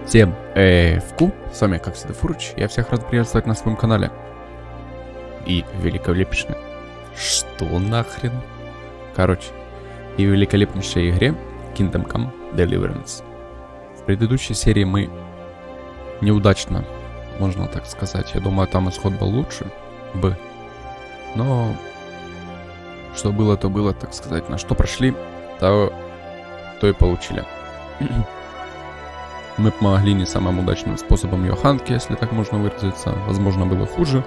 Всем QqBtw, с вами как всегда Furych, я всех рад приветствовать на своем канале. И великолепнейшей... Что нахрен? Короче, и великолепнейшей игре Kingdom Come Deliverance. В предыдущей серии мы неудачно, можно так сказать, я думаю, там исход был лучше бы. Но что было, то было, так сказать, на что прошли, то и получили. Мы помогли не самым удачным способом Йоханке, если так можно выразиться. Возможно, было хуже.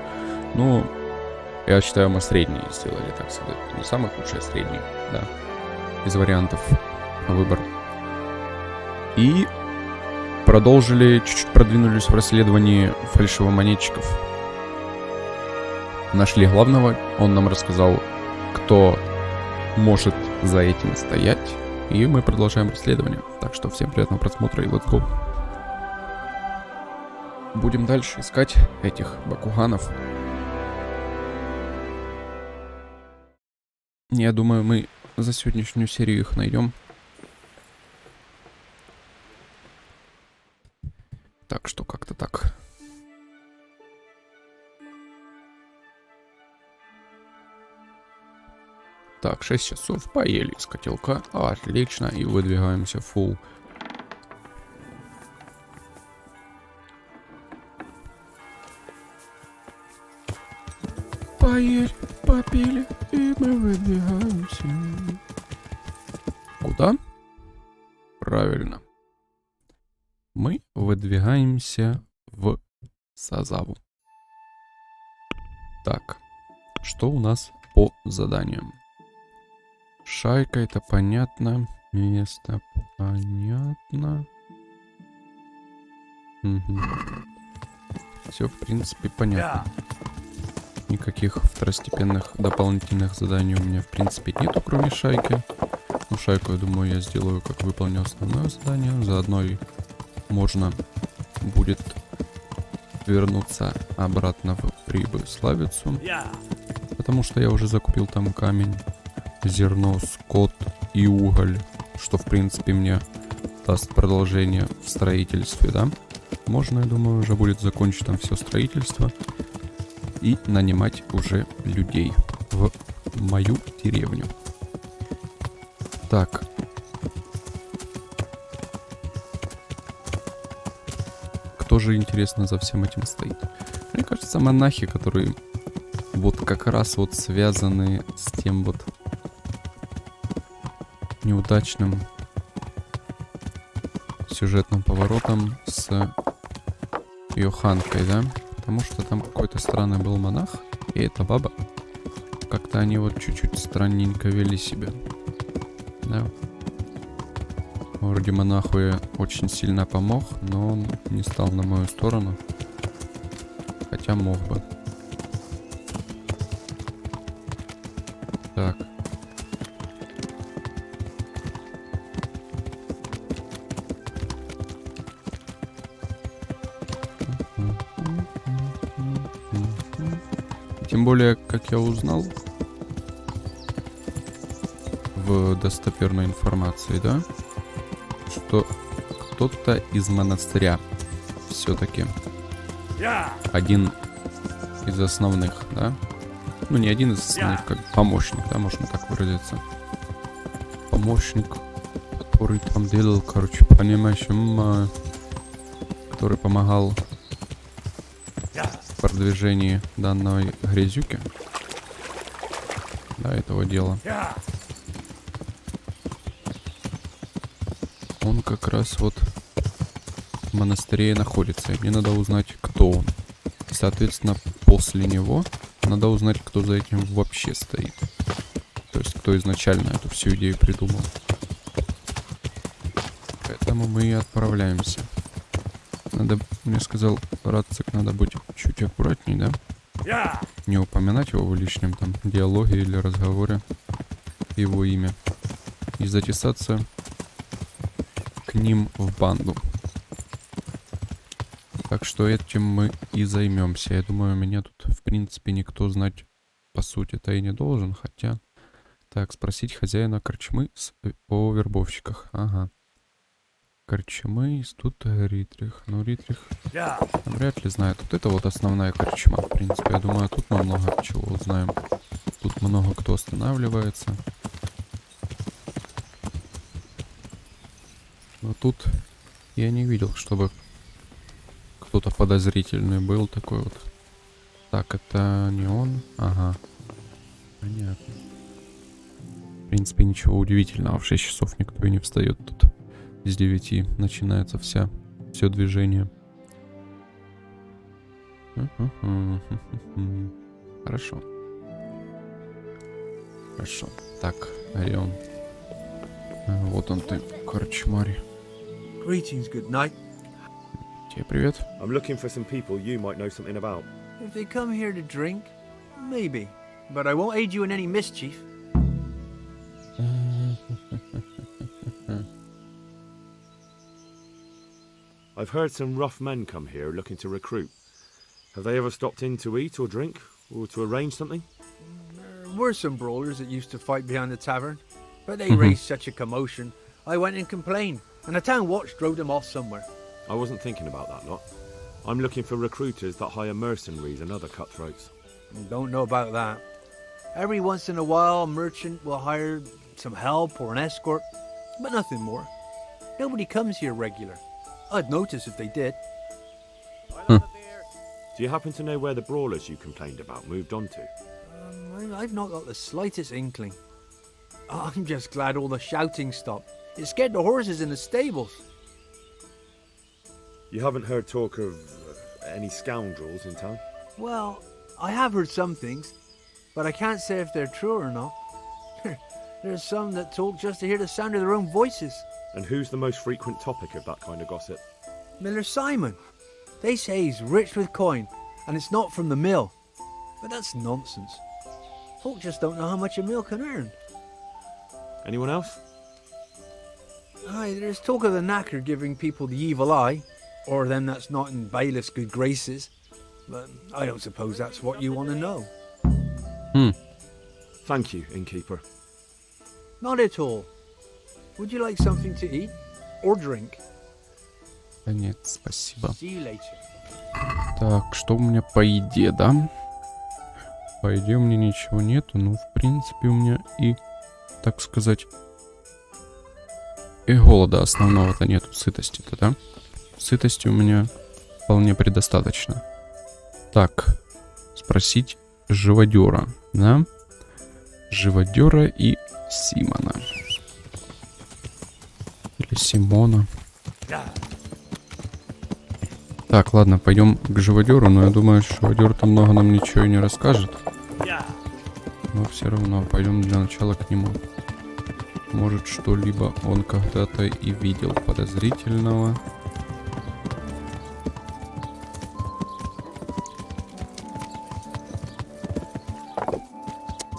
Но я считаю, мы средние сделали, так сказать. Не самый худший, а средний, да. Из вариантов выбор. И продолжили, чуть-чуть продвинулись в расследовании фальшивомонетчиков. Нашли главного, он нам рассказал, кто может за этим стоять. И мы продолжаем расследование. Так что всем приятного просмотра и let's go. Будем дальше искать этих бакуганов. Я думаю, мы за сегодняшнюю серию их найдем. Так что как-то так. Так, 6 часов поели из котелка. Отлично. И выдвигаемся фулл. Поели, попили, и мы выдвигаемся. Куда? Правильно. Мы выдвигаемся в Сазаву. Так, что у нас по заданиям? Шайка, это понятно. Место понятно. Угу. Все, в принципе, понятно. Никаких второстепенных дополнительных заданий у меня, в принципе, нету, кроме шайки. Ну, шайку, я думаю, я сделаю, как выполню основное задание. Заодно и можно будет вернуться обратно в Прибыславицу. Потому что я уже закупил там камень, зерно, скот и уголь, что, в принципе, мне даст продолжение в строительстве, да? Можно, я думаю, уже будет закончить там все строительство и нанимать уже людей в мою деревню. Так. Кто же, интересно, за всем этим стоит? Мне кажется, монахи, которые вот как раз вот связаны с тем вот неудачным сюжетным поворотом с Йоханкой, да? Потому что там какой-то странный был монах, и эта баба. Как-то они вот чуть-чуть странненько вели себя. Да. Вроде монаху я очень сильно помог, но он не стал на мою сторону. Хотя мог бы. Так. Тем более, как я узнал в достоверной информации, да, что кто-то из монастыря все-таки один из основных, да, ну не один из основных, как помощник, да, можно так выразиться, помощник, который там делал, короче, понимаешь, который помогал в продвижении данной грязюки, да, этого дела. Он как раз вот в монастыре находится. И мне надо узнать, кто он. И, соответственно, после него надо узнать, кто за этим вообще стоит. То есть, кто изначально эту всю идею придумал. Поэтому мы и отправляемся. Надо, мне сказал Рацик, надо быть чуть аккуратней, да? Не упоминать его в лишнем там диалоге или разговоре, его имя. И затесаться к ним в банду. Так что этим мы и займемся. Я думаю, меня тут, в принципе, никто знать, по сути-то и не должен. Хотя, так, спросить хозяина корчмы о вербовщиках. Ага. Корчмы, тут Ритрих. Ну, Ритрих вряд ли знает. Вот это вот основная корчма, в принципе. Я думаю, тут мы много чего узнаем. Тут много кто останавливается. Но тут я не видел, чтобы кто-то подозрительный был такой вот. Так, это не он? Ага. Понятно. В принципе, ничего удивительного. В 6 часов никто и не встает тут. С 9 начинается все движение. Хорошо. Хорошо. Так, Орион. Вот он ты, корчмарь. Greetings, good night. Тебе привет. I'm looking for some people you might know something about. If they come here to drink, maybe. But I won't aid you in any mischief. I've heard some rough men come here looking to recruit. Have they ever stopped in to eat or drink, or to arrange something? There were some brawlers that used to fight behind the tavern, but they raised such a commotion, I went and complained, and the town watch drove them off somewhere. I wasn't thinking about that lot. I'm looking for recruiters that hire mercenaries and other cutthroats. Don't know about that. Every once in a while, a merchant will hire some help or an escort, but nothing more. Nobody comes here regular. I'd notice if they did. Do you happen to know where the brawlers you complained about moved on to? I've not got the slightest inkling. I'm just glad all the shouting stopped. It scared the horses in the stables. You haven't heard talk of any scoundrels in town? Well, I have heard some things, but I can't say if they're true or not. There's some that talk just to hear the sound of their own voices. And who's the most frequent topic of that kind of gossip? Miller Simon. They say he's rich with coin, and it's not from the mill. But that's nonsense. Folk just don't know how much a mill can earn. Anyone else? Aye, there's talk of the knacker giving people the evil eye, or them that's not in bailiff's good graces. But I don't suppose that's what you want to know. Thank you, innkeeper. Not at all. Would you like something to eat? Or drink? Да нет, спасибо. See you later. Так, что у меня по еде, да? По еде у меня ничего нету, ну, в принципе, у меня и, так сказать, и голода основного-то нету, сытости-то, да? Сытости у меня вполне предостаточно. Так, спросить живодера, да? Живодера и Симона. Или Симона. Так, ладно, пойдем к живодеру, но я думаю, что живодер-то много нам ничего и не расскажет. Но все равно пойдем для начала к нему. Может, что-либо он когда-то и видел подозрительного.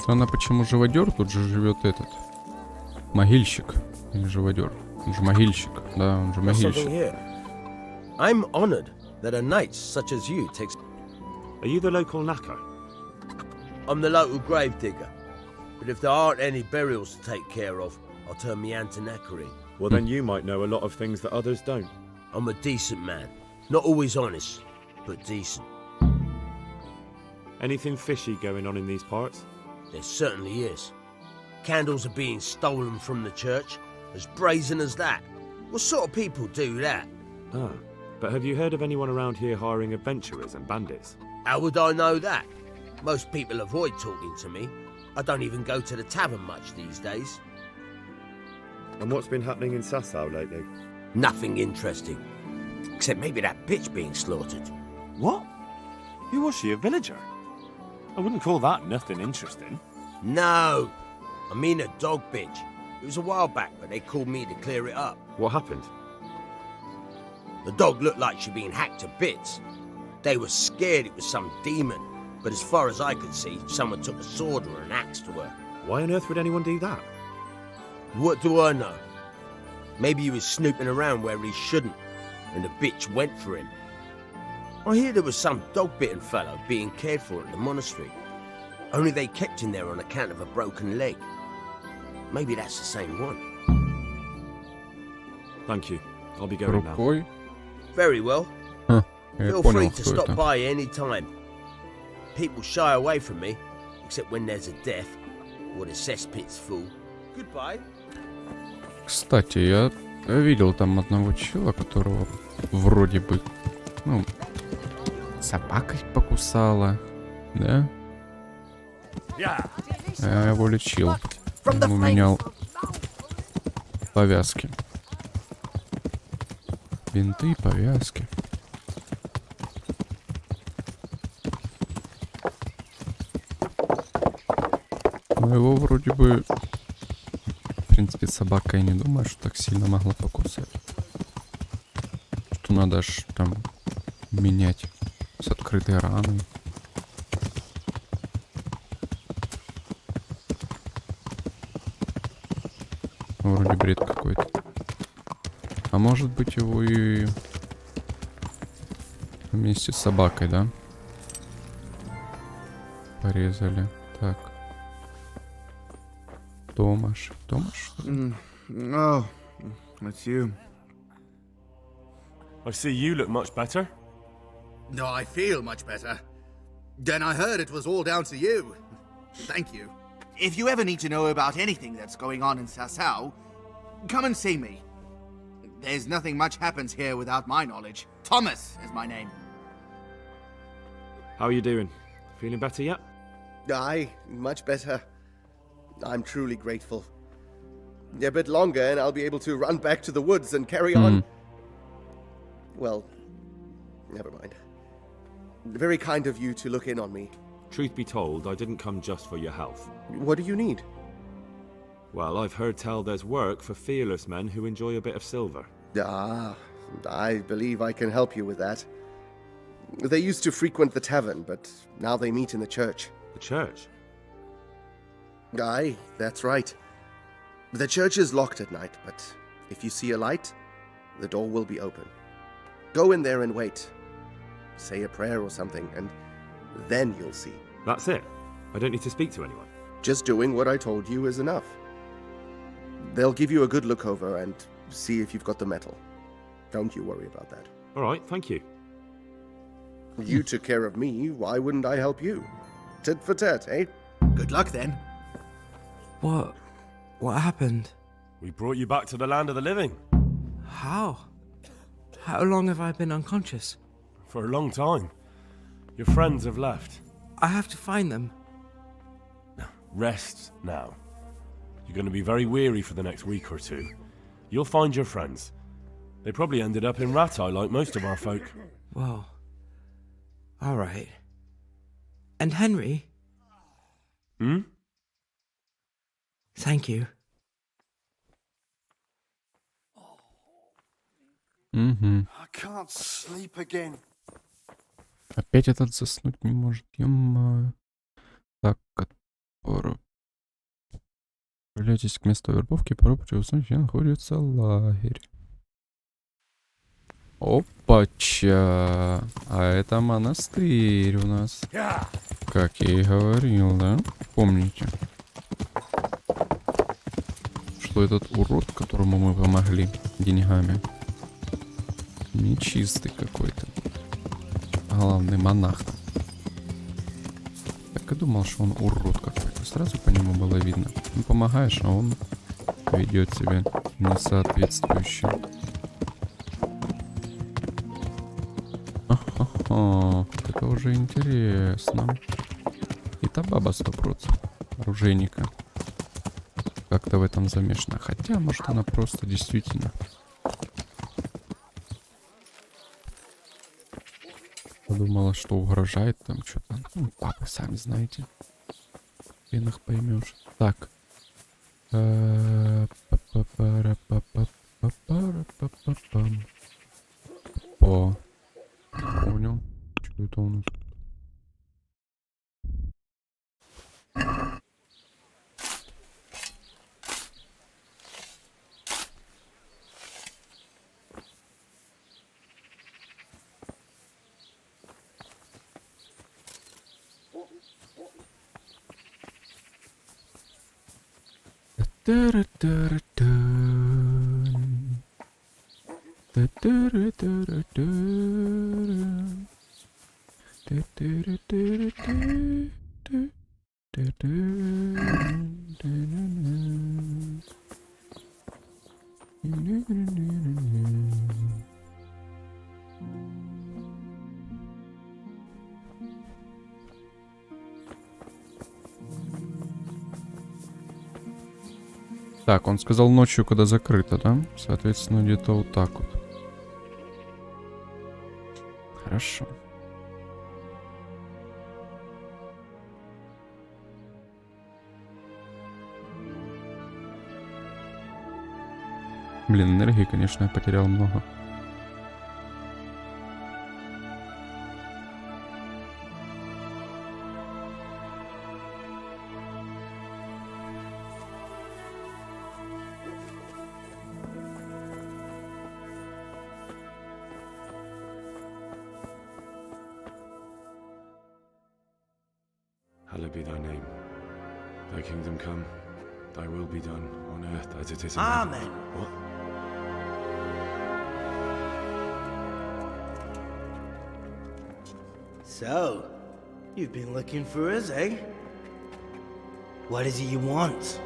Странно, почему живодер? Тут же живет этот могильщик. Или живодер. Он же могильщик. Да, он же могильщик. I'm honored that a knight such as you takes... Are you the local knacker? I'm the local grave digger. But if there aren't any burials to take care of, I'll turn me hand to knackering. Well, then you might know a lot of things that others don't. I'm a decent man. Not always honest, but decent. Anything fishy going on in these parts? There certainly is. Candles are being stolen from the church. As brazen as that. What sort of people do that? Ah, but have you heard of anyone around here hiring adventurers and bandits? How would I know that? Most people avoid talking to me. I don't even go to the tavern much these days. And what's been happening in Sasau lately? Nothing interesting. Except maybe that bitch being slaughtered. What? Who was she, a villager? I wouldn't call that nothing interesting. No! I mean a dog bitch. It was a while back, but they called me to clear it up. What happened? The dog looked like she'd been hacked to bits. They were scared it was some demon, but as far as I could see, someone took a sword or an axe to her. Why on earth would anyone do that? What do I know? Maybe he was snooping around where he shouldn't, and the bitch went for him. I hear there was some dog-bitten fellow being cared for at the monastery. Only they kept him there on account of a broken leg. Maybe that's the same one. Thank you. I'll be going now. рукой. Very well. Ха, я Feel понял, free to кто stop это. by any time. People shy away from me, except when there's a death or the cesspit's full. Goodbye. Кстати, я видел там одного чела, которого вроде бы, ну, собакой покусала, да? Я его лечил. Ему менял повязки. Бинты, повязки. Но его вроде бы... В принципе, собака, я не думаю, что так сильно могла покусать. Что надо аж там менять с открытой раной. Вроде бред какой-то. А может быть его и вместе с собакой, да? Порезали. Так. Томаш. Томаш? Oh, it's you. I see you look much better. No, I feel much better. Then I heard it was all down to you. Thank you. If you ever need to know about anything that's going on in Sasau, come and see me. There's nothing much happens here without my knowledge. Thomas is my name. How are you doing? Feeling better yet? Aye, much better. I'm truly grateful. A bit longer and I'll be able to run back to the woods and carry on. Well, never mind. Very kind of you to look in on me. Truth be told, I didn't come just for your health. What do you need? Well, I've heard tell there's work for fearless men who enjoy a bit of silver. Ah, I believe I can help you with that. They used to frequent the tavern, but now they meet in the church. The church? Aye, that's right. The church is locked at night, but if you see a light, the door will be open. Go in there and wait. Say a prayer or something, and then you'll see. That's it? I don't need to speak to anyone? Just doing what I told you is enough. They'll give you a good look over and see if you've got the metal. Don't you worry about that. All right, thank you. You took care of me, why wouldn't I help you? Tit for tat, eh? Good luck then. What happened? We brought you back to the land of the living. How? How long have I been unconscious? For a long time. Your friends have left. I have to find them. Rest now. You're going to be very weary for the next week or two. You'll find your friends. They probably ended up in Ratai like most of our folk. Well, all right. And Henry? Hmm? Thank you. Угу. I can't sleep again. Опять этот заснуть не может. Ё-моё. Так, отправляйтесь к месту вербовки, попробуйте узнать, где находится лагерь. Опача! А это монастырь у нас. Как я и говорил, да? Помните? Что этот урод, которому мы помогли деньгами, нечистый какой-то. Главный монах. Так и думал, что он урод какой-то. Сразу по нему было видно. Ну, помогаешь, а он ведет себя несоответствующе. Ага, это уже интересно. И та баба 100%. Оружейника. Как-то в этом замешана. Хотя, может, она просто действительно... Подумала, что угрожает там что-то. Ну, папа, сами знаете. Хрен их поймешь. Так. О. Понял. Что это у нас? Так, он сказал ночью, когда закрыто, да? Соответственно, где-то вот так вот. Хорошо. Блин, энергии, конечно, я потерял много. Hallowed be thy name. Thy kingdom come. Thy will be done on earth as it is in Amen. heaven. What? So, you've been looking for us, eh? What is it you want?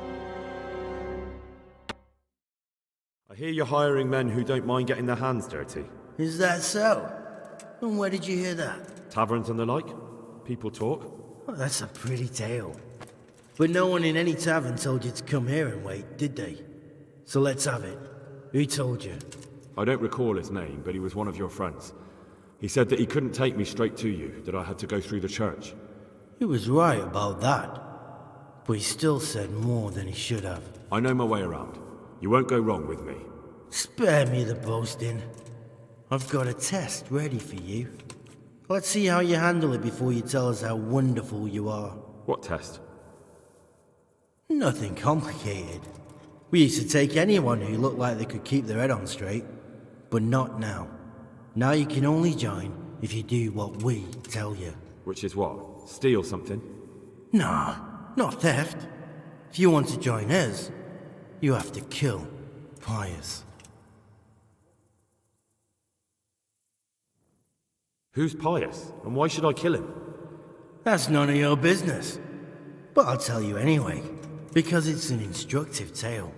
I hear you're hiring men who don't mind getting their hands dirty. Is that so? And where did you hear that? Taverns and the like. People talk. Oh, that's a pretty tale. But no one in any tavern told you to come here and wait, did they? So let's have it. Who told you? I don't recall his name, but he was one of your friends. He said that he couldn't take me straight to you, that I had to go through the church. He was right about that. But he still said more than he should have. I know my way around. You won't go wrong with me. Spare me the boasting. I've got a test ready for you. Let's see how you handle it before you tell us how wonderful you are. What test? Nothing complicated. We used to take anyone who looked like they could keep their head on straight. But not now. Now you can only join if you do what we tell you. Which is what? Steal something? No, not theft. If you want to join us, you have to kill Pius. Who's Pius? And why should I kill him? That's none of your business. But I'll tell you anyway, because it's an instructive tale.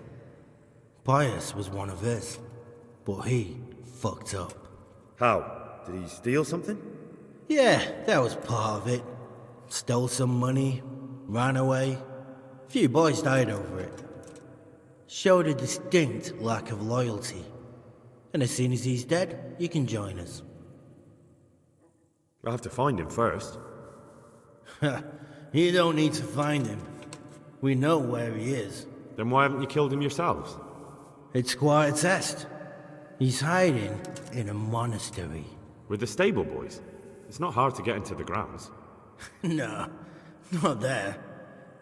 Pius was one of us, but he fucked up. How? Did he steal something? Yeah, that was part of it. Stole some money, ran away. A few boys died over it. Showed a distinct lack of loyalty. And as soon as he's dead, you can join us. I'll have to find him first. You don't need to find him. We know where he is. Then why haven't you killed him yourselves? It's quite a test. He's hiding in a monastery. With the stable boys? It's not hard to get into the grounds. No, not there.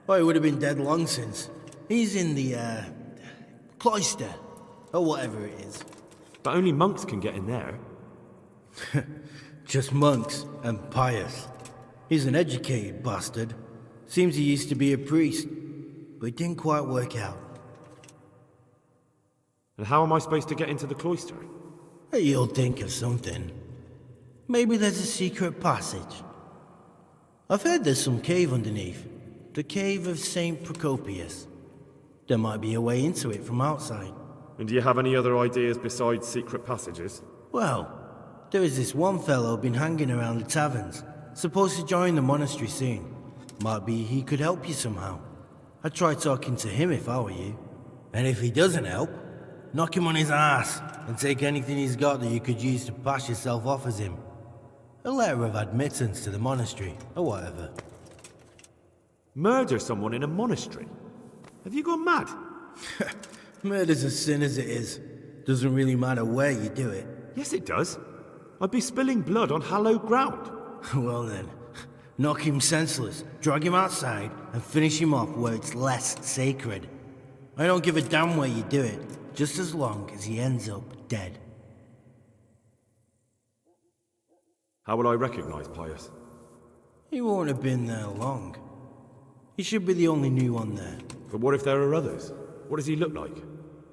Oh, he would have been dead long since. He's in the, cloister. Or whatever it is. But only monks can get in there. Just monks and Pius. He's an educated bastard. Seems he used to be a priest, but it didn't quite work out. And how am I supposed to get into the cloister? You'll think of something. Maybe there's a secret passage. I've heard there's some cave underneath. The cave of St. Procopius. There might be a way into it from outside. And do you have any other ideas besides secret passages? Well, there is this one fellow been hanging around the taverns. Supposed to join the monastery soon. Might be he could help you somehow. I'd try talking to him if I were you. And if he doesn't help, knock him on his ass and take anything he's got that you could use to pass yourself off as him. A letter of admittance to the monastery, or whatever. Murder someone in a monastery? Have you gone mad? Murder's a sin as it is. Doesn't really matter where you do it. Yes, it does. I'd be spilling blood on hallowed ground. Well then, knock him senseless, drag him outside, and finish him off where it's less sacred. I don't give a damn where you do it, just as long as he ends up dead. How will I recognize Pius? He won't have been there long. He should be the only new one there. But what if there are others? What does he look like?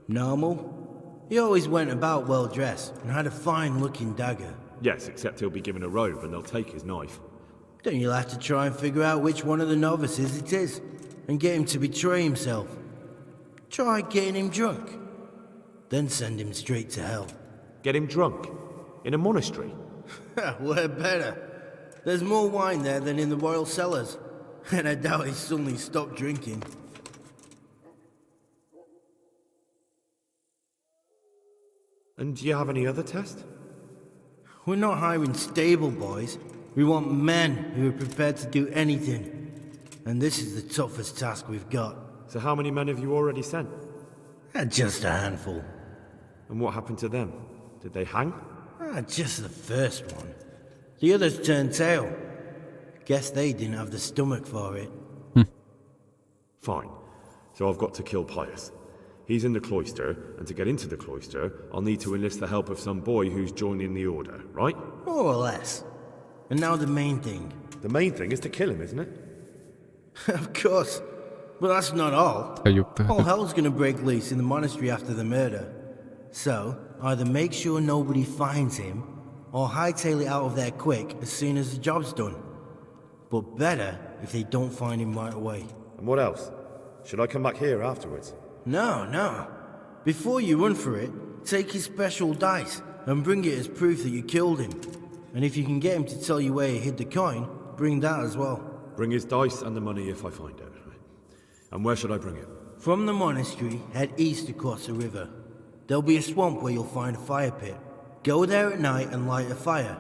Normal? He always went about well dressed and had a fine looking dagger. Yes, except he'll be given a robe and they'll take his knife. Then you'll have to try and figure out which one of the novices it is and get him to betray himself. Try getting him drunk. Then send him straight to hell. Get him drunk? In a monastery? We're better. There's more wine there than in the royal cellars. And I doubt he suddenly stopped drinking. And do you have any other test? We're not hiring stable boys. We want men who are prepared to do anything. And this is the toughest task we've got. So how many men have you already sent? Just a handful. And what happened to them? Did they hang? Just the first one. The others turned tail. Guess they didn't have the stomach for it. Fine. So I've got to kill Pius. He's in the cloister, and to get into the cloister, I'll need to enlist the help of some boy who's joining the order, right? More or less. And now the main thing. The main thing is to kill him, isn't it? Of course. But that's not all. All hell's gonna break loose in the monastery after the murder. So, either make sure nobody finds him, or hightail it out of there quick as soon as the job's done. But better if they don't find him right away. And what else? Should I come back here afterwards? No. Before you run for it, take his special dice and bring it as proof that you killed him. And if you can get him to tell you where he hid the coin, bring that as well. Bring his dice and the money if I find it. And where should I bring it? From the monastery, head east across the river. There'll be a swamp where you'll find a fire pit. Go there at night and light a fire.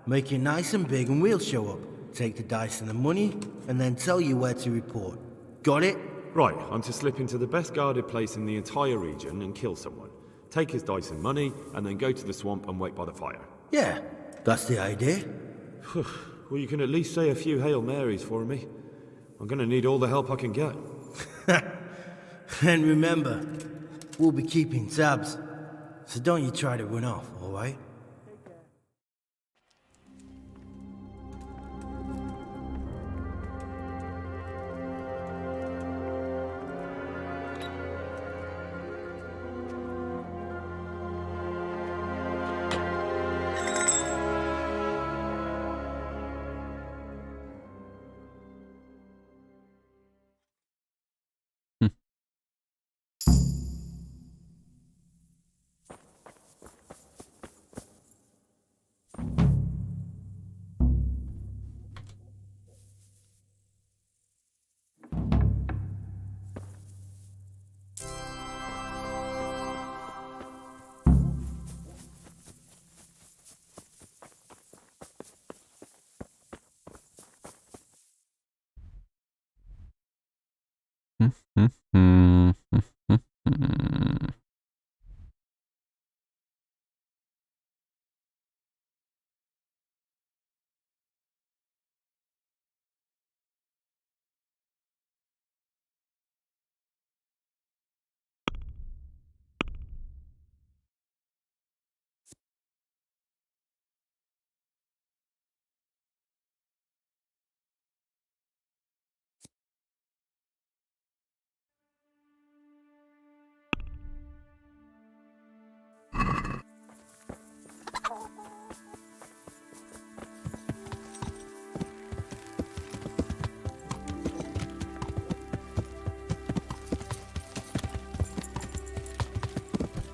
Make it nice and big and we'll show up. Take the dice and the money, and then tell you where to report. Got it? Right, I'm to slip into the best guarded place in the entire region and kill someone. Take his dice and money, and then go to the swamp and wait by the fire. Yeah, that's the idea. Well, you can at least say a few Hail Marys for me. I'm gonna need all the help I can get. And remember, we'll be keeping tabs. So don't you try to run off, alright?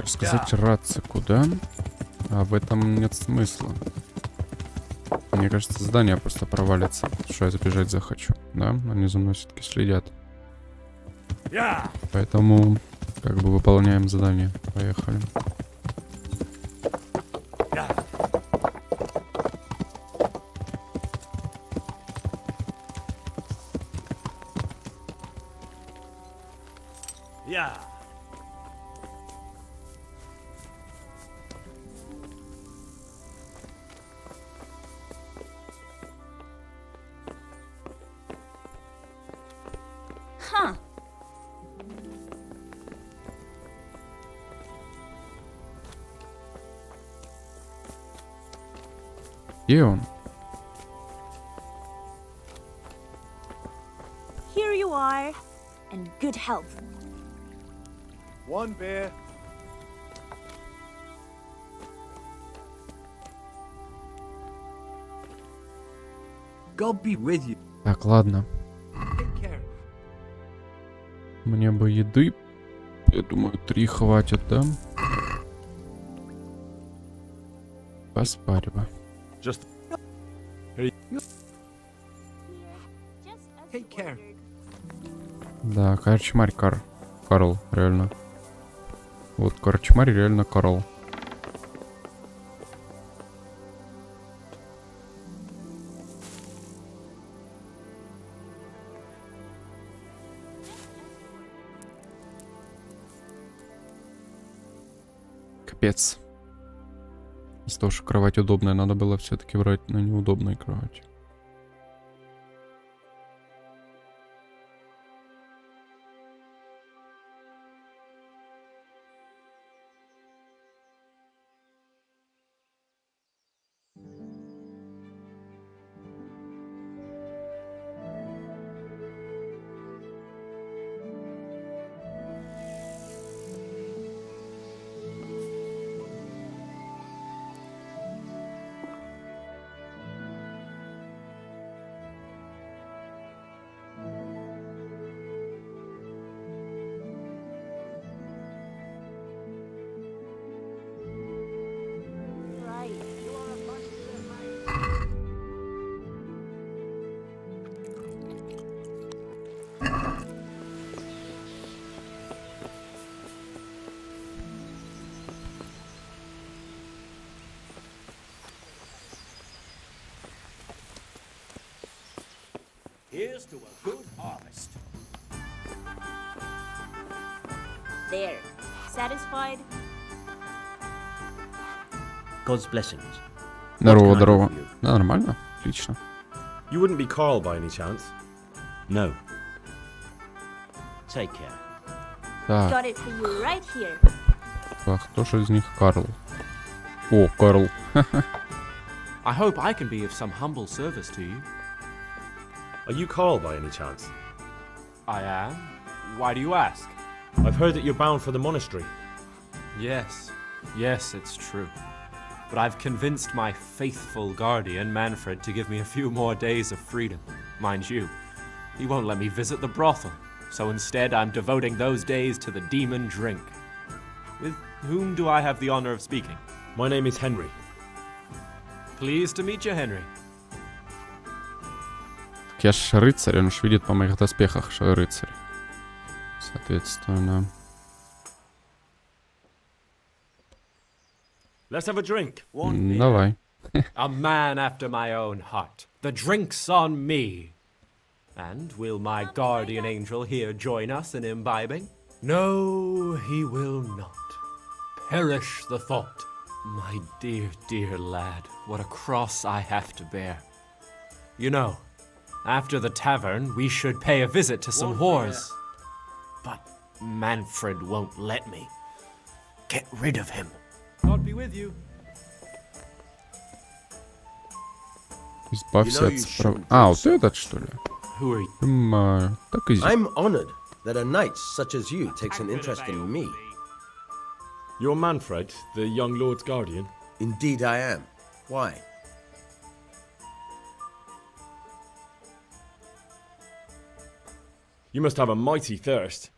Сказать раться куда, а в этом нет смысла. Мне кажется, задание просто провалится, что я забежать захочу, да? Они за мной все-таки следят. Поэтому как бы выполняем задание. Поехали. Где он? Here you are, and good health. One beer. God be with you. Так, ладно. Take care. Мне бы еды. Я думаю, 3 хватит, да? Поспариваю. Just Take care. Да, корчмарь Карл, реально. Вот корчмарь реально Карл. Капец. Из-за того, что кровать удобная, надо было все-таки брать на неудобной кровати. Here's to a good harvest. There. Satisfied? God's blessings. Здорово, can I здорово. do for you? Да, нормально, отлично. You wouldn't be Carl by any chance? No. Take care. Так, Got it for you right here. кто же из них Карл? О, Карл. I hope I can be of some humble service to you. Are you Carl by any chance? I am. Why do you ask? I've heard that you're bound for the monastery. Yes, it's true. But I've convinced my faithful guardian, Manfred, to give me a few more days of freedom. Mind you, he won't let me visit the brothel, so instead I'm devoting those days to the demon drink. With whom do I have the honor of speaking? My name is Henry. Pleased to meet you, Henry. Я ж рыцарь, он ж видит по моих доспехах, что я рыцарь. Соответственно. Let's have a drink. Давай. A man after my own heart. The drink's on me. And will my guardian angel here join us in imbibing? No, he will not. Perish the thought. My dear, dear lad, what a cross I have to bear. You know, after the tavern, we should pay a visit to some whores. But Manfred won't let me. Get rid of him. God be with you. Избавься от справ... А, вот этот, что ли? Who are you? Понимаю. Так и I'm honored that a knight such as you takes an interest in me. You're Manfred, the young lord's guardian? Indeed I am. Why? You must have a mighty thirst.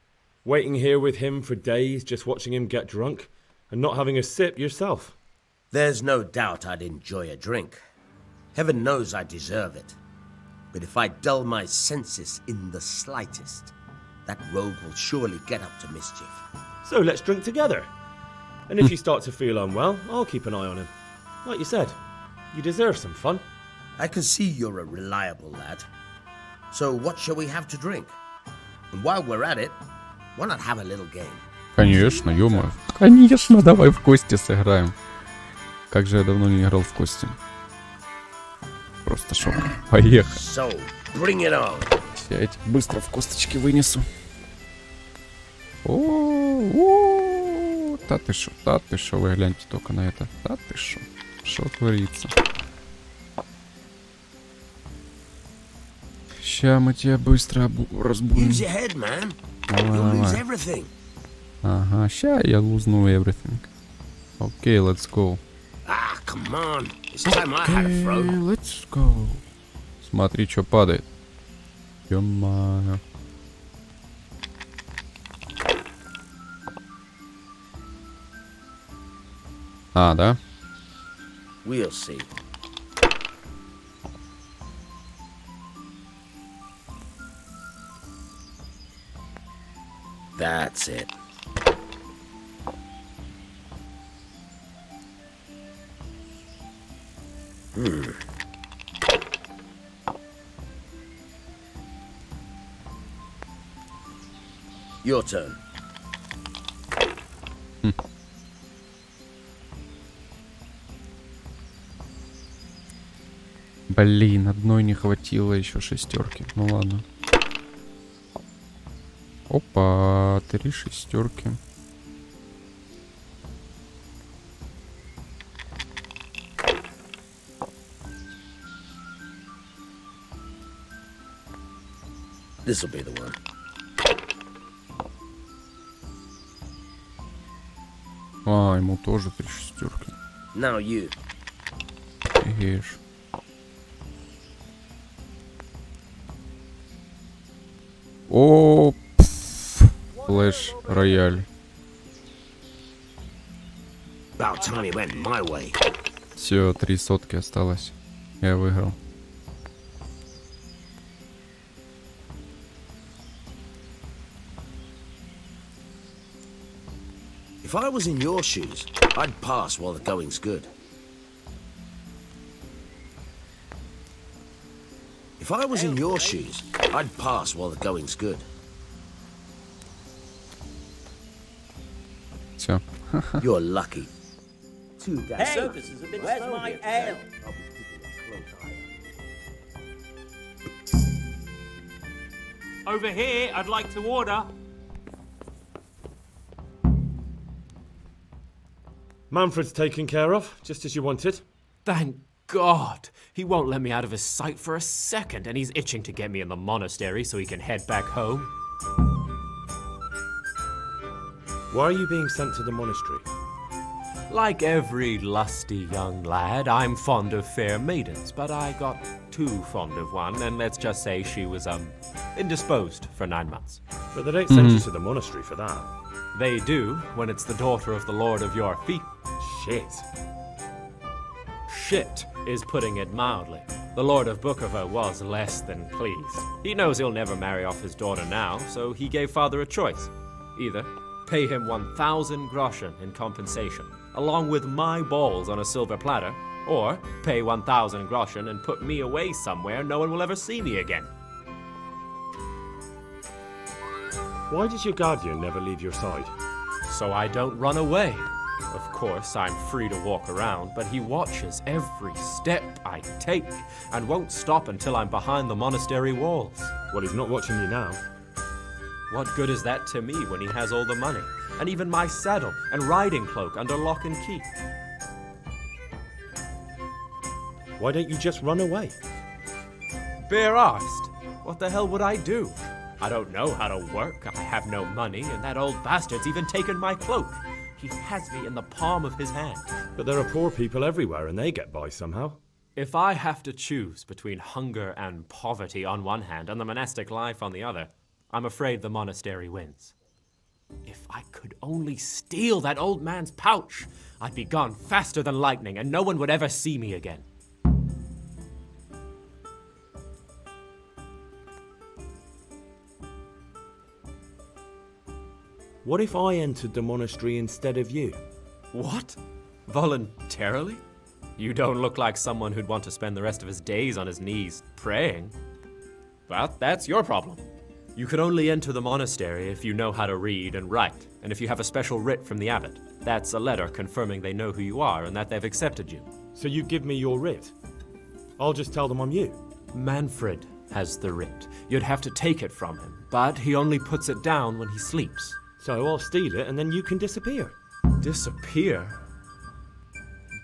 Waiting here with him for days, just watching him get drunk, and not having a sip yourself. There's no doubt I'd enjoy a drink. Heaven knows I deserve it. But if I dull my senses in the slightest, that rogue will surely get up to mischief. So let's drink together. And if you start to feel unwell, I'll keep an eye on him. Like you said, you deserve some fun. I can see you're a reliable lad. So what shall we have to drink? And while we're at it, why not have a little game? Конечно, ё-моё. Конечно, давай в кости сыграем. Как же я давно не играл в кости. Просто шок. Поехали. So, bring it on. Я эти быстро в косточки вынесу. О, да ты шо, вы гляньте только на это. Да ты шо, шо творится. Ща мы тебя быстро разбудим. Use your head, man. Давай, You'll lose давай. everything. Ага, ща я лузну everything. Окей, let's go. Ah, come on. It's time I had a throw. Let's go. Смотри, что падает. Ё-моё. А, да? We'll see. That's it. Your turn. Блин, одной не хватило, еще шестерки. Ну ладно. Опа, 3 шестерки. This'll be the one. А, ему тоже 3 шестерки. Now you. Ешь. О, флэш рояль. About time it went my way. Все, 3 сотки осталось. Я выиграл. If I was in your shoes, I'd pass while the going's good. If I was in your shoes, I'd pass while the going's good. Все. You're lucky. Hey, surface is a bit where's my ale? Over here, I'd like to order. Manfred's taken care of, just as you wanted. Thank God. He won't let me out of his sight for a second, and he's itching to get me in the monastery so he can head back home. Why are you being sent to the monastery? Like every lusty young lad, I'm fond of fair maidens, but I got too fond of one, and let's just say she was, indisposed for 9 months. But they don't send you to the monastery for that. They do, when it's the daughter of the Lord of your feet. Shit. Shit is putting it mildly. The Lord of Ʇᴱᴇ was less than pleased. He knows he'll never marry off his daughter now, so he gave father a choice. Either pay him 1,000 groschen in compensation, along with my balls on a silver platter, or pay 1,000 groschen and put me away somewhere no one will ever see me again. Why does your guardian never leave your side? So I don't run away. Of course, I'm free to walk around, but he watches every step I take and won't stop until I'm behind the monastery walls. Well, he's not watching you now. What good is that to me when he has all the money, and even my saddle and riding cloak under lock and key? Why don't you just run away? Bare-arsed. What the hell would I do? I don't know how to work, I have no money, and that old bastard's even taken my cloak. He has me in the palm of his hand. But there are poor people everywhere and they get by somehow. If I have to choose between hunger and poverty on one hand and the monastic life on the other, I'm afraid the monastery wins. If I could only steal that old man's pouch, I'd be gone faster than lightning and no one would ever see me again. What if I entered the monastery instead of you? What? Voluntarily? You don't look like someone who'd want to spend the rest of his days on his knees praying. Well, that's your problem. You can only enter the monastery if you know how to read and write, and if you have a special writ from the abbot. That's a letter confirming they know who you are and that they've accepted you. So you give me your writ? I'll just tell them I'm you. Manfred has the writ. You'd have to take it from him, but he only puts it down when he sleeps. So I'll steal it and then you can disappear. Disappear?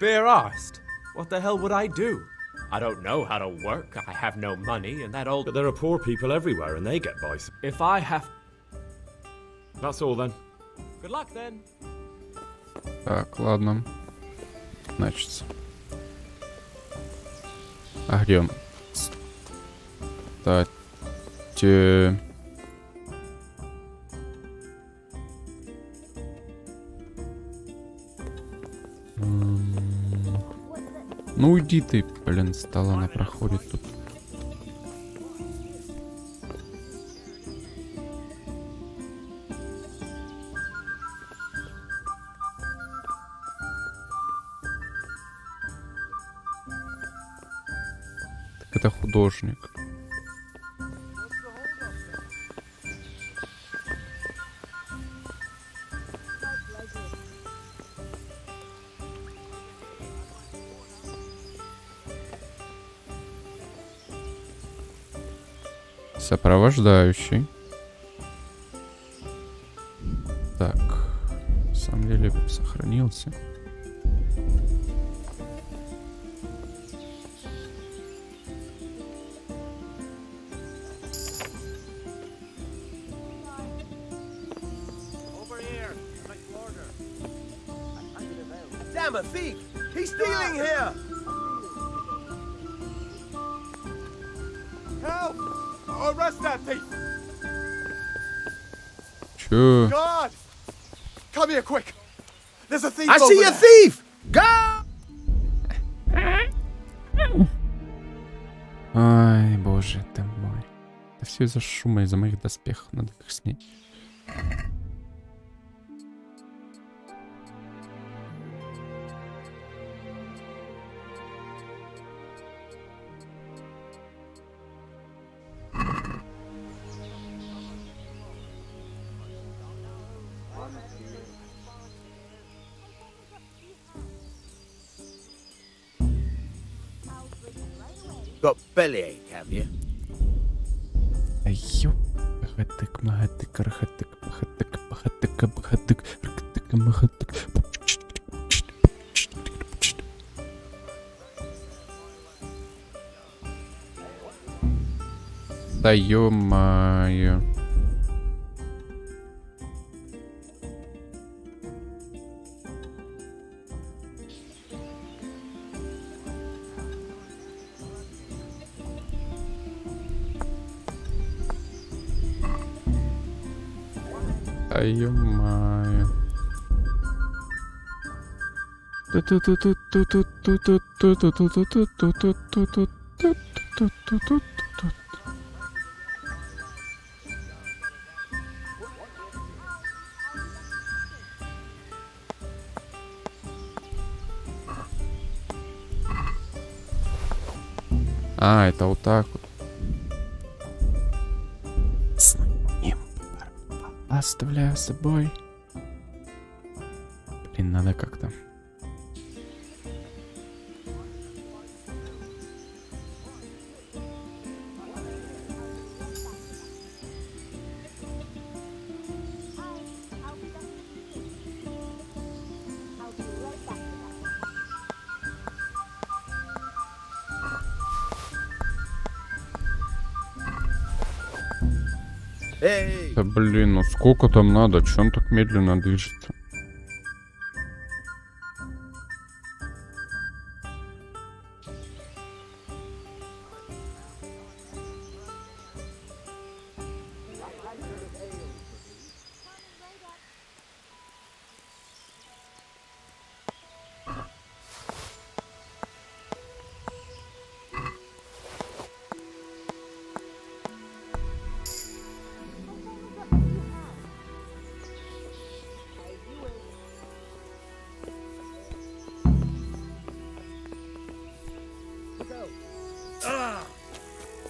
Bare-arsed. What the hell would I do? I don't know how to work, I have no money, and that old... But there are poor people everywhere and they get by. If I have... That's all then. Good luck then. Так, ладно. Значит. А где он? Кстати... Ну уйди ты, блин, стала она проходит тут. Так это художник. Сопровождающий. Так, на самом деле сохранился. Damn, a thief! He's stealing here! Help! Arrest that thief! Чё? God! Come here, quick! There's a thief I over see a there. thief! Go! Ай, боже ты мой. Это все из-за шума, из-за моих доспехов. Надо их снять. Got bellyache, have you? Ёп. Махатык, махатык, рахатык, махатык, махатык, махатык, рахатык, махатык. Да ё-моё. Да ё-моё. А, это вот так вот. С ним оставляю с собой. Блин, надо как-то. Да блин, ну сколько там надо? Чё он так медленно движется?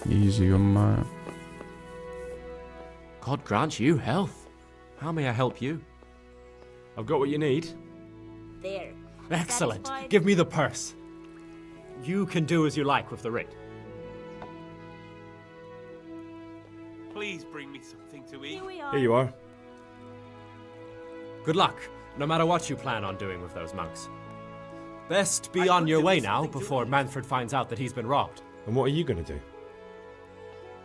Easy on my... God grant you health. How may I help you? I've got what you need. There. Excellent. Satisfied? Give me the purse. You can do as you like with the writ. Please bring me something to eat. Here we are. Here you are. Good luck, no matter what you plan on doing with those monks. Best be I on thought your there way was now something to before eat. Manfred finds out that he's been robbed. And what are you going to do?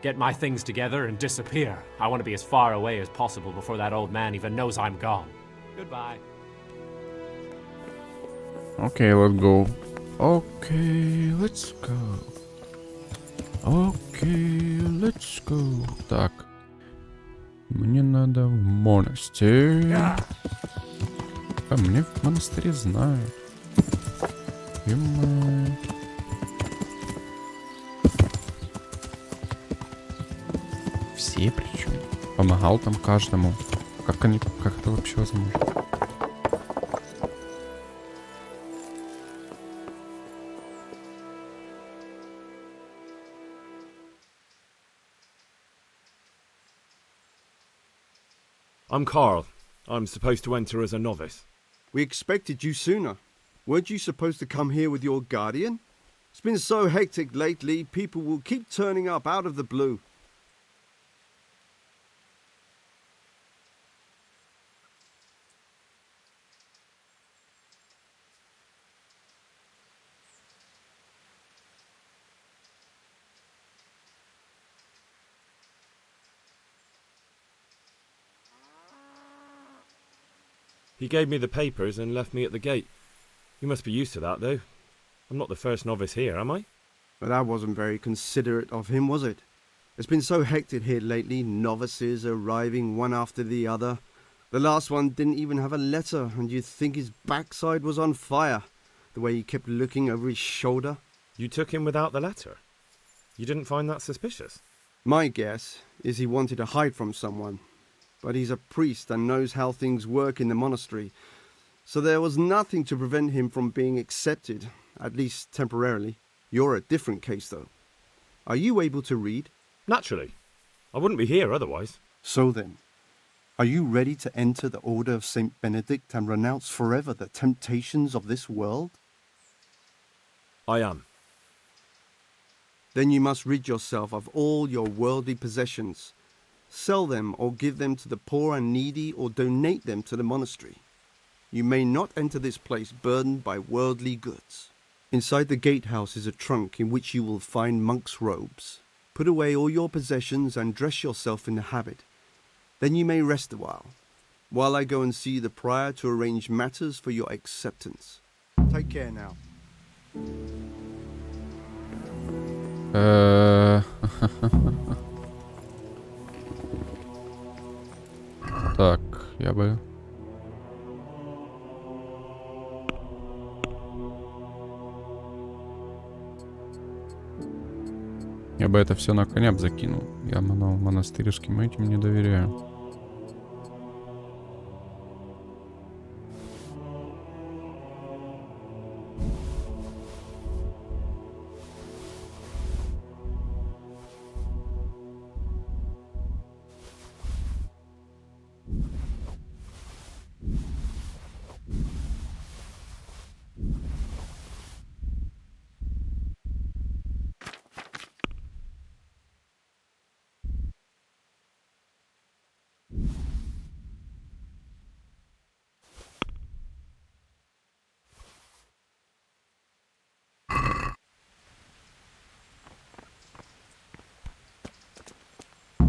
Get my things together and disappear. I want to be as far away as possible before that old man even knows I'm gone. Goodbye. Okay, let's go. Okay, let's go. Окей, let's go. Так. Мне надо в монастырь. А мне в монастыре знают. Все причем. Помогал там каждому. Как это вообще возможно? I'm Carl. I'm supposed to enter as a novice. We expected you sooner. Weren't you supposed to come here with your guardian? It's been so hectic lately, people will keep turning up out of the blue. He gave me the papers and left me at the gate. You must be used to that, though. I'm not the first novice here, am I? But that wasn't very considerate of him, was it? It's been so hectic here lately, novices arriving one after the other. The last one didn't even have a letter, and you'd think his backside was on fire, the way he kept looking over his shoulder. You took him without the letter? You didn't find that suspicious? My guess is he wanted to hide from someone. But he's a priest and knows how things work in the monastery, so there was nothing to prevent him from being accepted, at least temporarily. You're a different case, though. Are you able to read? Naturally. I wouldn't be here otherwise. So then, are you ready to enter the Order of St. Benedict and renounce forever the temptations of this world? I am. Then you must rid yourself of all your worldly possessions. Sell them or give them to the poor and needy or donate them to the monastery. You may not enter this place burdened by worldly goods. Inside the gatehouse is a trunk in which you will find monk's robes. Put away all your possessions and dress yourself in the habit. Then you may rest a while I go and see the prior to arrange matters for your acceptance. Take care now. Так, я бы... Я бы это все на коня закинул. Я монастырским этим не доверяю.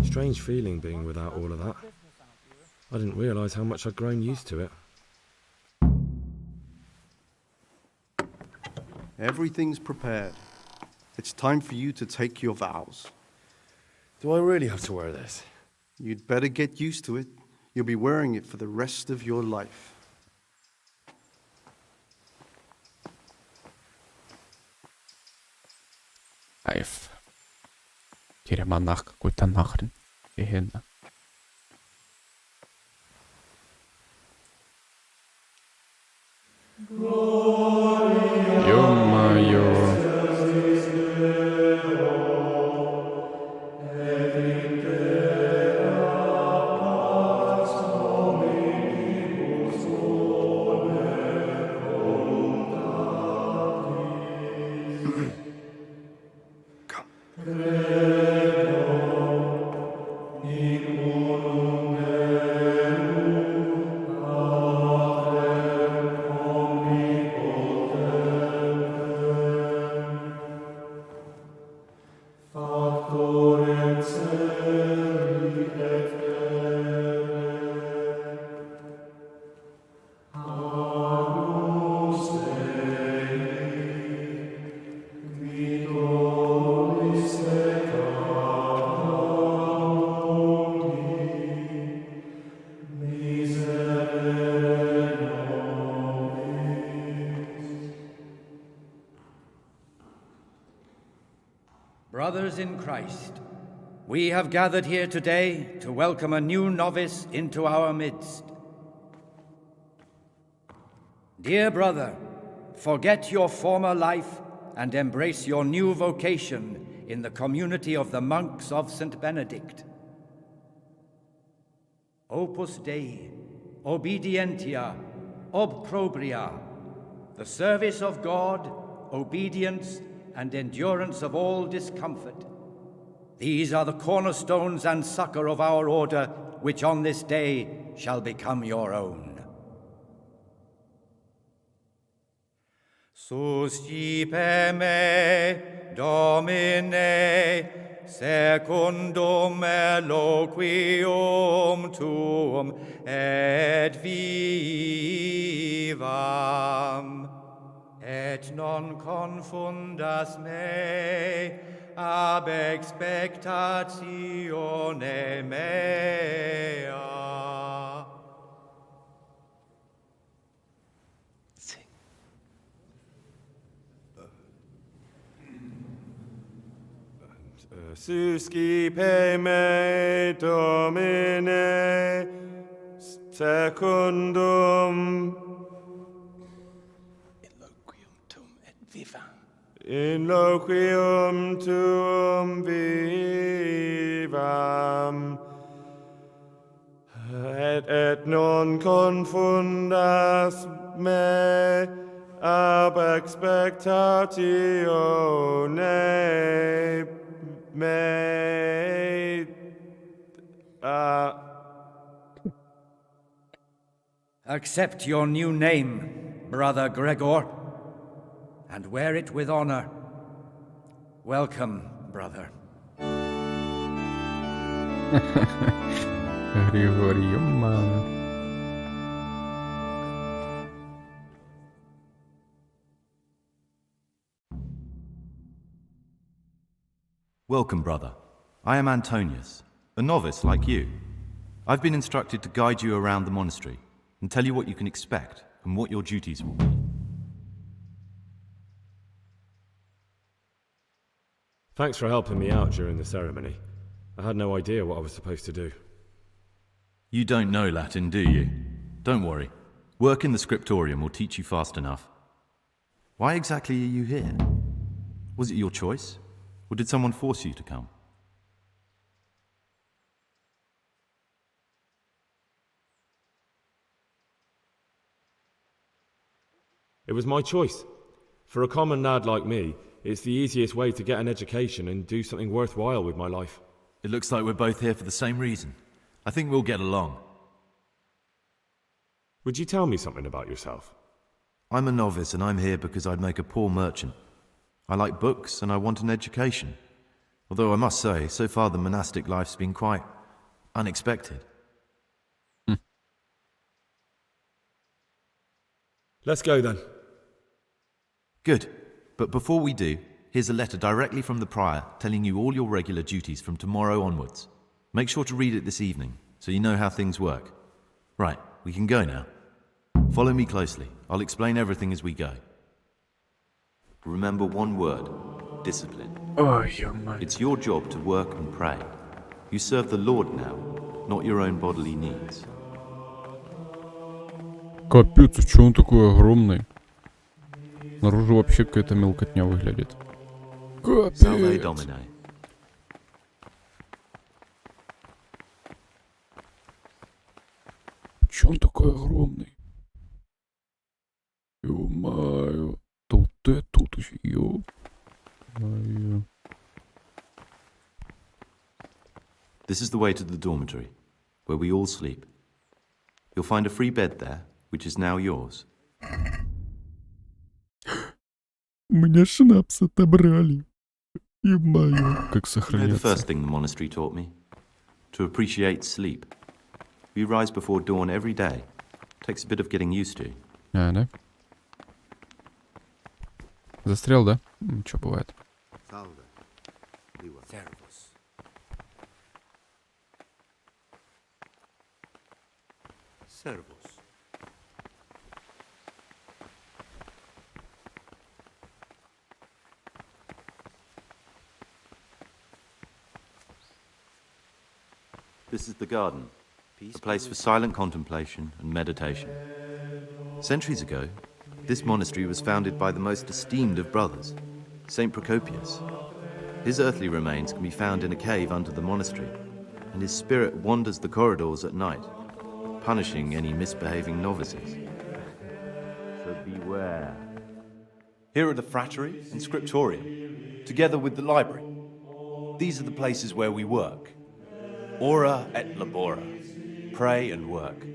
Strange feeling being without all of that. I didn't realise how much I'd grown used to it. Everything's prepared. It's time for you to take your vows. Do I really have to wear this? You'd better get used to it. You'll be wearing it for the rest of your life. Кайф. Монах какой-то нахрен. Офигенно. Ё-моё. in Christ, we have gathered here today to welcome a new novice into our midst. Dear brother, forget your former life and embrace your new vocation in the community of the monks of St. Benedict. Opus Dei, obedientia, obprobria, the service of God, obedience, and endurance of all discomfort. These are the cornerstones and succor of our order, which on this day shall become your own. Suscipe me, Domine, secundum eloquium tuum, et vivam, et non confundas me ab expectatione mea. Suscipe me, Domine, secundum in loquium tuum vivam, et non confundas me ab expectatione mea. Accept your new name, Brother Gregor, and wear it with honor. Welcome, brother. Welcome, brother. I am Antonius, a novice like you. I've been instructed to guide you around the monastery and tell you what you can expect and what your duties will be. Thanks for helping me out during the ceremony. I had no idea what I was supposed to do. You don't know Latin, do you? Don't worry. Work in the scriptorium will teach you fast enough. Why exactly are you here? Was it your choice? Or did someone force you to come? It was my choice. For a common lad like me, it's the easiest way to get an education and do something worthwhile with my life. It looks like we're both here for the same reason. I think we'll get along. Would you tell me something about yourself? I'm a novice and I'm here because I'd make a poor merchant. I like books and I want an education. Although I must say, so far the monastic life's been quite unexpected. Let's go then. Good. But before we do, here's a letter directly from the prior telling you all your regular duties from tomorrow onwards. Make sure to read it this evening, so you know how things work. Right, we can go now. Follow me closely. I'll explain everything as we go. Remember one word: discipline. It's your job to work and pray. You serve the Lord now, not your own bodily needs. Капец, а чё он такой огромный? Наружу вообще какая-то мелкотня выглядит. Salve Капец! Domine. Чё он такой огромный? Ё-моё. Тут еще, ё-моё. This is the way to the dormitory, where we all sleep. You'll find a free bed there, which is now yours. У меня шнапс отобрали. Ё-моё. Как You know the сохраняться? first thing the monastery taught me? To appreciate sleep. We rise before dawn every day. Takes a bit of getting used to. А, да? Застрял, да? Ничего, бывает. Servus. Servus. This is the garden, a place for silent contemplation and meditation. Centuries ago, this monastery was founded by the most esteemed of brothers, Saint Procopius. His earthly remains can be found in a cave under the monastery, and his spirit wanders the corridors at night, punishing any misbehaving novices. So beware. Here are the frattery and scriptorium, together with the library. These are the places where we work. Ora et labora. Pray and work.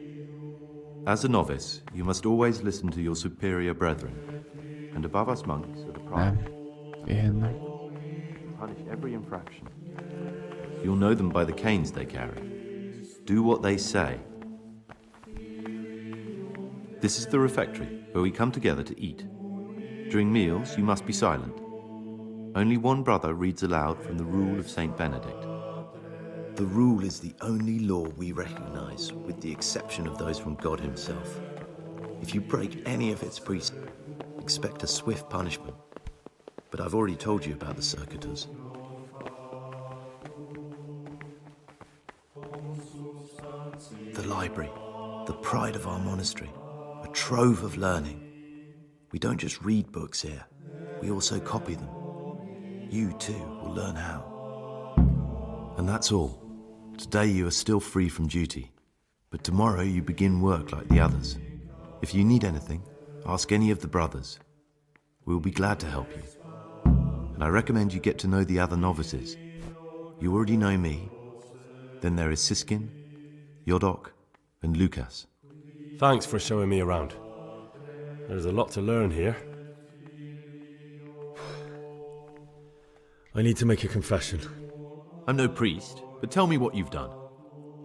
As a novice, you must always listen to your superior brethren, and above us monks are the priors. Punish every infraction. You'll know them by the canes they carry. Do what they say. This is the refectory, where we come together to eat. During meals, you must be silent. Only one brother reads aloud from the Rule of Saint Benedict. The rule is the only law we recognize, with the exception of those from God himself. If you break any of its precepts, expect a swift punishment. But I've already told you about the circuitous. The library, the pride of our monastery, a trove of learning. We don't just read books here, we also copy them. You too will learn how. And that's all. Today you are still free from duty, but tomorrow you begin work like the others. If you need anything, ask any of the brothers. We will be glad to help you. And I recommend you get to know the other novices. You already know me. Then there is Siskin, Yodok, and Lukas. Thanks for showing me around. There's a lot to learn here. I need to make a confession. I'm no priest, but tell me what you've done.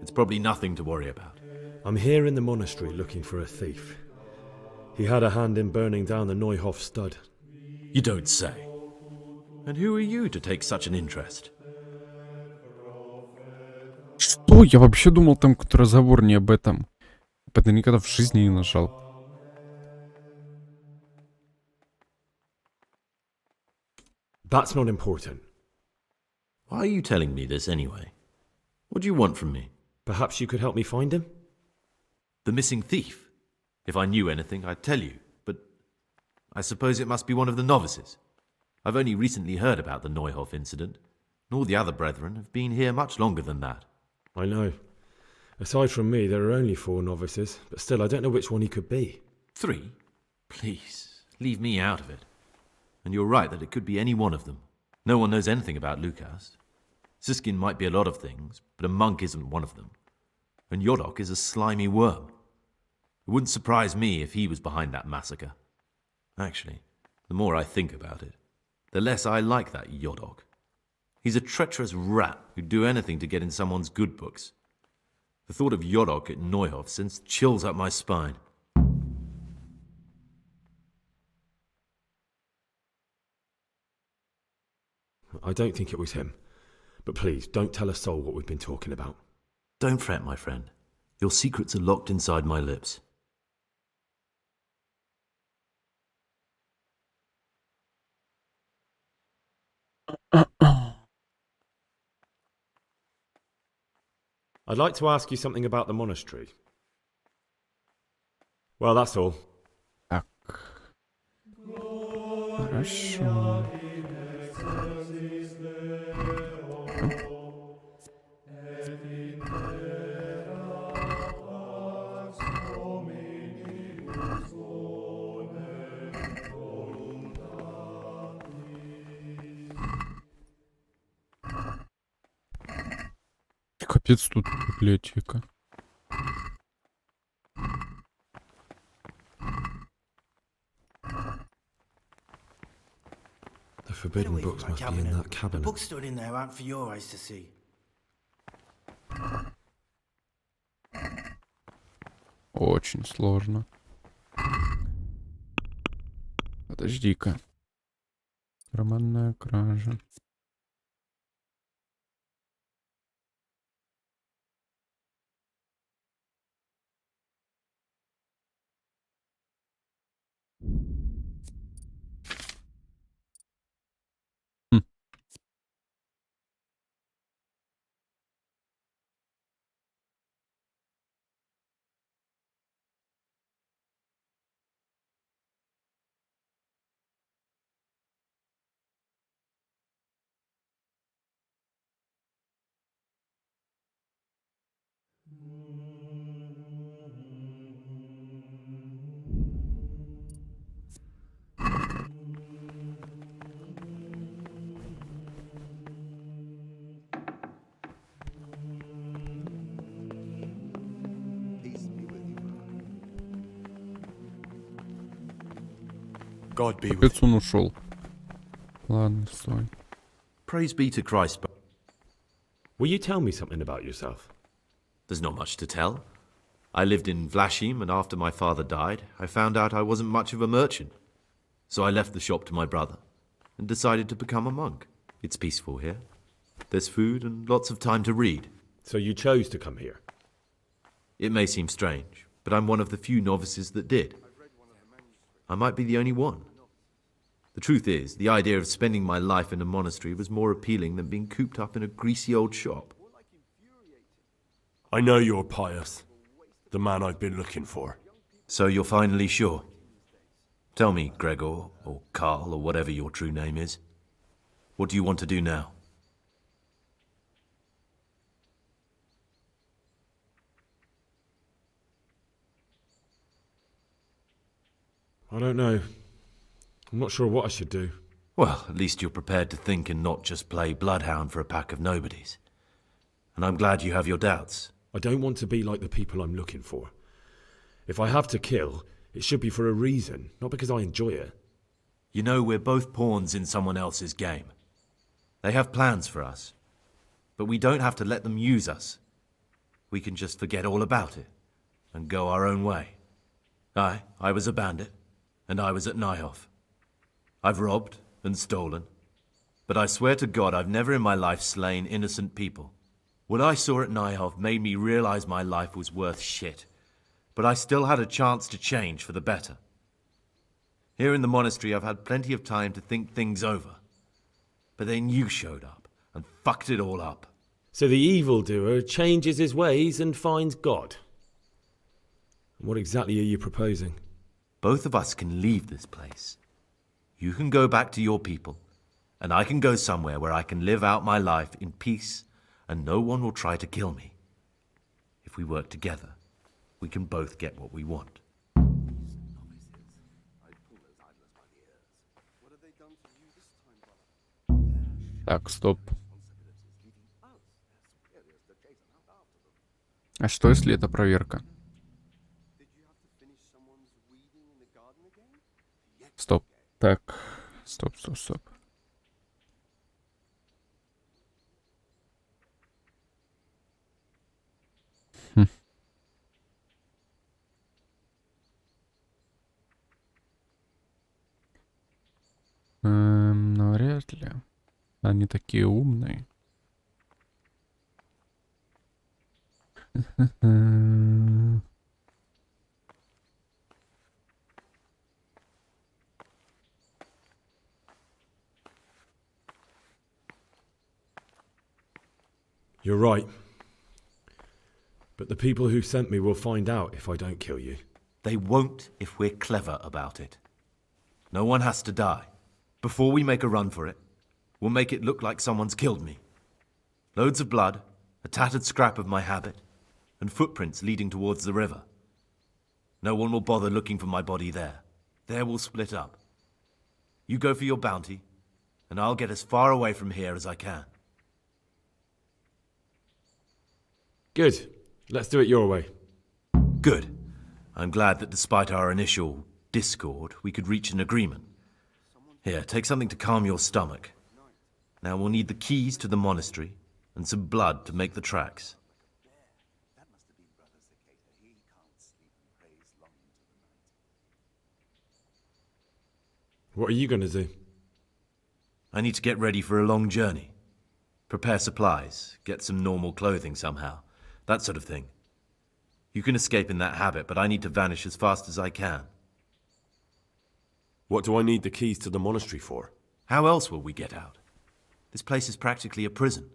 It's probably nothing to worry about. I'm here in the monastery looking for a thief. He had a hand in burning down the Neuhof stud. You don't say. And who are you to take such an interest? Что? Я вообще думал, там какой-то разговор не об этом. Это никогда в жизни не нажал. That's not important. Why are you telling me this anyway? What do you want from me? Perhaps you could help me find him? The missing thief? If I knew anything, I'd tell you, but I suppose it must be one of the novices. I've only recently heard about the Neuhof incident, and all the other brethren have been here much longer than that. I know. Aside from me, there are only 4 novices, but still I don't know which one he could be. 3? Please, leave me out of it. And you're right that it could be any one of them. No one knows anything about Lukas. Siskin might be a lot of things, but a monk isn't one of them. And Yodok is a slimy worm. It wouldn't surprise me if he was behind that massacre. Actually, the more I think about it, the less I like that Yodok. He's a treacherous rat who'd do anything to get in someone's good books. The thought of Yodok at Neuhof sends chills up my spine. I don't think it was him. But please, don't tell a soul what we've been talking about. Don't fret, my friend. Your secrets are locked inside my lips. I'd like to ask you something about the monastery. Well, that's all. Так. Хорошо. Капец, тут библиотека. The forbidden books must be in that The cabinet. books stood in there aren't for your eyes to see. Очень сложно. Подожди-ка. Романная кража. Капец, он ушел. Ладно, стой. Praise be to Christ. Will you tell me something about yourself? There's not much to tell. I lived in Vlashim, and after my father died, I found out I wasn't much of a merchant. So I left the shop to my brother and decided to become a monk. It's peaceful here. There's food and lots of time to read. So you chose to come here? It may seem strange, but I'm one of the few novices that did. I might be the only one. The truth is, the idea of spending my life in a monastery was more appealing than being cooped up in a greasy old shop. I know you're pious. The man I've been looking for. So you're finally sure? Tell me, Gregor, or Carl, or whatever your true name is. What do you want to do now? I don't know. I'm not sure what I should do. Well, at least you're prepared to think and not just play bloodhound for a pack of nobodies. And I'm glad you have your doubts. I don't want to be like the people I'm looking for. If I have to kill, it should be for a reason, not because I enjoy it. You know, we're both pawns in someone else's game. They have plans for us, but we don't have to let them use us. We can just forget all about it and go our own way. I was a bandit, and I was at Nyhof. I've robbed and stolen, but I swear to God I've never in my life slain innocent people. What I saw at Nyhof made me realize my life was worth shit, but I still had a chance to change for the better. Here in the monastery I've had plenty of time to think things over, but then you showed up and fucked it all up. So the evildoer changes his ways and finds God. What exactly are you proposing? Both of us can leave this place. You can go back to your people, and I can go somewhere where I can live out my life in peace and no one will try to kill me. If we work together, we can both get what we want. Так, стоп. А что, если это проверка? Стоп. Так, стоп. Навряд ли. Они такие умные. You're right. But the people who sent me will find out if I don't kill you. They won't if we're clever about it. No one has to die. Before we make a run for it, we'll make it look like someone's killed me. Loads of blood, a tattered scrap of my habit, and footprints leading towards the river. No one will bother looking for my body there. There we'll split up. You go for your bounty, and I'll get as far away from here as I can. Good. Let's do it your way. Good. I'm glad that despite our initial discord, we could reach an agreement. Here, take something to calm your stomach. Now we'll need the keys to the monastery and some blood to make the tracks. What are you going to do? I need to get ready for a long journey. Prepare supplies, get some normal clothing somehow. That sort of thing. You can escape in that habit, but I need to vanish as fast as I can. What do I need the keys to the monastery for? How else will we get out? This place is practically a prison.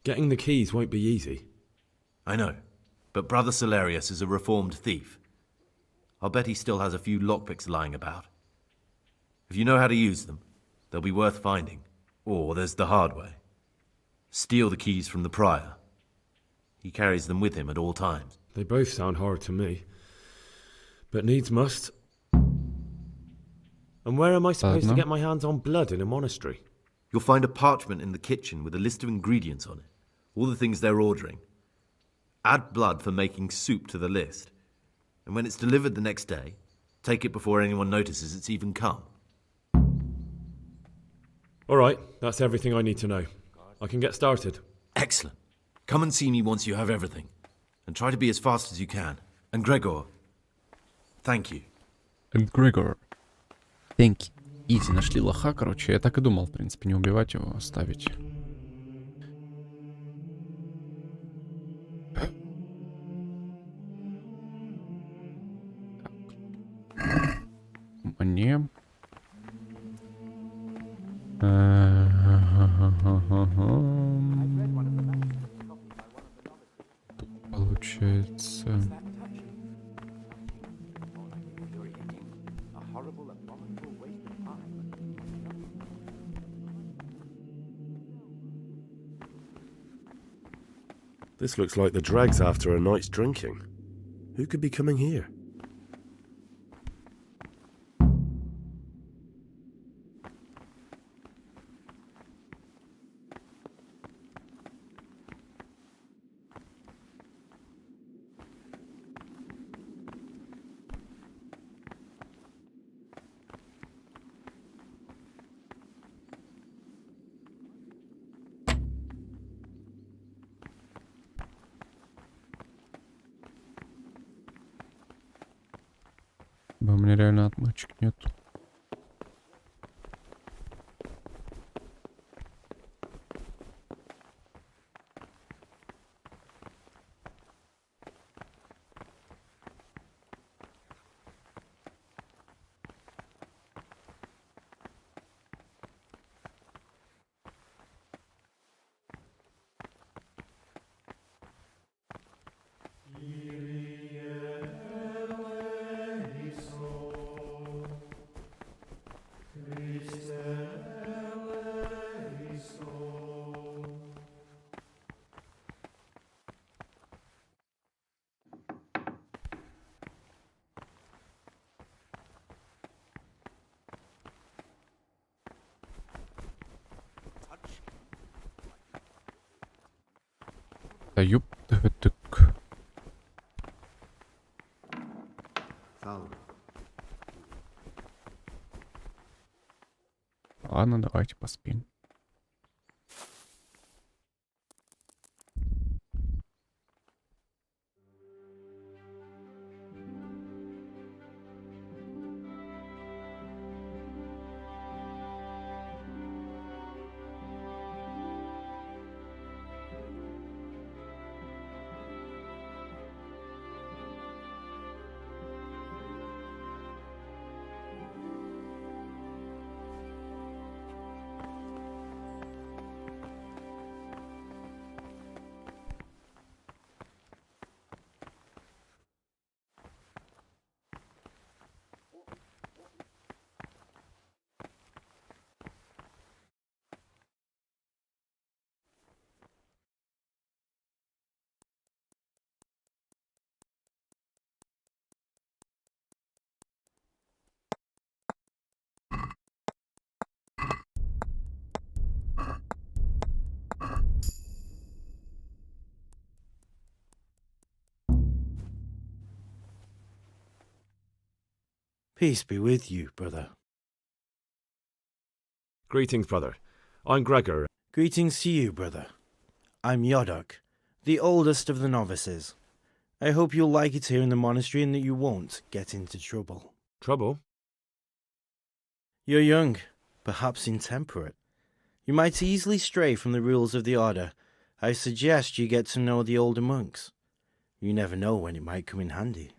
Getting the keys won't be easy. I know, but Brother Solarius is a reformed thief. I'll bet he still has a few lockpicks lying about. If you know how to use them, they'll be worth finding. Or there's the hard way. Steal the keys from the prior. He carries them with him at all times. They both sound hard to me. But needs must. And where am I supposed to get my hands on blood in a monastery? You'll find a parchment in the kitchen with a list of ingredients on it. All the things they're ordering. Add blood for making soup to the list. And when it's delivered the next day, take it before anyone notices it's even come. All right, that's everything I need to know. I can get started. Excellent. Come and see me once you have everything. And try to be as fast as you can. And Gregor, thank you. And Gregor. Thank you. Изи, нашли лоха, короче. Я так и думал, в принципе, не убивать его, оставить. Мне... Тут получается... This looks like the dregs after a night's drinking. Who could be coming here? У меня реально отмычек нет. Да ёптыватык. Ладно, давайте поспим. Peace be with you, brother. Greetings, brother. I'm Gregor. Greetings to you, brother. I'm Yodok, the oldest of the novices. I hope you'll like it here in the monastery and that you won't get into trouble. Trouble? You're young, perhaps intemperate. You might easily stray from the rules of the order. I suggest you get to know the older monks. You never know when it might come in handy.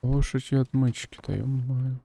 Лошадь и отмычки-то, ё-моё.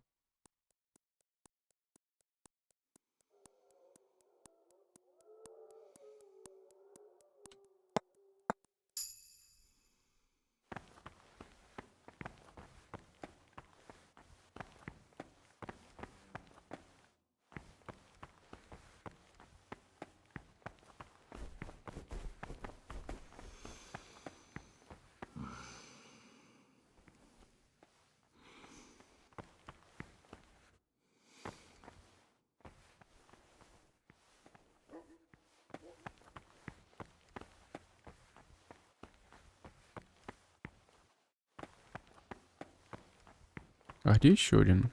А где еще один?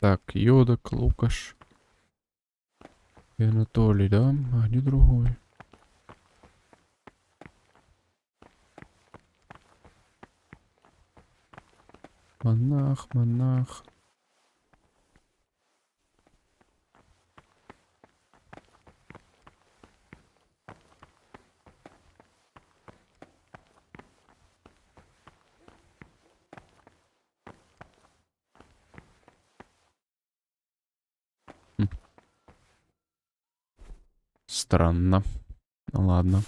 Так, Йодок, Лукаш и Анатолий, да? А где другой? Монах, монах. Странно. Ну ладно.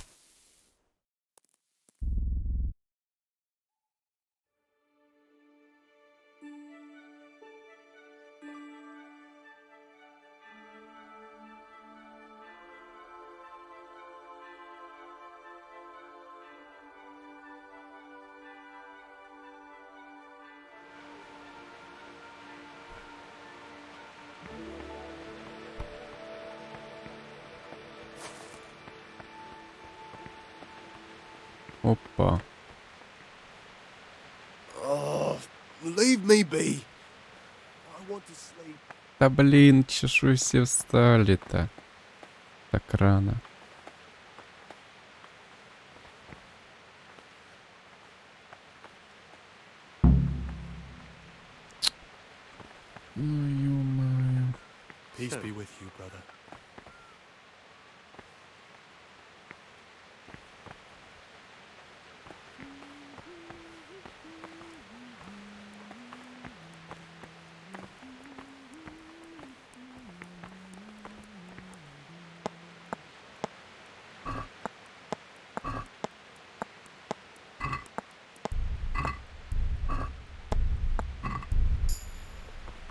Опа. Oh, leave me be. I want to sleep. Да блин, чё ж вы все встали-то? Так рано. Ну, ё-моё. Peace be with you, brother.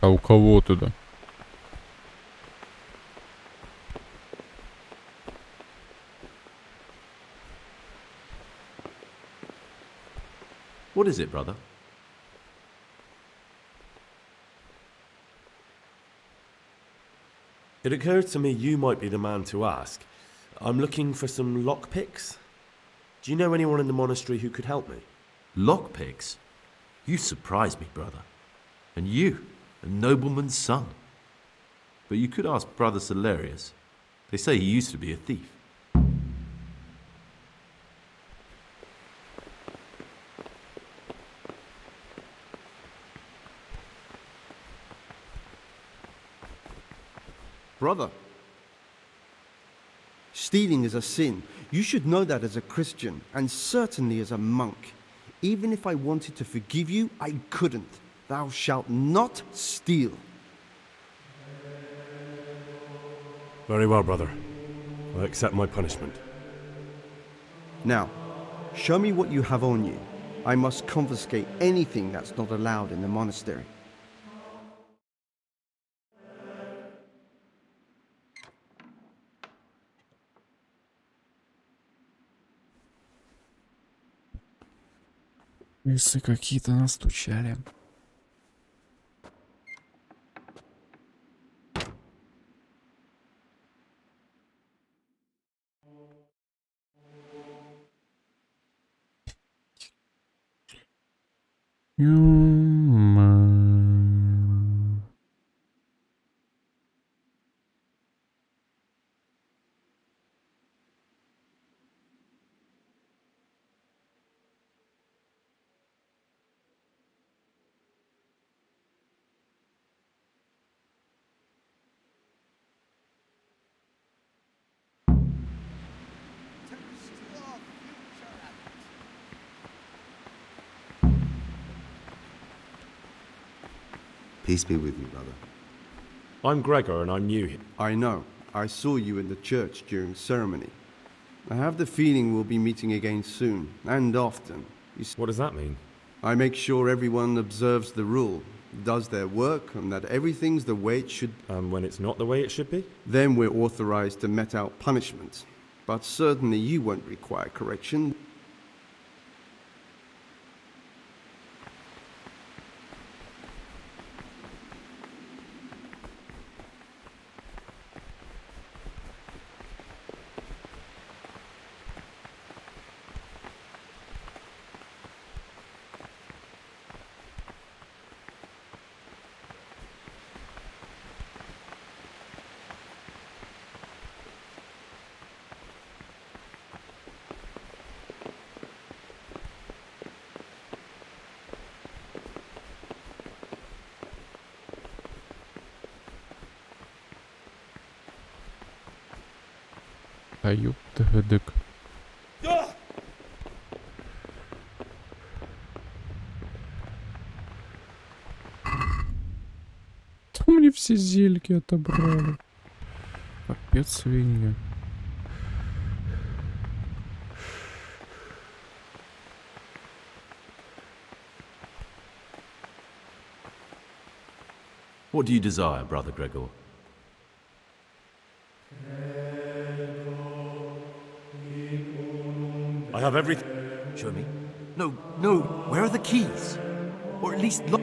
А у кого туда? What is it, brother? It occurred to me you might be the man to ask. I'm looking for some lockpicks. Do you know anyone in the monastery who could help me? Lockpicks? You surprise me, brother. And you, a nobleman's son. But you could ask Brother Celerius. They say he used to be a thief. Brother, stealing is a sin. You should know that as a Christian, and certainly as a monk. Even if I wanted to forgive you, I couldn't. Thou shalt not steal. Very well, brother. I accept my punishment. Now, show me what you have on you. I must confiscate anything that's not allowed in the monastery. Если какие-то настучали. Peace be with you, brother. I'm Gregor and I'm new here. I know. I saw you in the church during ceremony. I have the feeling we'll be meeting again soon, and often. What does that mean? I make sure everyone observes the rule, does their work, and that everything's the way it should. When it's not the way it should be? Then we're authorized to mete out punishment. But certainly you won't require correction. А ёпта гдык. Да мне все зельки отобрали. Капец свинья. What do you desire, Brother Gregor? I have everything. Show me. No, no. Where are the keys? Or at least look.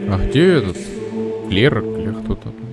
А где этот клерк или кто-то там?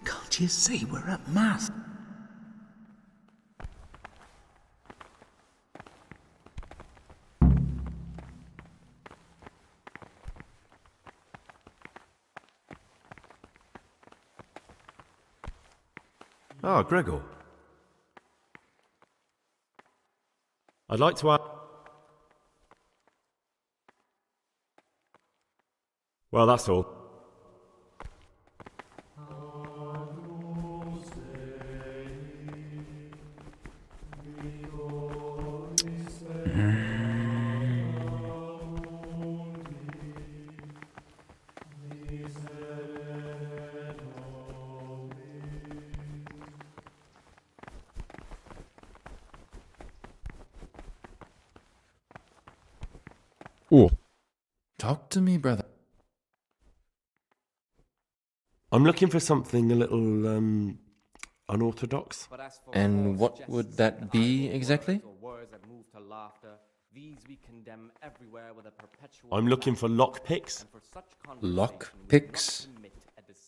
Can't you see we're at mass? Ah, Gregor. I'd like to ask... Well, that's all. Oh. Talk to me, brother. I'm looking for something a little unorthodox. And what would that be exactly? I'm looking for lockpicks. Lockpicks?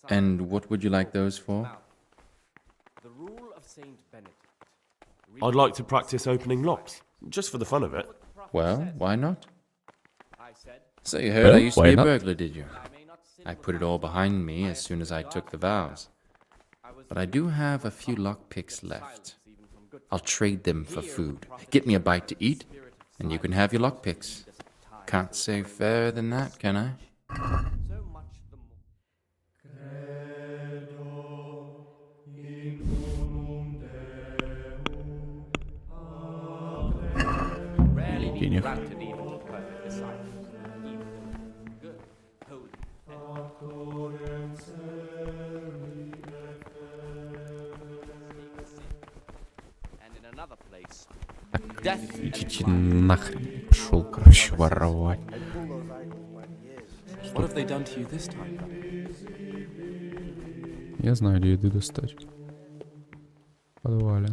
And what would you like those for? I'd like to practice opening locks, just for the fun of it. Well, why not? So you heard I used to be a burglar, did you? I put it all behind me as soon as I took the vows. But I do have a few lockpicks left. I'll trade them for food. Get me a bite to eat, and you can have your lockpicks. Can't say fairer than that, can I? Денег. Идите нахрен. Пошел, короче, воровать. What have they done to you this time? Я знаю, где еды достать. В подвале.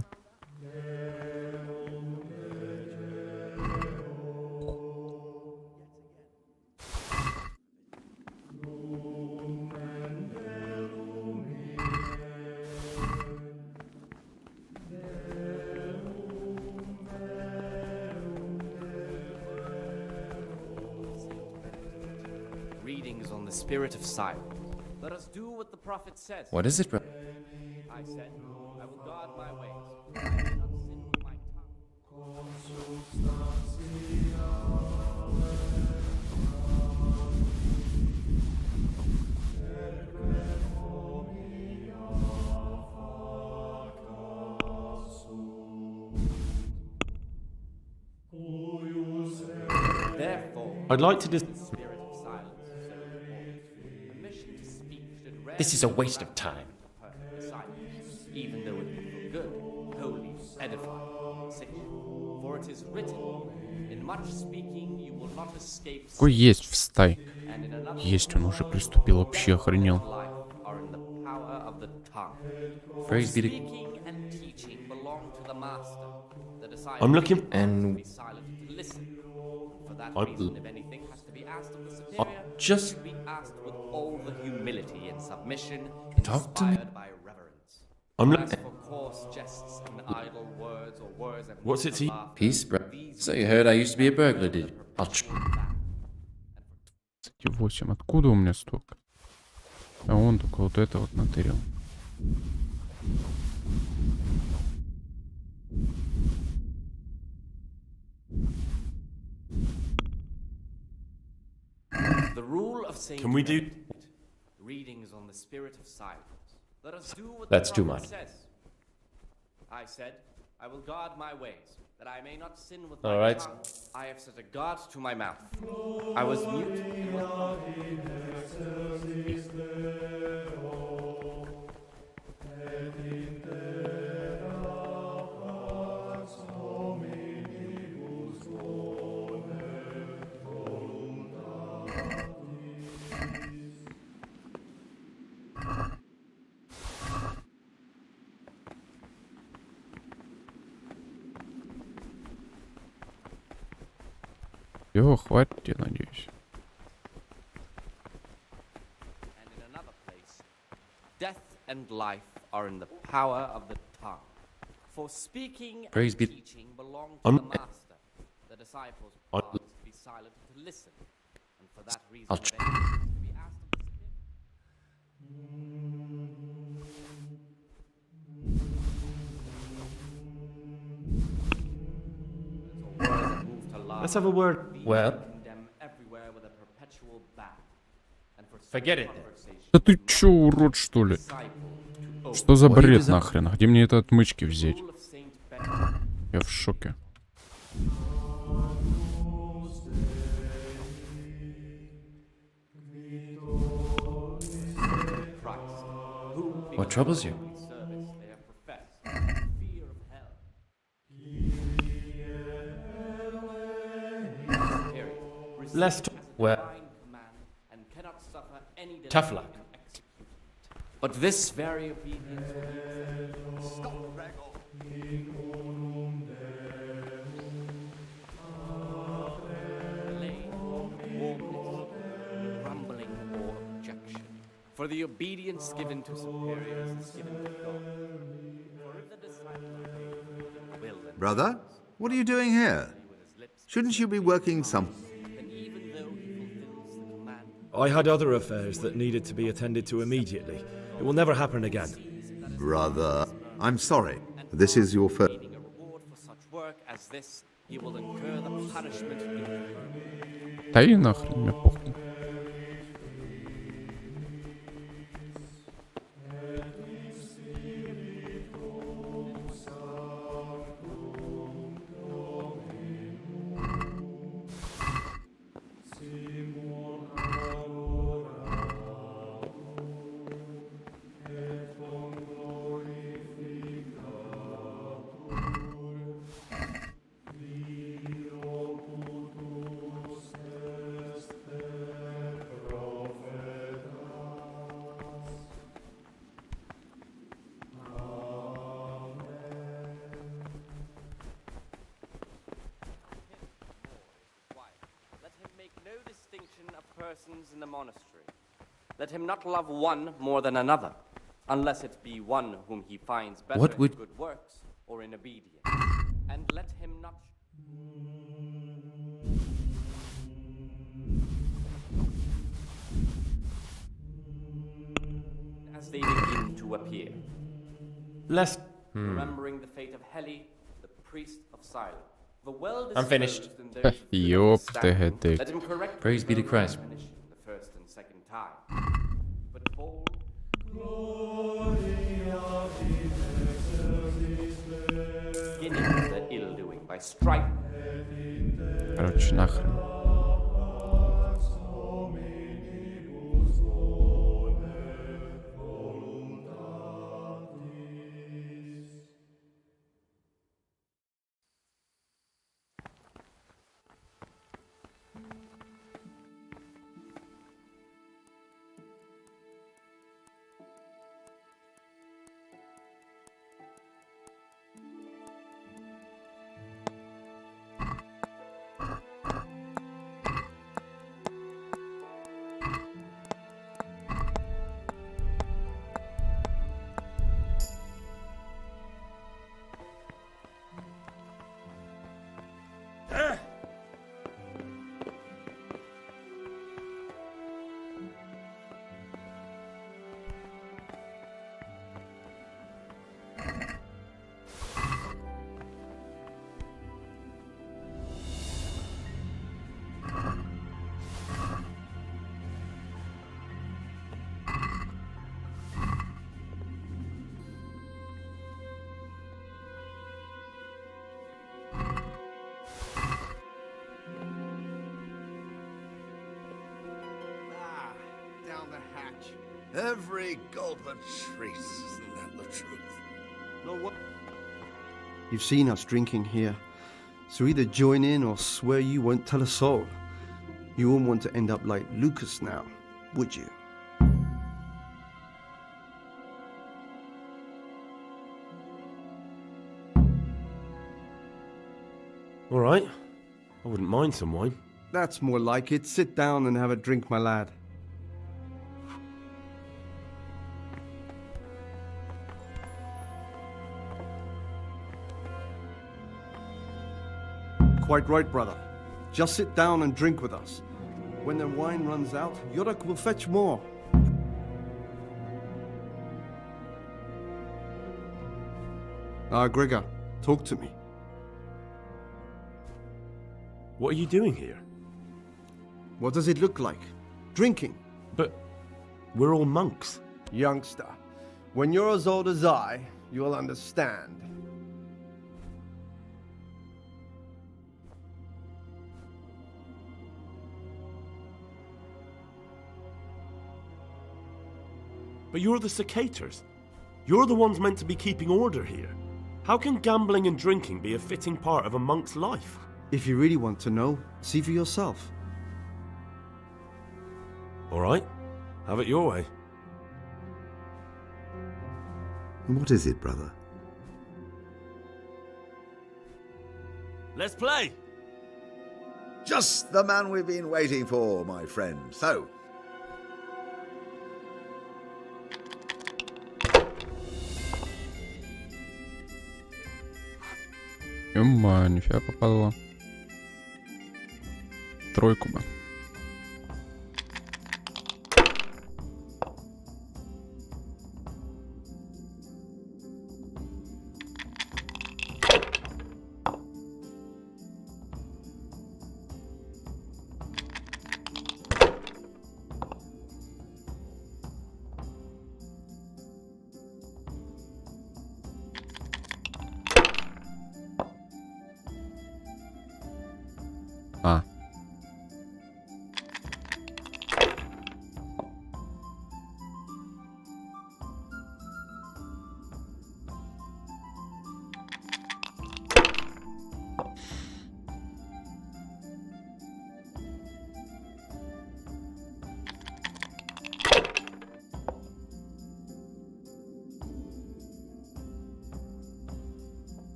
Readings on the spirit of silence. Let us do what the prophet says. What is it, bro? I said, I will guard my ways. I will not sin with my tongue. Therefore, I'd like to just. This is a waste of time. Even though it be for good, holy, edifying, safe. For it is written, in much speaking you will not escape. Какой есть, встай. Есть, он уже приступил, вообще охренел. Praise be to... I'm looking... And... Just be asked with all the humility and submission Talk to me. inspired by reverence. I'm As for coarse jests and idle words or words that What's it to you? Peace, bro. So you heard I used to be a burglar, did you? I'll... 8. Откуда у меня столько? А он только вот это вот натырил. The rule of Saint Can we do... readings on the spirit of silence. Let us do what That's the too prophet much. says. I said, I will guard my ways, that I may not sin with All my right. tongue. I have set a guard to my mouth. I was mute and was Его хватит, я надеюсь. And in another place, death and life are in the power of the tongue. For speaking Praise and be- teaching belong to the master. The disciples are to be silent and to listen. And for that reason, I'll they have to be asked of the Let's have a word. Well, condemn everywhere with a perpetual ban. And for forget it. Да ты чё, урод, что ли? Что за бред нахрен? Где мне это отмычки взять? Я в шоке. What troubles you? Let's... Well... Tough luck. But this very obedience will stop grumbling or objection. For the obedience given to superiors is given to God. For if the disciple will and Brother, what are you doing here? Shouldn't you be working some... I had other affairs that needed to be attended to immediately. It will never happen again. Brother, I'm sorry. This is your first... work as this, he will incur the punishment due. Да и нахрен, мне похуй. Persons in the monastery. Let him not love one more than another, unless it be one whom he finds better in good works or in obedience. And let him not... As they begin to appear. Remembering the fate of Heli, the priest of silence. I'm finished. Ʇýoптəhədik. Let him correct Praise be to Christ. the first and second time. But all beginnings their ill doing by strife. Короче, нахрен. Every god that treats, isn't that the truth? No, what? You've seen us drinking here, so either join in or swear you won't tell a soul. You won't want to end up like Lucas now, would you? All right. I wouldn't mind some wine. That's more like it. Sit down and have a drink, my lad. Quite right, brother. Just sit down and drink with us. When the wine runs out, Furych will fetch more. Gregor, talk to me. What are you doing here? What does it look like? Drinking. But we're all monks. Youngster, when you're as old as I, you'll understand. But you're the cicators. You're the ones meant to be keeping order here. How can gambling and drinking be a fitting part of a monk's life? If you really want to know, see for yourself. All right. Have it your way. What is it, brother? Let's play! Just the man we've been waiting for, my friend. So, Нифига попало. Тройку бы. А.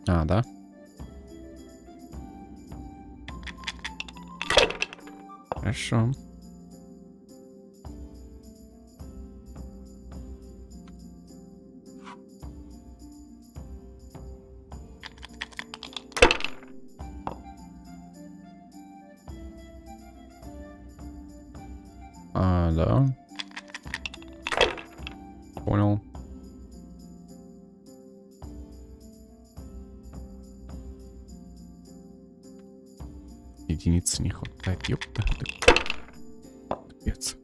А, да? Хорошо. А, да. Понял. Единицы не хватает, ёпта. Капец.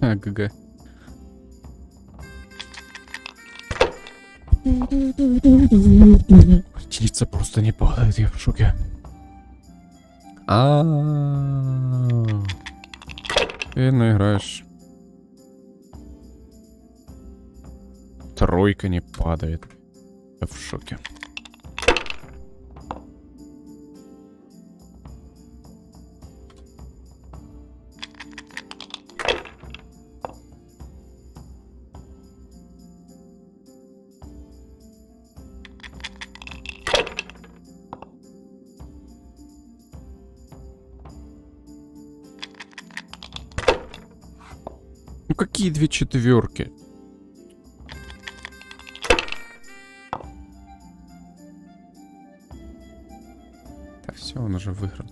ГГ. Единица просто не падает, я в шоке. Ты наиграешь. Тройка не падает. Я в шоке. Ну какие 2 четверки? Да все, он уже выиграл.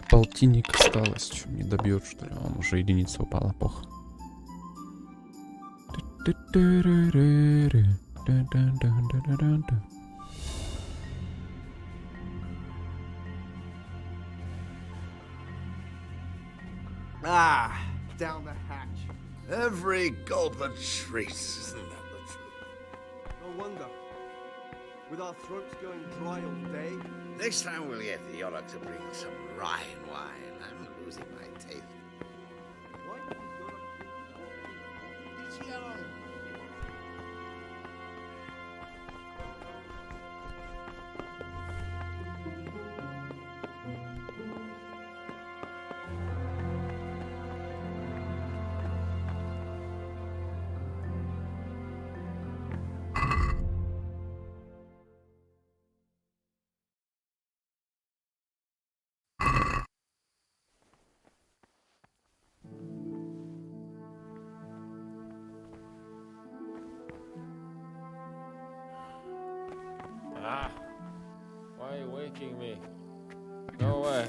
Полтинник осталось. Что, не добьет, что ли? Он уже единица упала, плохо. Ah, down the hatch. Every gulp a treat, isn't that the truth? No wonder. With our throats going dry all day. Next time we'll get the Ʇыᴜᴜᴜ to bring some Rhine wine. I'm losing my taste. It's yellow. Ah, why are you waking me? Go away.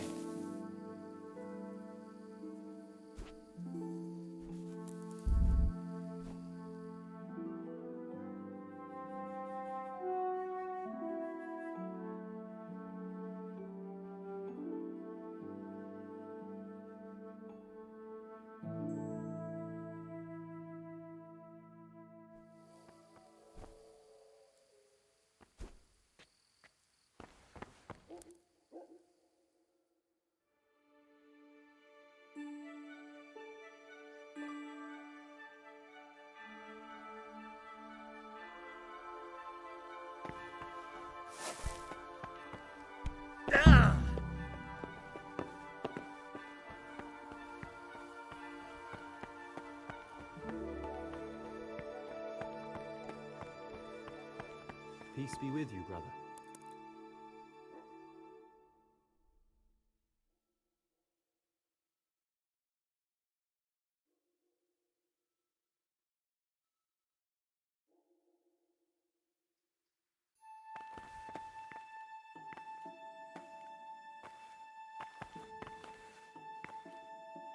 Peace be with you, brother.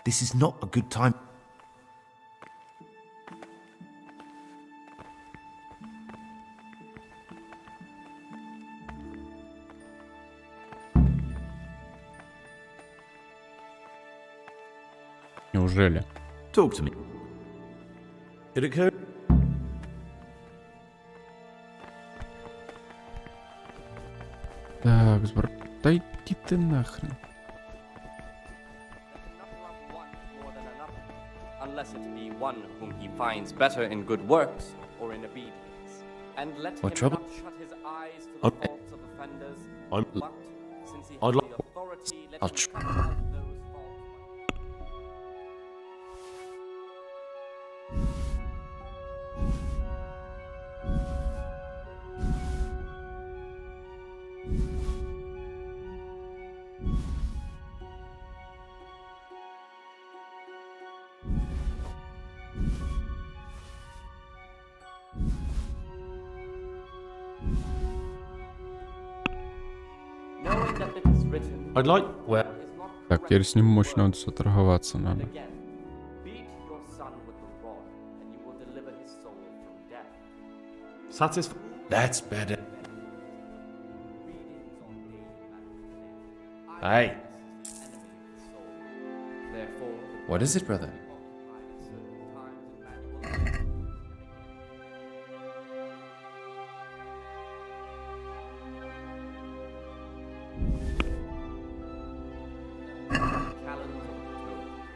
This is not a good time. Неужели? Talk to me. It occurred. Так, сбор... Да иди ты нахрен. Unless it be one whom he finds better in good works or in obedience. And let What him trouble? not shut his eyes to the faults of offenders, I'm- but since he I'd has like- the authority, let I'll him tr- cut out those faults. Knowing that it is written, I'd like. well, Так, теперь с ним мощно торговаться надо. again, beat your son with the rod, and you will deliver his soul from death. Satisfied. That's better. Hey. What is it, brother?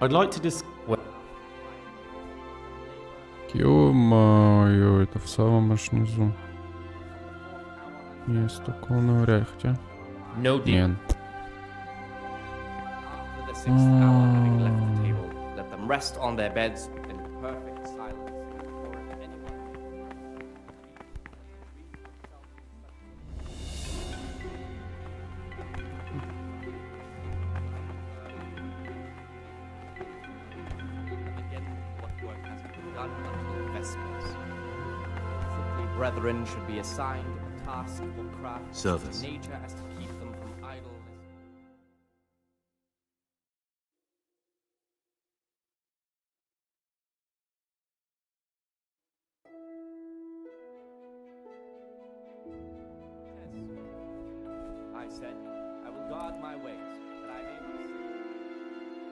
I'd like to dis. Ё-моё, это в самом аж низу. Есть такого навряд, хотя... No deal. Нет. After the 6th hour having left the table, let them rest on their beds in perfect silence, or if anyone. Again, what work has been done until Vespers. Simply, brethren should be assigned a task or craft Service. to nature as to keep them from idleness. I said, I will guard my ways, that I may not sin.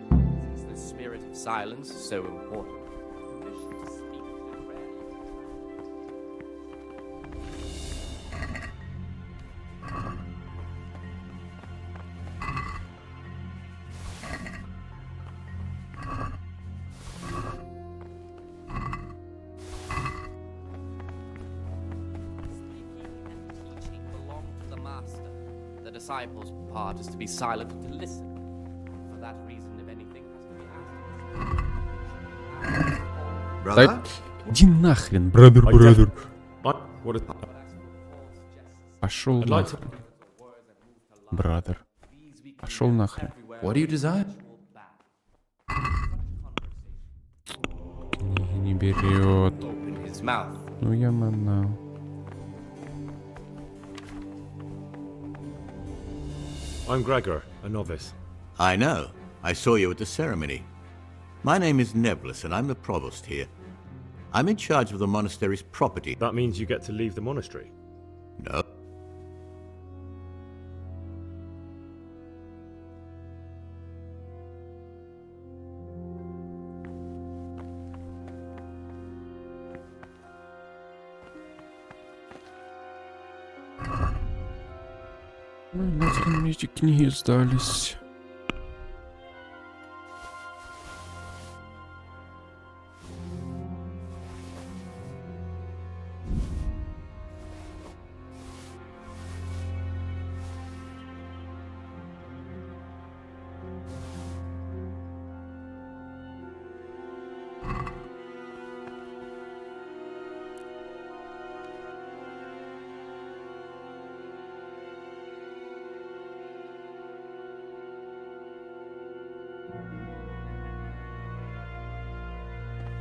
Since the spirit of silence is so important, permission to speak is rarely. Speaking and teaching belong to the master. The disciples' part is to be silent and to listen. For that reason, if anything has to be asked, Да, иди нахрен, брадер. What is... Пошел I'd like to- нахрен. Брадер. Пошел нахрен. What do you desire? Книги не берет. open his mouth. Ну я манал. I'm Gregor, a novice. I know. I saw you at the ceremony. My name is Nebulus, and I'm the provost here. I'm in charge of the monastery's property. That means you get to leave the monastery. No. Ну, нахрен мне эти книги сдались.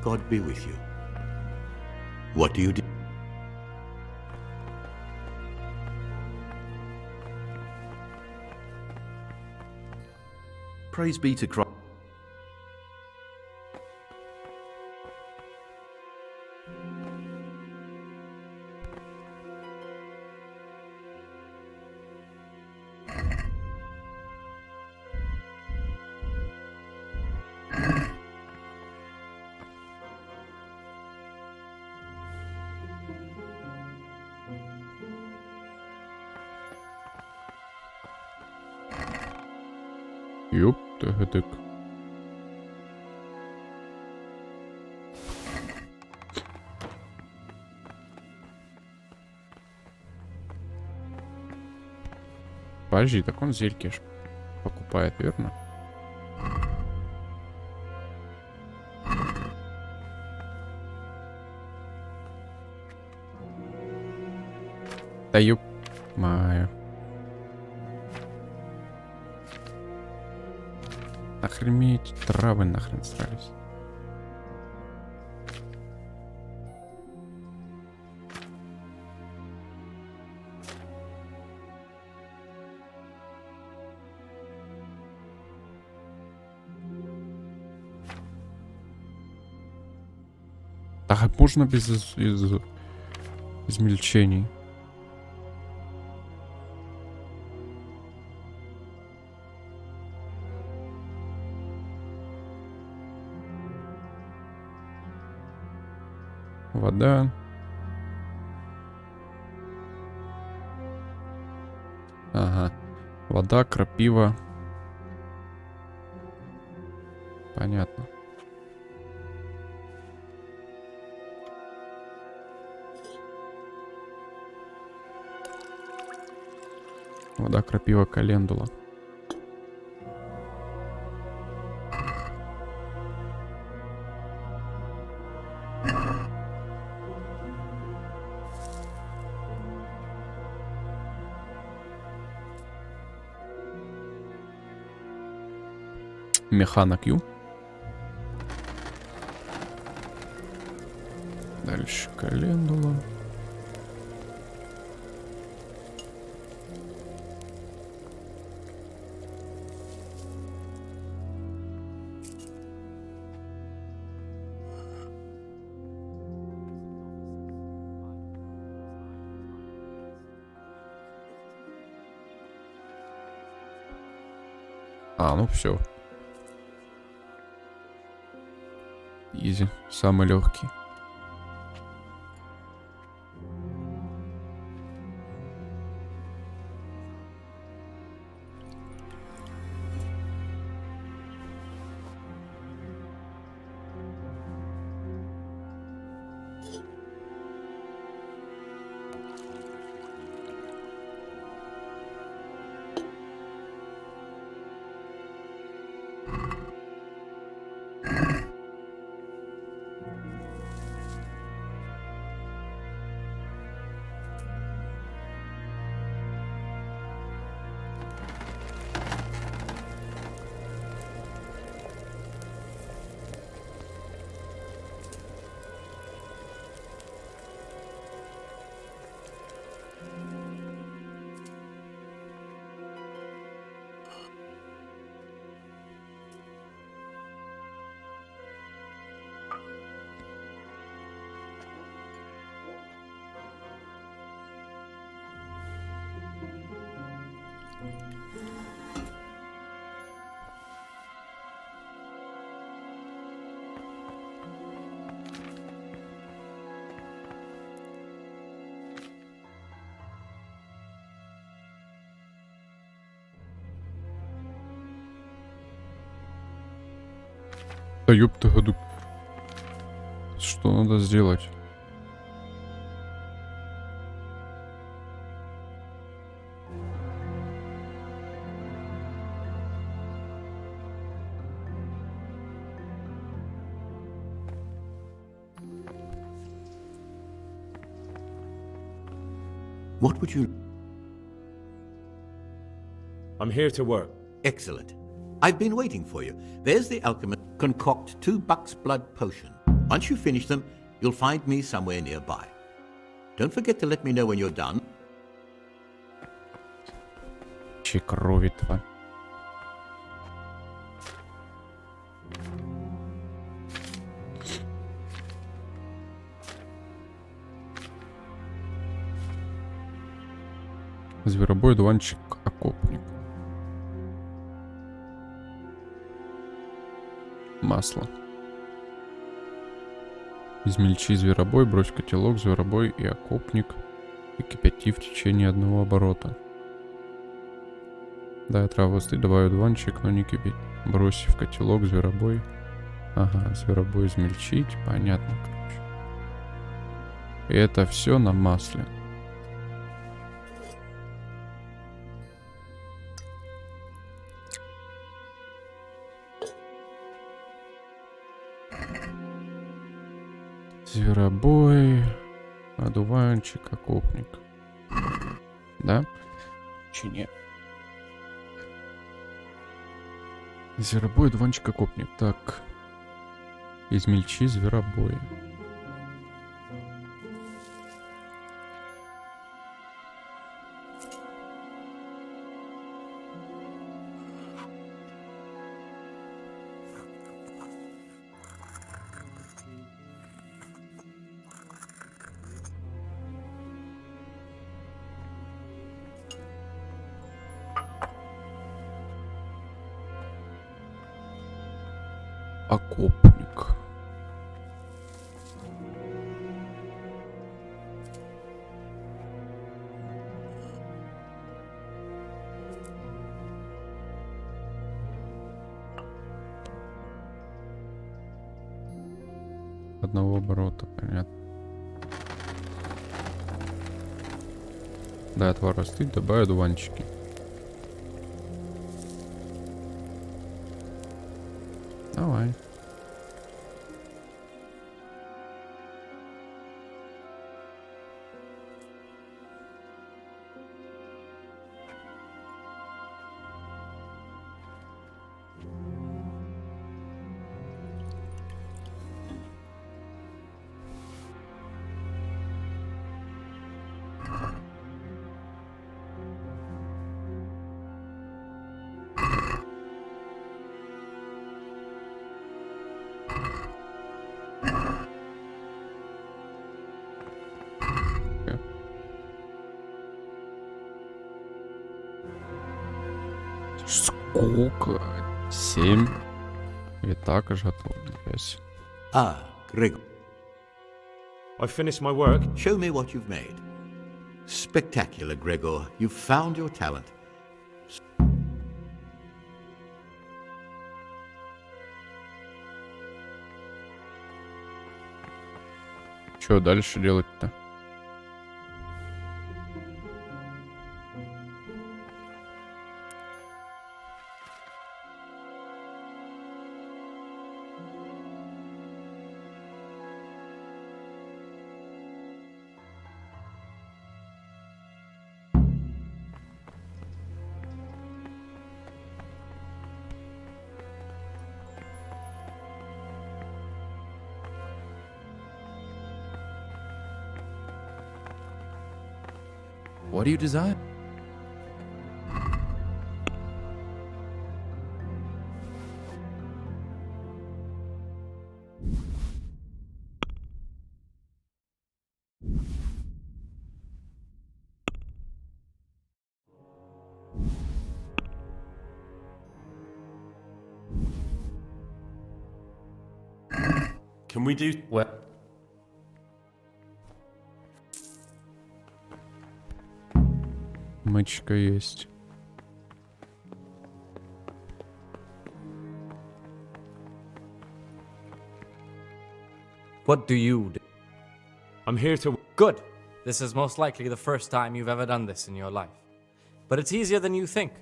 God be with you. What do you do? Praise be to Christ. Ёптыгдык. Подожди, так он зельки ж покупает, верно? Да ёп маю. Нахрен мне эти травы нахрен срались. Так можно без измельчений. Вода. Ага. Вода, крапива. Понятно. Вода, крапива, календула. Механа Q. Дальше календула. А, ну все. Изи, самый легкий. Да ёпта году. Что надо сделать? What would you... I'm here to work. Excellent. I've been waiting for you. There's the alchemist. Concoct 2 buck's blood potion. Once you finish them, you'll find me somewhere nearby. Don't forget to let me know when you're done. Че крови-то? Зверобой, дуванчик, окопник. Масло. Измельчи зверобой, брось котелок, зверобой и окопник и кипяти в течение 1 оборота. Да, траву остыть, добавлю дуванчик, но не кипеть. Брось в котелок зверобой. Ага, зверобой измельчить, понятно, короче. И это все на масле. Зверобой, одуванчик, окопник. Да? Че нет? Зверобой, одуванчик, окопник. Так. Измельчи зверобой. Окопник. Одного оборота, понятно. Да, отвар остыть, добавлю дуванчики. Давай. Сколько? 7. И так аж готов. Ah, Greg. I've finished my work. Show me what you've made. Spectacular, Gregor. You've found your talent. Что дальше делать-то? What do you desire? Can we do... Well... Мычка есть. What do you do? I'm here to... Good. This is most likely the first time you've ever done this in your life. But it's easier than you think.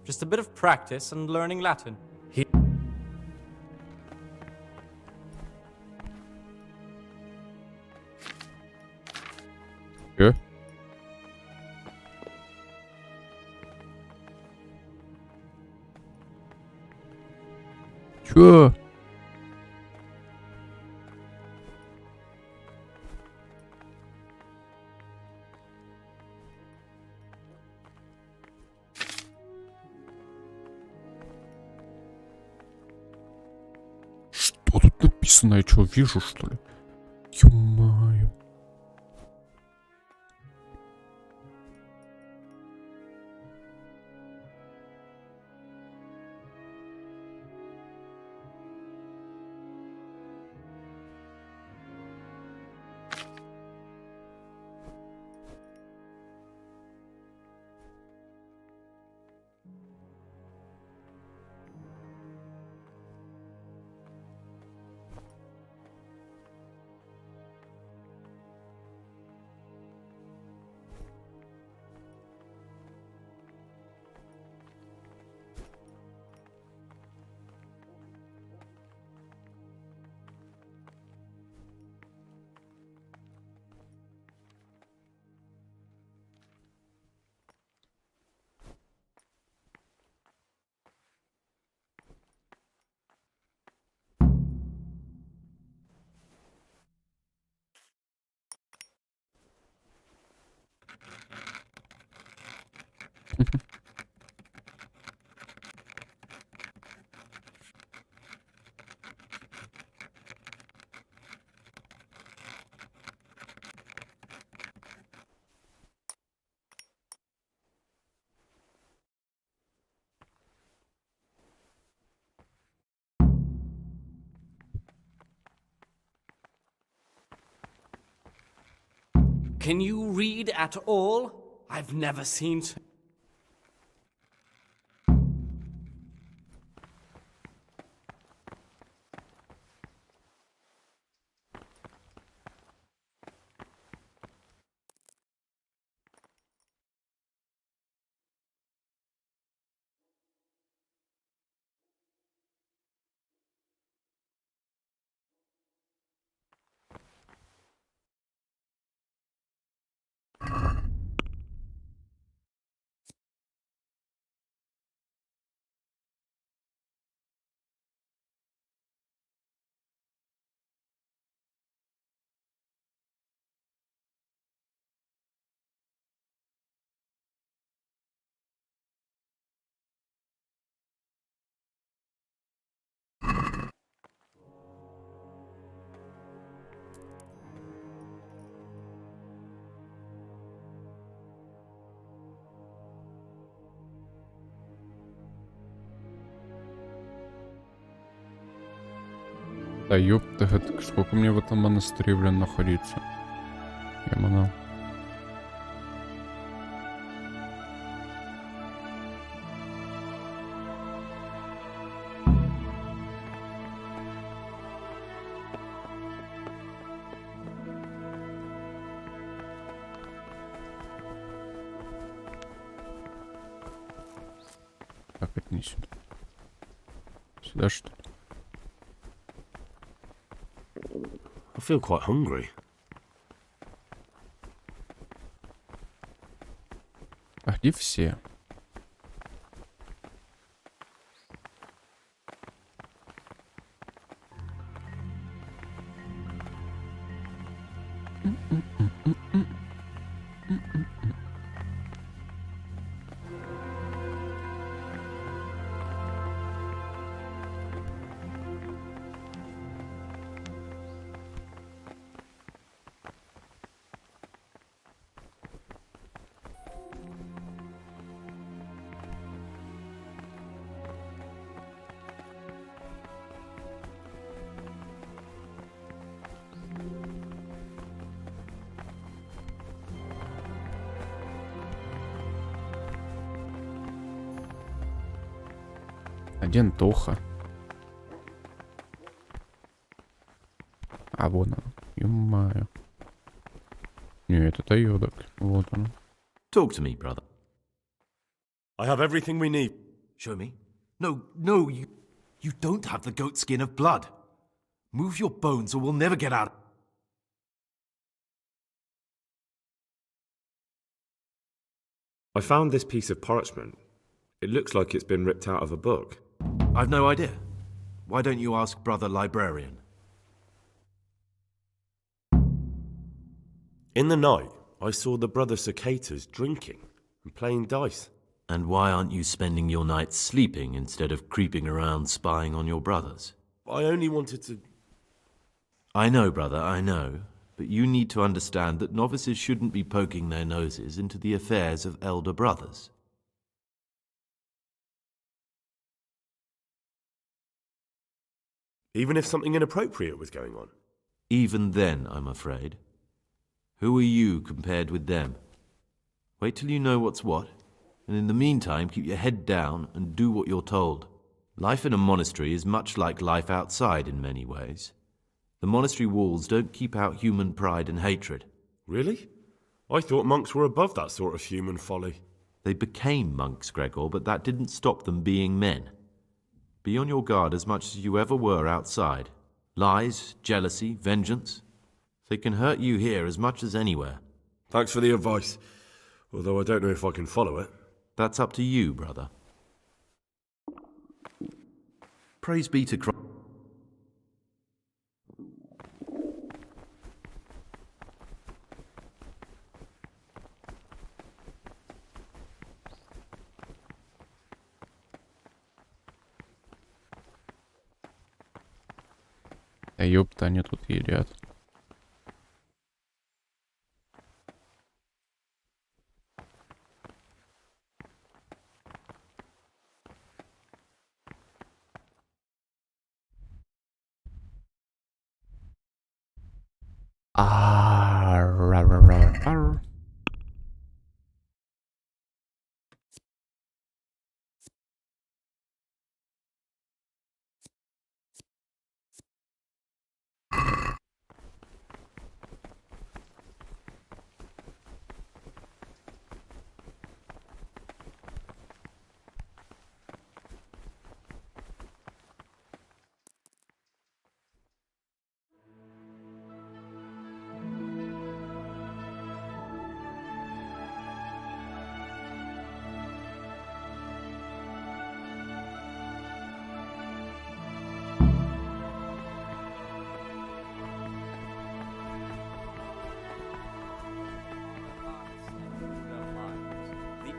Just a bit of practice and learning Latin. Чё? Чё? Что тут написано? Я что, вижу, что ли? Ё-моё. Can you read at all? I've never seen... Да ёпта, так сколько мне в этом монастыре, блин, находиться? Я манал. Так, это не сюда. Сюда, что ли? I feel quite hungry. А где все? Один Тоха. А вон он. Ё-моё. Не, это Ʇыйᴚᴇᴜ. Вот он. Talk to me, brother. I have everything we need. Show me. No, you don't have the goat skin of blood. Move your bones or we'll never get out. I found this piece of parchment. It looks like it's been ripped out of a book. I've no idea. Why don't you ask Brother Librarian? In the night, I saw the brother cicadas drinking and playing dice. And why aren't you spending your nights sleeping instead of creeping around spying on your brothers? I only wanted to... I know, brother, I know. But you need to understand that novices shouldn't be poking their noses into the affairs of elder brothers. Even if something inappropriate was going on? Even then, I'm afraid. Who are you compared with them? Wait till you know what's what, and in the meantime keep your head down and do what you're told. Life in a monastery is much like life outside in many ways. The monastery walls don't keep out human pride and hatred. Really? I thought monks were above that sort of human folly. They became monks, Gregor, but that didn't stop them being men. Be on your guard as much as you ever were outside. Lies, jealousy, vengeance. They can hurt you here as much as anywhere. Thanks for the advice. Although I don't know if I can follow it. That's up to you, brother. Praise be to Christ. Да ёпта, они тут едят.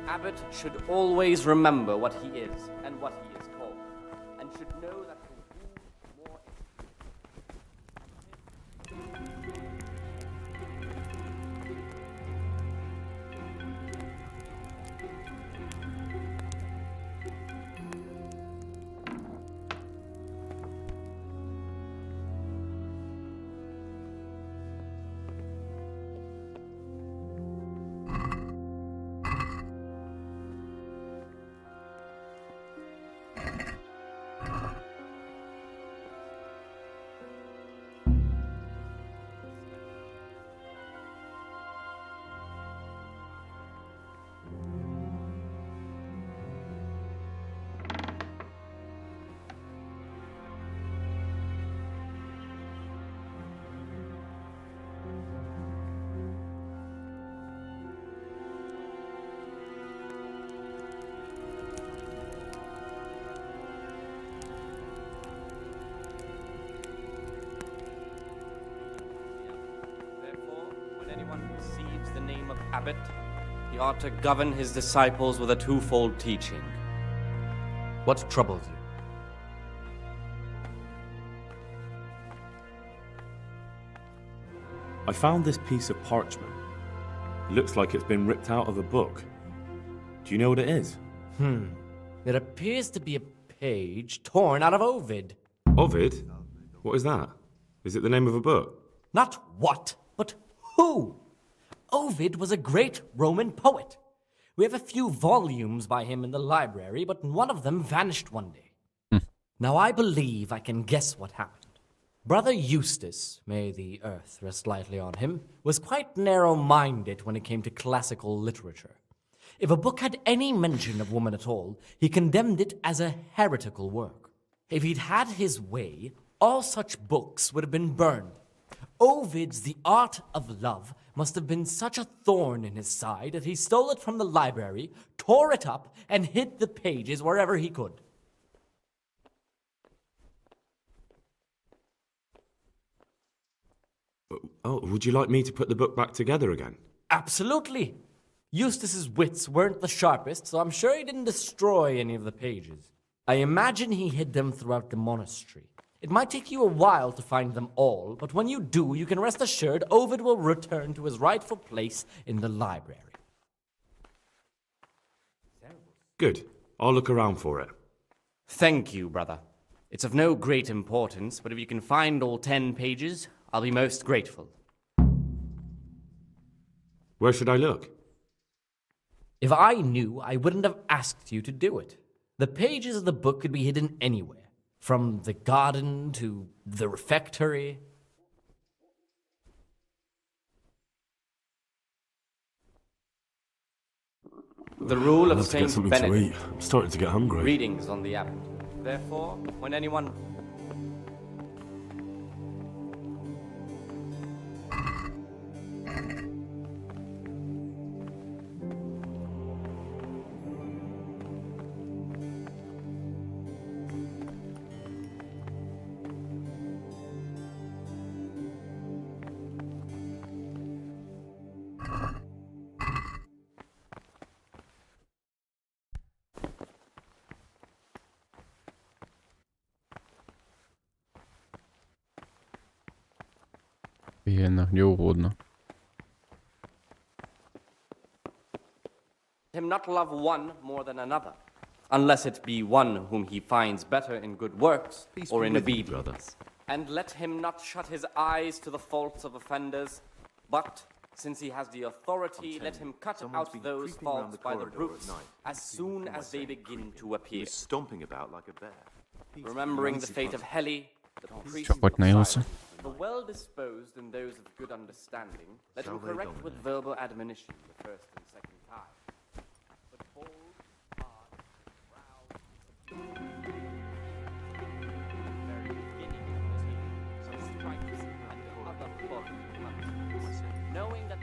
Abbot should always remember what he is and what he is called, and should know that to woo more Abbot, he ought to govern his disciples with a twofold teaching. What troubles you? I found this piece of parchment. It looks like it's been ripped out of a book. Do you know what it is? It appears to be a page torn out of Ovid. Ovid? What is that? Is it the name of a book? Not what, but who? Ovid was a great Roman poet. We have a few volumes by him in the library, but one of them vanished one day. Now I believe I can guess what happened. Brother Eustace, may the earth rest lightly on him, was quite narrow-minded when it came to classical literature. If a book had any mention of woman at all, he condemned it as a heretical work. If he'd had his way, all such books would have been burned. Ovid's The Art of Love must have been such a thorn in his side that he stole it from the library, tore it up, and hid the pages wherever he could. Oh, would you like me to put the book back together again? Absolutely. Eustace's wits weren't the sharpest, so I'm sure he didn't destroy any of the pages. I imagine he hid them throughout the monastery. It might take you a while to find them all, but when you do, you can rest assured Ovid will return to his rightful place in the library. Good. I'll look around for it. Thank you, brother. It's of no great importance, but if you can find all 10 pages, I'll be most grateful. Where should I look? If I knew, I wouldn't have asked you to do it. The pages of the book could be hidden anywhere. From the garden to the refectory. The rule of I'll have to get Saint something Benedict. to eat. I'm starting to get hungry. Readings on the Abbot. Therefore, when anyone... Офигенно, где угодно. Him not love one more than another, unless it be one whom he finds better in good works or in obedience. And let him not shut his eyes to the faults of offenders, but, since he has the authority, let him cut out those faults by the roots as soon as they begin to appear. Stomping about like a bear. Remembering the fate of Heli, the priest Чё, хоть наелся? the well-disposed and those of good understanding, let him correct with verbal admonition the first and second time. But bold, hard, proud, very beginning of the strikes and the other body knowing that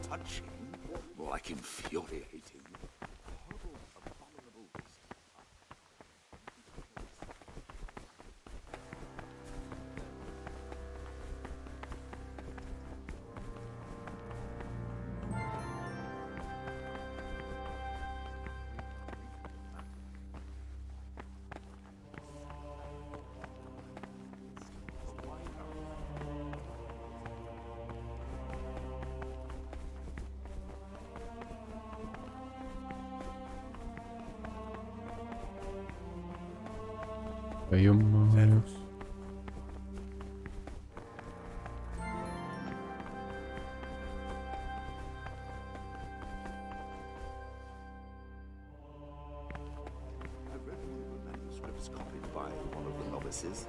touching, more like infuriating. Ё-моё. Manuscripts copied by one of the novices.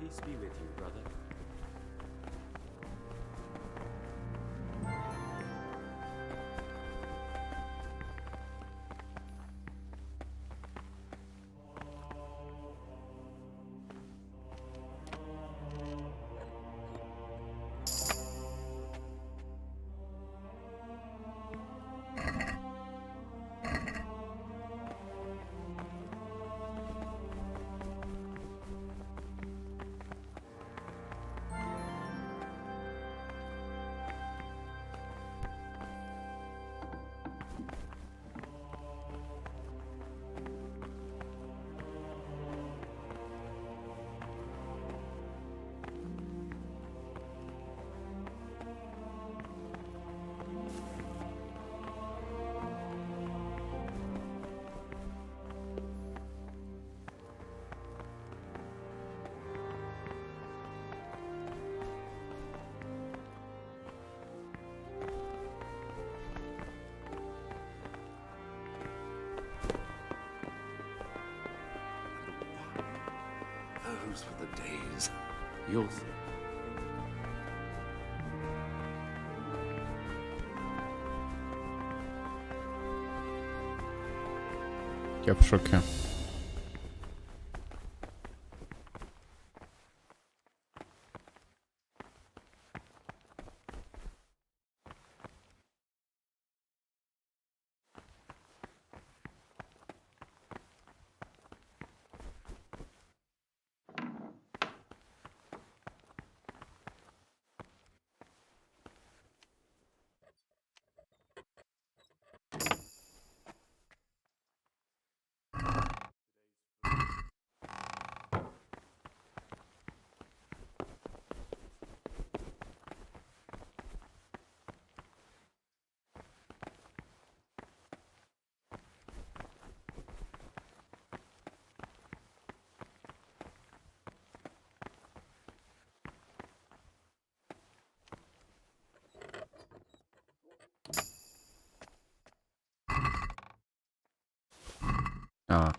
Peace be with you, brother. Those were the days. You'll see. Я в шоке. А.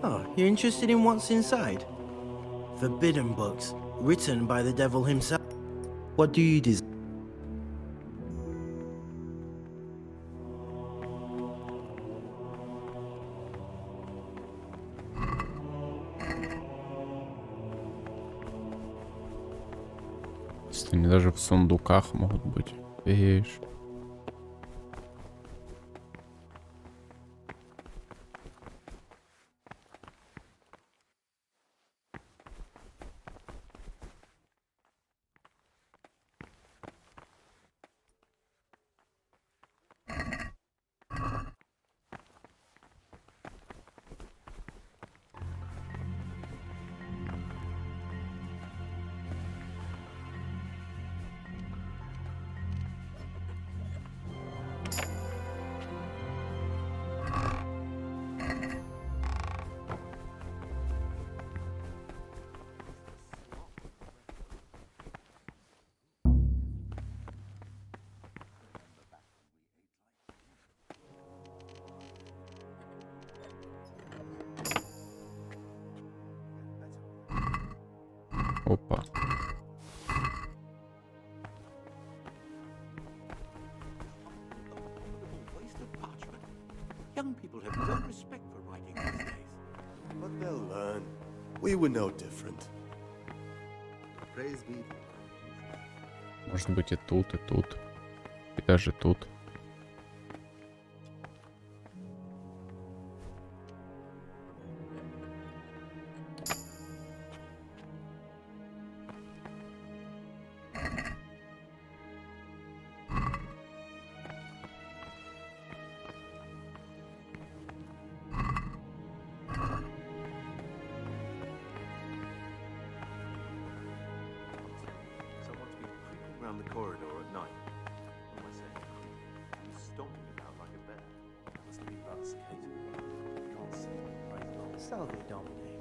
Oh, you're interested in what's inside? Forbidden books, written by the devil himself. What do you desire? Они даже в сундуках могут быть. Видишь? Опа. Young people have no respect for writing these days. But they'll learn. We were no different. Praise be. Может быть и тут, и даже тут. Someone's been creeping around the corridor at night. What am I saying? He was stomping about like a bear. That must have been Brother Kate. Can't see. Praise God. Salve Domine.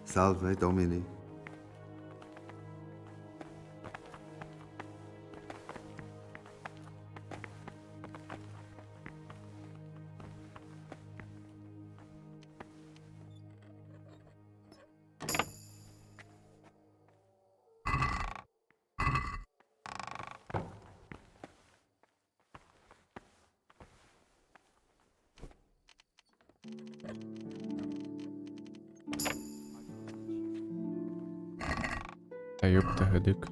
Salve Domini. Та ёпта гадик.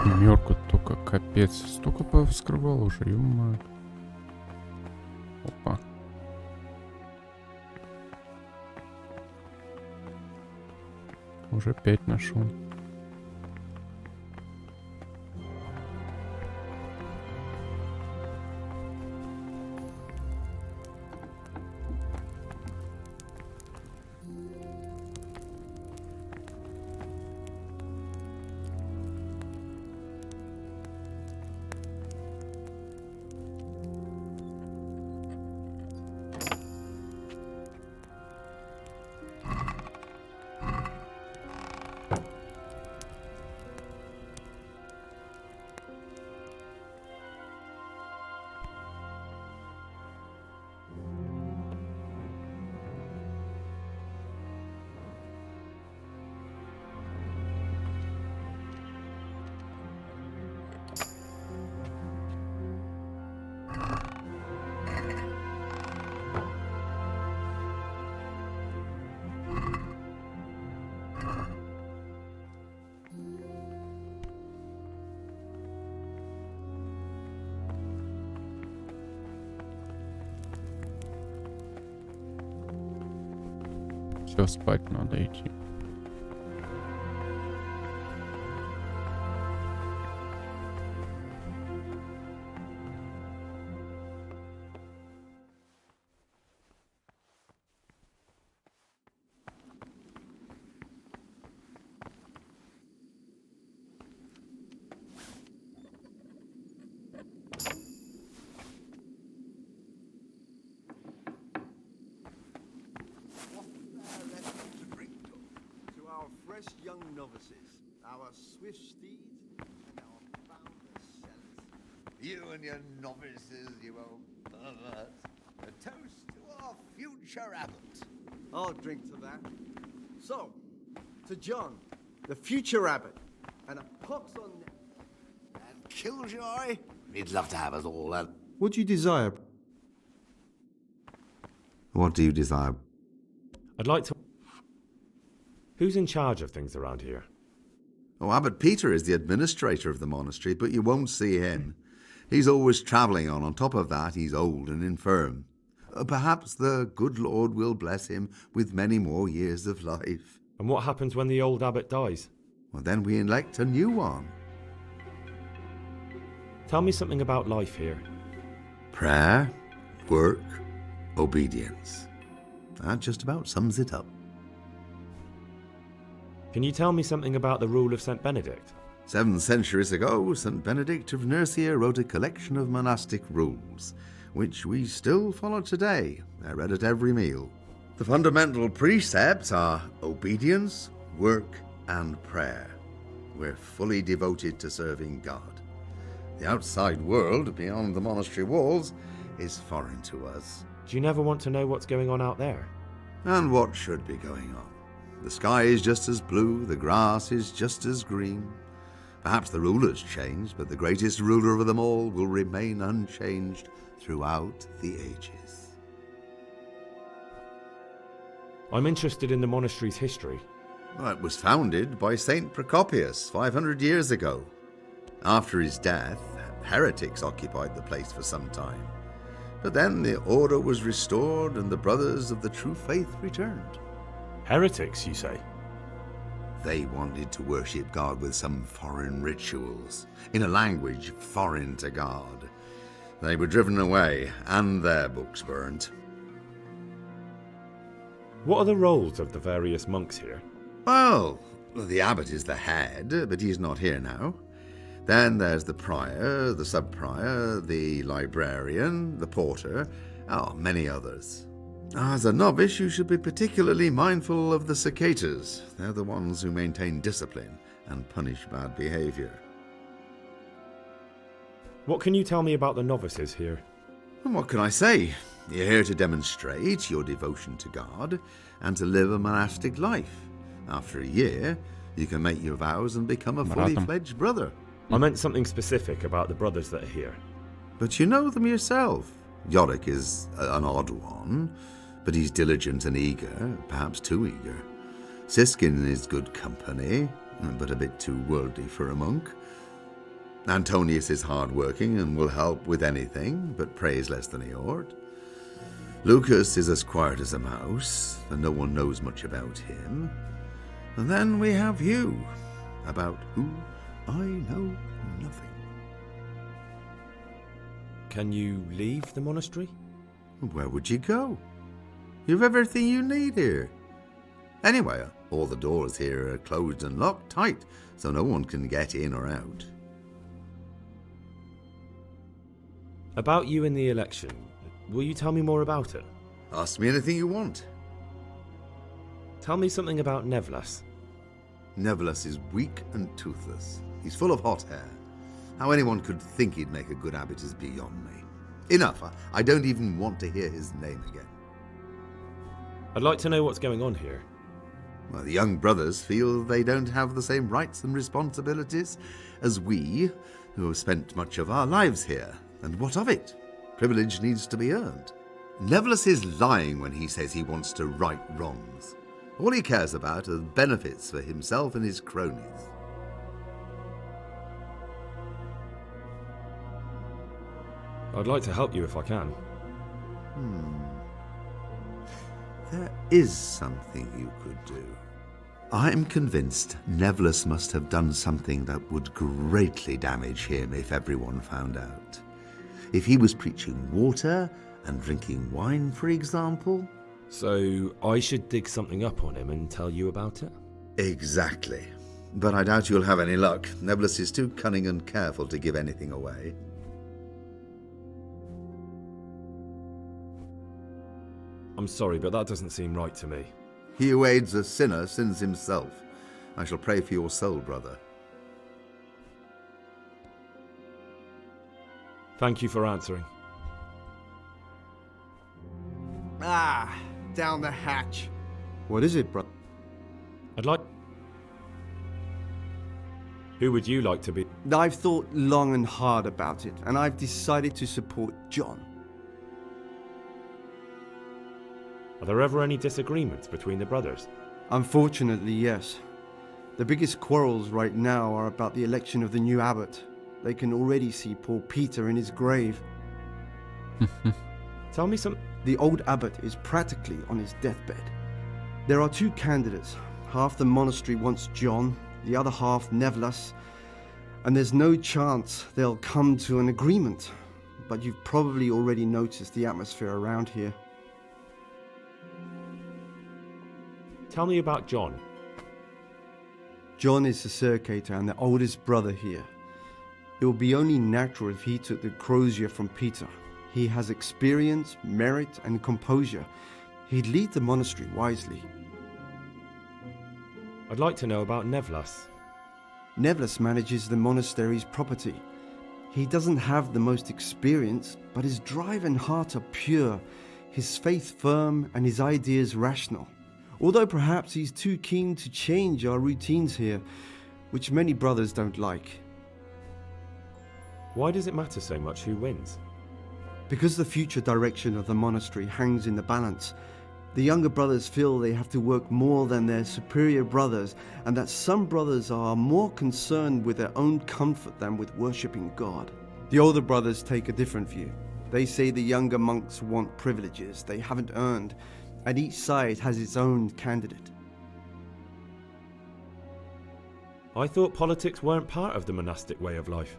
Семерку только, капец. Столько повскрывал уже, ё-моё. Опа. Уже 5 нашел. Все, спать надо идти. Young novices, our swift steeds, and our boundless sellers. You and your novices, you old perverts. A toast to our future abbot. I'll drink to that. So, to John, the future abbot, and a pox on them. And Killjoy? He'd love to have us all. What do you desire? What do you desire? I'd like to... Who's in charge of things around here? Oh, Abbot Peter is the administrator of the monastery, but you won't see him. He's always travelling on. On top of that, he's old and infirm. Perhaps the good Lord will bless him with many more years of life. And what happens when the old abbot dies? Well, then we elect a new one. Tell me something about life here. Prayer, work, obedience. That just about sums it up. Can you tell me something about the rule of St. Benedict? 7 centuries ago, St. Benedict of Nursia wrote a collection of monastic rules, which we still follow today. They're read at every meal. The fundamental precepts are obedience, work, and prayer. We're fully devoted to serving God. The outside world, beyond the monastery walls, is foreign to us. Do you never want to know what's going on out there? And what should be going on? The sky is just as blue, the grass is just as green. Perhaps the rulers change, but the greatest ruler of them all will remain unchanged throughout the ages. I'm interested in the monastery's history. Well, it was founded by Saint Procopius 500 years ago. After his death, heretics occupied the place for some time. But then the order was restored and the brothers of the true faith returned. Heretics, you say? They wanted to worship God with some foreign rituals, in a language foreign to God. They were driven away, and their books burnt. What are the roles of the various monks here? Well, the abbot is the head, but he's not here now. Then there's the prior, the sub-prior, the librarian, the porter, many others. As a novice, you should be particularly mindful of the cicatas. They're the ones who maintain discipline and punish bad behavior. What can you tell me about the novices here? And what can I say? You're here to demonstrate your devotion to God and to live a monastic life. After a year, you can make your vows and become a fully-fledged brother. I meant something specific about the brothers that are here. But you know them yourself. Yorick is an odd one, but he's diligent and eager, perhaps too eager. Siskin is good company, but a bit too worldly for a monk. Antonius is hard-working and will help with anything, but prays less than he ought. Lucas is as quiet as a mouse, and no one knows much about him. And then we have you, about who I know nothing. Can you leave the monastery? Where would you go? You've everything you need here. Anyway, all the doors here are closed and locked tight, so no one can get in or out. About you in the election, will you tell me more about it? Ask me anything you want. Tell me something about Nevlas. Nevlas is weak and toothless. He's full of hot hair. How anyone could think he'd make a good abbot is beyond me. Enough, I don't even want to hear his name again. I'd like to know what's going on here. Well, the young brothers feel they don't have the same rights and responsibilities as we, who have spent much of our lives here. And what of it? Privilege needs to be earned. Nevlas is lying when he says he wants to right wrongs. All he cares about are benefits for himself and his cronies. I'd like to help you if I can. There is something you could do. I'm convinced Nevlas must have done something that would greatly damage him if everyone found out. If he was preaching water and drinking wine, for example. So I should dig something up on him and tell you about it? Exactly. But I doubt you'll have any luck. Nevlas is too cunning and careful to give anything away. I'm sorry, but that doesn't seem right to me. He who aids a sinner sins himself. I shall pray for your soul, brother. Thank you for answering. Down the hatch. What is it, brother? I'd like... Who would you like to be? I've thought long and hard about it, and I've decided to support John. Are there ever any disagreements between the brothers? Unfortunately, yes. The biggest quarrels right now are about the election of the new abbot. They can already see poor Peter in his grave. Tell me some... The old abbot is practically on his deathbed. There are two candidates. Half the monastery wants John, the other half Nevlas. And there's no chance they'll come to an agreement. But you've probably already noticed the atmosphere around here. Tell me about John. John is the circator and the oldest brother here. It would be only natural if he took the crozier from Peter. He has experience, merit, and composure. He'd lead the monastery wisely. I'd like to know about Nevlas. Nevlas manages the monastery's property. He doesn't have the most experience, but his drive and heart are pure, his faith firm, and his ideas rational. Although perhaps he's too keen to change our routines here, which many brothers don't like. Why does it matter so much who wins? Because the future direction of the monastery hangs in the balance. The younger brothers feel they have to work more than their superior brothers, and that some brothers are more concerned with their own comfort than with worshipping God. The older brothers take a different view. They say the younger monks want privileges they haven't earned, and each side has its own candidate. I thought politics weren't part of the monastic way of life.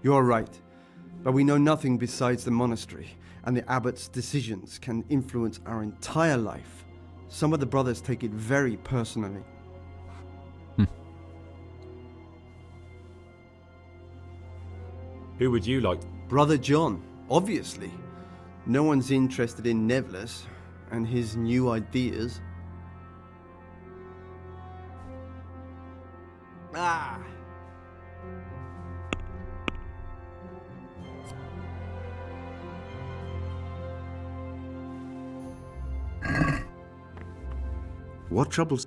You're right, but we know nothing besides the monastery, and the abbot's decisions can influence our entire life. Some of the brothers take it very personally. Who would you like? Brother John, obviously. No one's interested in Nevlas and his new ideas. What troubles?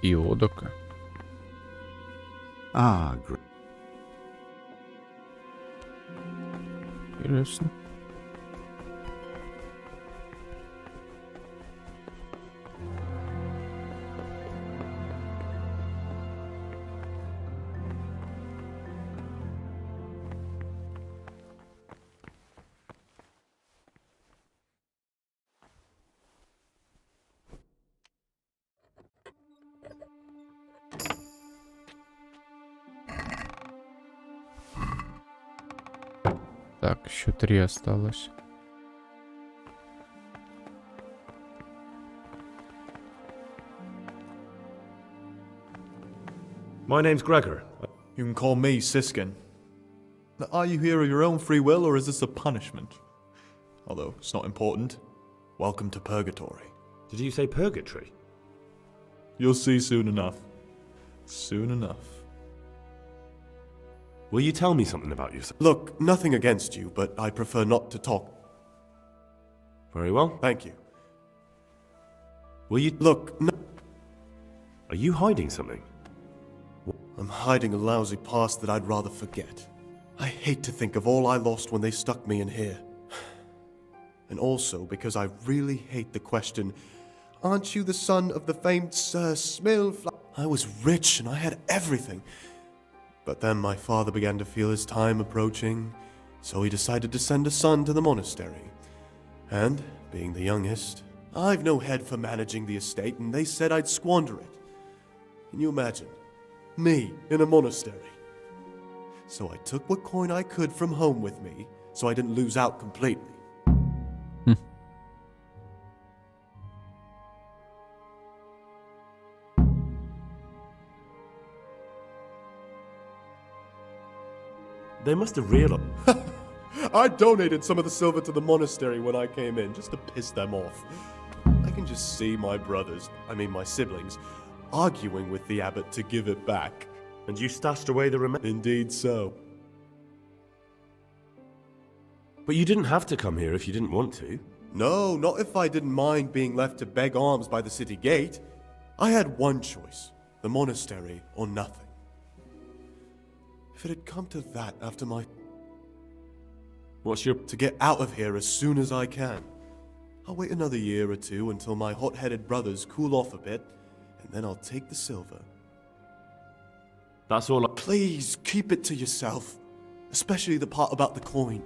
Иодока. Great. Интересно. Так, еще 3 осталось. My name's Gregor. You can call me Siskin. Now, are you here of your own free will, or is this a punishment? Although it's not important. Welcome to Purgatory. Did you say purgatory? You'll see soon enough. Soon enough. Will you tell me something about yourself? Look, nothing against you, but I prefer not to talk. Very well. Thank you. Will you... Look, no... Are you hiding something? I'm hiding a lousy past that I'd rather forget. I hate to think of all I lost when they stuck me in here. And also because I really hate the question, aren't you the son of the famed Sir Smilfla? I was rich and I had everything. But then my father began to feel his time approaching, so he decided to send a son to the monastery. And, being the youngest, I've no head for managing the estate, and they said I'd squander it. Can you imagine? Me in a monastery. So I took what coin I could from home with me, so I didn't lose out completely. They must have realized. I donated some of the silver to the monastery when I came in, just to piss them off. I can just see my brothers, my siblings, arguing with the abbot to give it back. And you stashed away the remainder? Indeed so. But you didn't have to come here if you didn't want to. No, not if I didn't mind being left to beg alms by the city gate. I had one choice, the monastery or nothing. If it had come to that after my... What's your... To get out of here as soon as I can. I'll wait another year or two until my hot-headed brothers cool off a bit, and then I'll take the silver. That's all I... Please, keep it to yourself. Especially the part about the coin.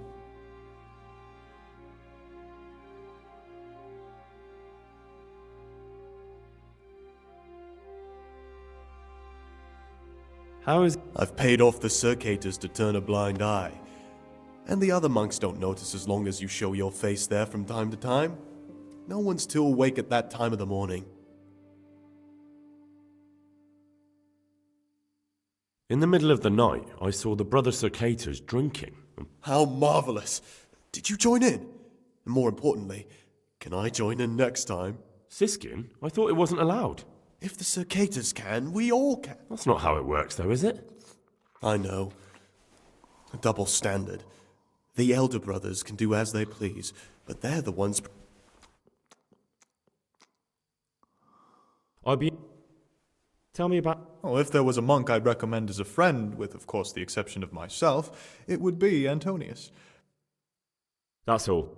How is... I've paid off the circators to turn a blind eye. And the other monks don't notice as long as you show your face there from time to time. No one's too awake at that time of the morning. In the middle of the night, I saw the brother circators drinking. How marvelous! Did you join in? And more importantly, can I join in next time? Siskin? I thought it wasn't allowed. If the circators can, we all can. That's not how it works, though, is it? I know. A double standard. The elder brothers can do as they please, but they're the ones... Tell me about... Oh, if there was a monk I'd recommend as a friend, with, of course, the exception of myself, it would be Antonius. That's all.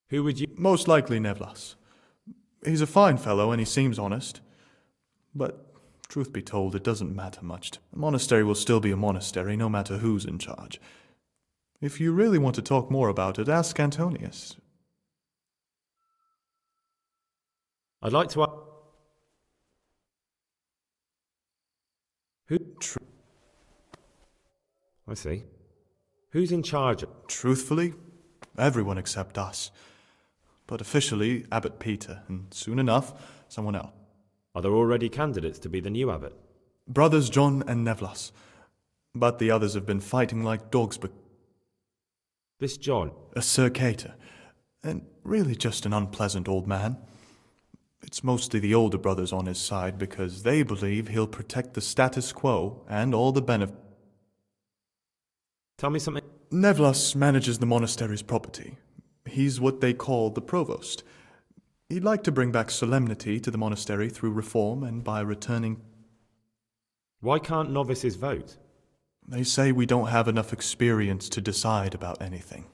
Who would you... Most likely Nevlas. He's a fine fellow and he seems honest. But, truth be told, it doesn't matter much. A monastery will still be a monastery, no matter who's in charge. If you really want to talk more about it, ask Antonius. I'd like to... Who... I see. Who's in charge of... Truthfully, everyone except us. But officially, Abbot Peter, and soon enough, someone else. Are there already candidates to be the new abbot? Brothers John and Nevlas. But the others have been fighting like dogs, but... This John? A circator. And really just an unpleasant old man. It's mostly the older brothers on his side because they believe he'll protect the status quo and all the benefits. Tell me something. Nevlas manages the monastery's property. He's what they call the provost. He'd like to bring back solemnity to the monastery through reform and by returning... Why can't novices vote? They say we don't have enough experience to decide about anything.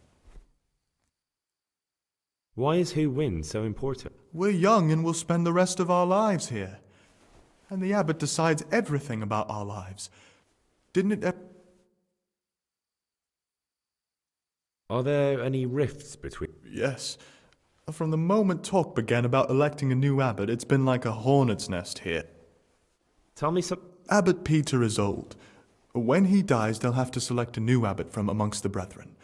Why is who wins so important? We're young and we'll spend the rest of our lives here. And the abbot decides everything about our lives. Didn't it... Are there any rifts between... Yes. From the moment talk began about electing a new abbot, it's been like a hornet's nest here. Tell me some... Abbot Peter is old. When he dies, they'll have to select a new abbot from amongst the brethren.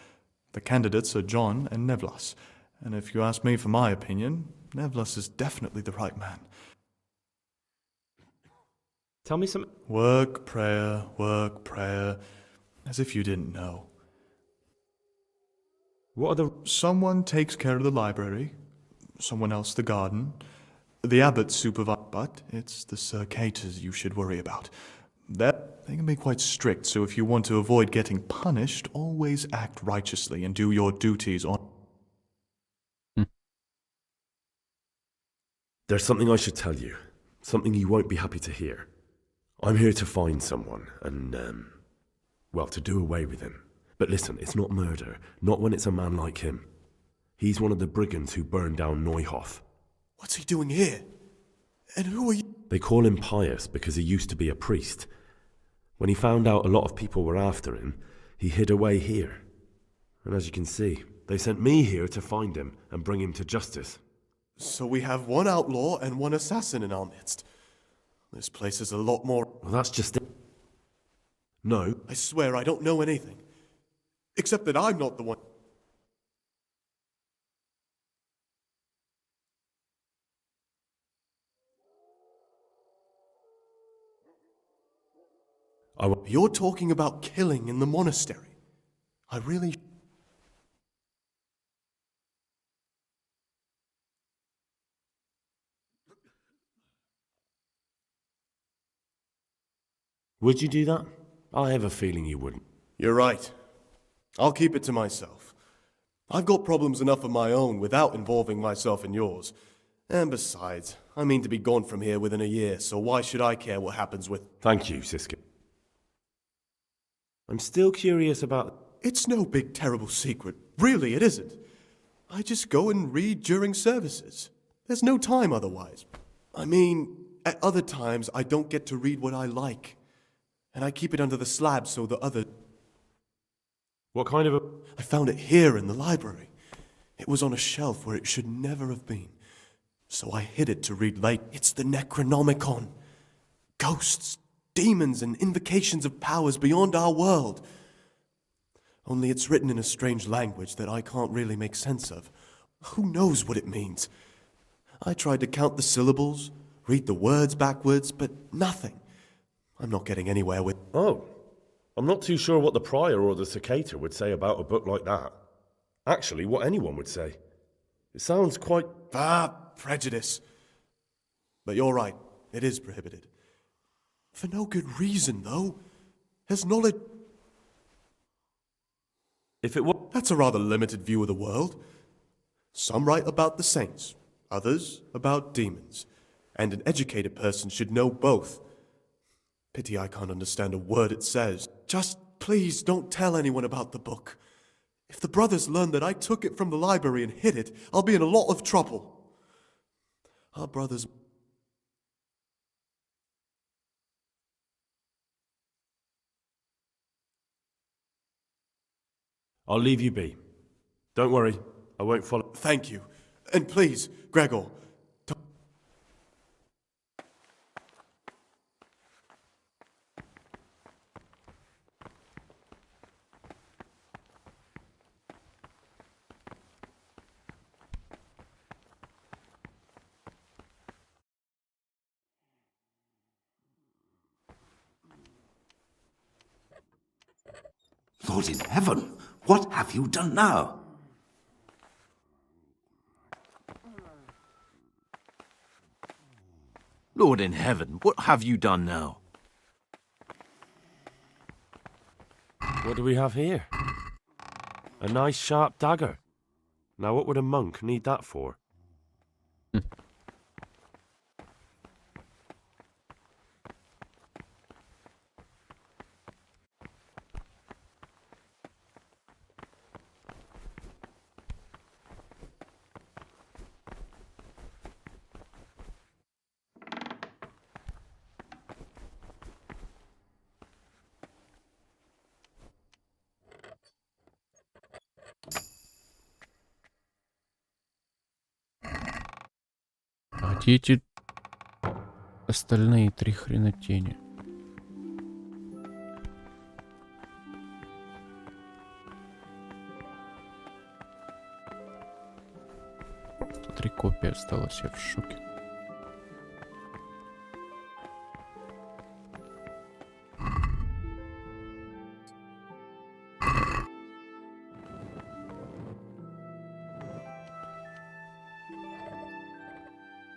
The candidates are John and Nevlas. And if you ask me for my opinion, Nevlas is definitely the right man. Tell me some... Work, prayer, as if you didn't know. What are the... Someone takes care of the library, someone else the garden. The abbot supervise, but it's the circators you should worry about. They can be quite strict, so if you want to avoid getting punished, always act righteously and do your duties on... There's something I should tell you. Something you won't be happy to hear. I'm here to find someone and, well, to do away with him. But listen, it's not murder. Not when it's a man like him. He's one of the brigands who burned down Neuhof. What's he doing here? And who are you? They call him Pius because he used to be a priest. When he found out a lot of people were after him, he hid away here. And as you can see, they sent me here to find him and bring him to justice. So we have one outlaw and one assassin in our midst. This place is a lot more... Well, that's just it. No. I swear I don't know anything. Except that I'm not the one... You're talking about killing in the monastery. I really... Would you do that? I have a feeling you wouldn't. You're right. I'll keep it to myself. I've got problems enough of my own without involving myself in yours. And besides, I mean to be gone from here within a year, so why should I care what happens with... Thank you, Siska. I'm still curious about... It's no big terrible secret. Really, it isn't. I just go and read during services. There's no time otherwise. I mean, at other times I don't get to read what I like. And I keep it under the slab so the other... What kind of a... I found it here in the library. It was on a shelf where it should never have been. So I hid it to read late. It's the Necronomicon. Ghosts, demons, and invocations of powers beyond our world. Only it's written in a strange language that I can't really make sense of. Who knows what it means? I tried to count the syllables, read the words backwards, but nothing. I'm not getting anywhere with... Oh, I'm not too sure what the prior or the cicada would say about a book like that. Actually, what anyone would say. It sounds quite... prejudice. But you're right, it is prohibited. For no good reason, though. Has knowledge... If it were... That's a rather limited view of the world. Some write about the saints, others about demons. And an educated person should know both. Pity I can't understand a word it says. Just please don't tell anyone about the book. If the brothers learn that I took it from the library and hid it, I'll be in a lot of trouble. Our brothers... I'll leave you be. Don't worry, I won't follow... Thank you. And please, Gregor... Lord in heaven, what have you done now? Lord in heaven, what have you done now? What do we have here? A nice sharp dagger. Now what would a monk need that for? Где эти остальные три хренотени? копия осталась, я в шоке.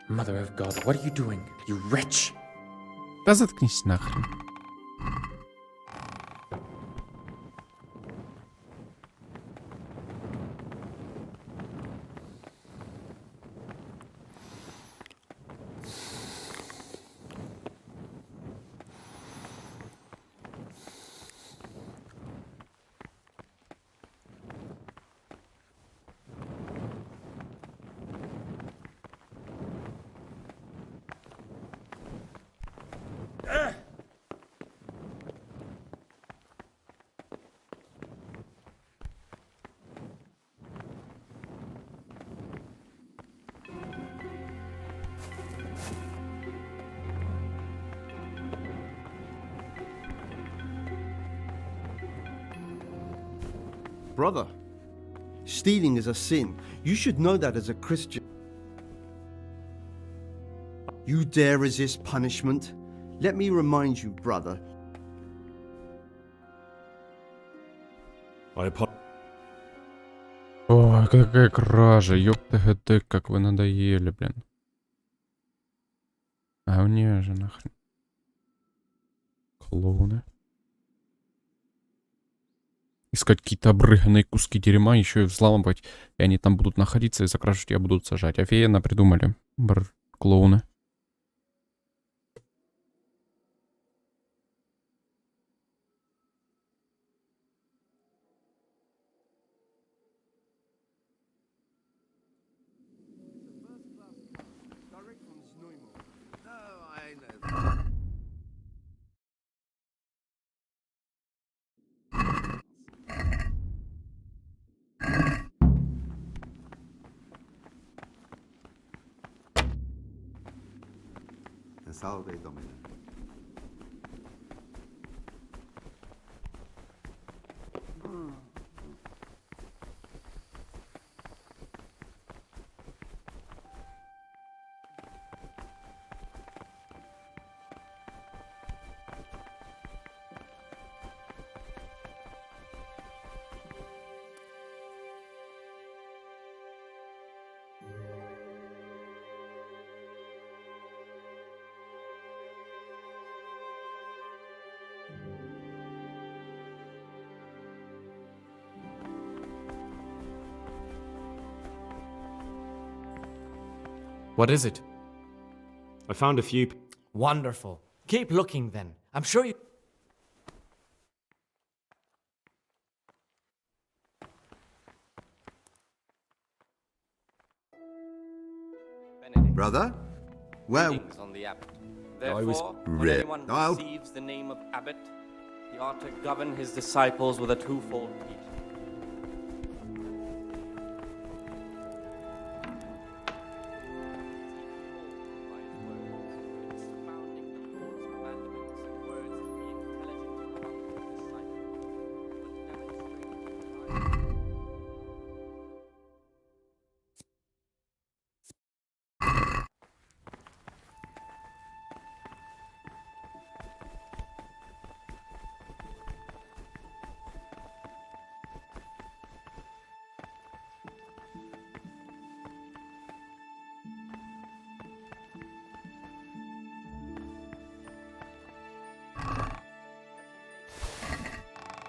Mother of God, what are you doing, you wretch? Да заткнись нахрен. Brother, stealing is a sin. You should know that as a Christian. You dare resist punishment? Let me remind you, brother. Ой, какая кража, ёпта, как вы надоели, блин. А мне же нахрен. Клоуны. Искать какие-то обрыганные куски дерьма, еще и взламывать. И они там будут находиться и за кражу тебя будут сажать. Офигенно придумали. Клоуны. Salve Domine. What is it? I found a few. Wonderful. Keep looking then. I'm sure you... Brother? Well... On the abbot. I was Therefore, when read. anyone receives the name of abbot, he ought to govern his disciples with a twofold teaching.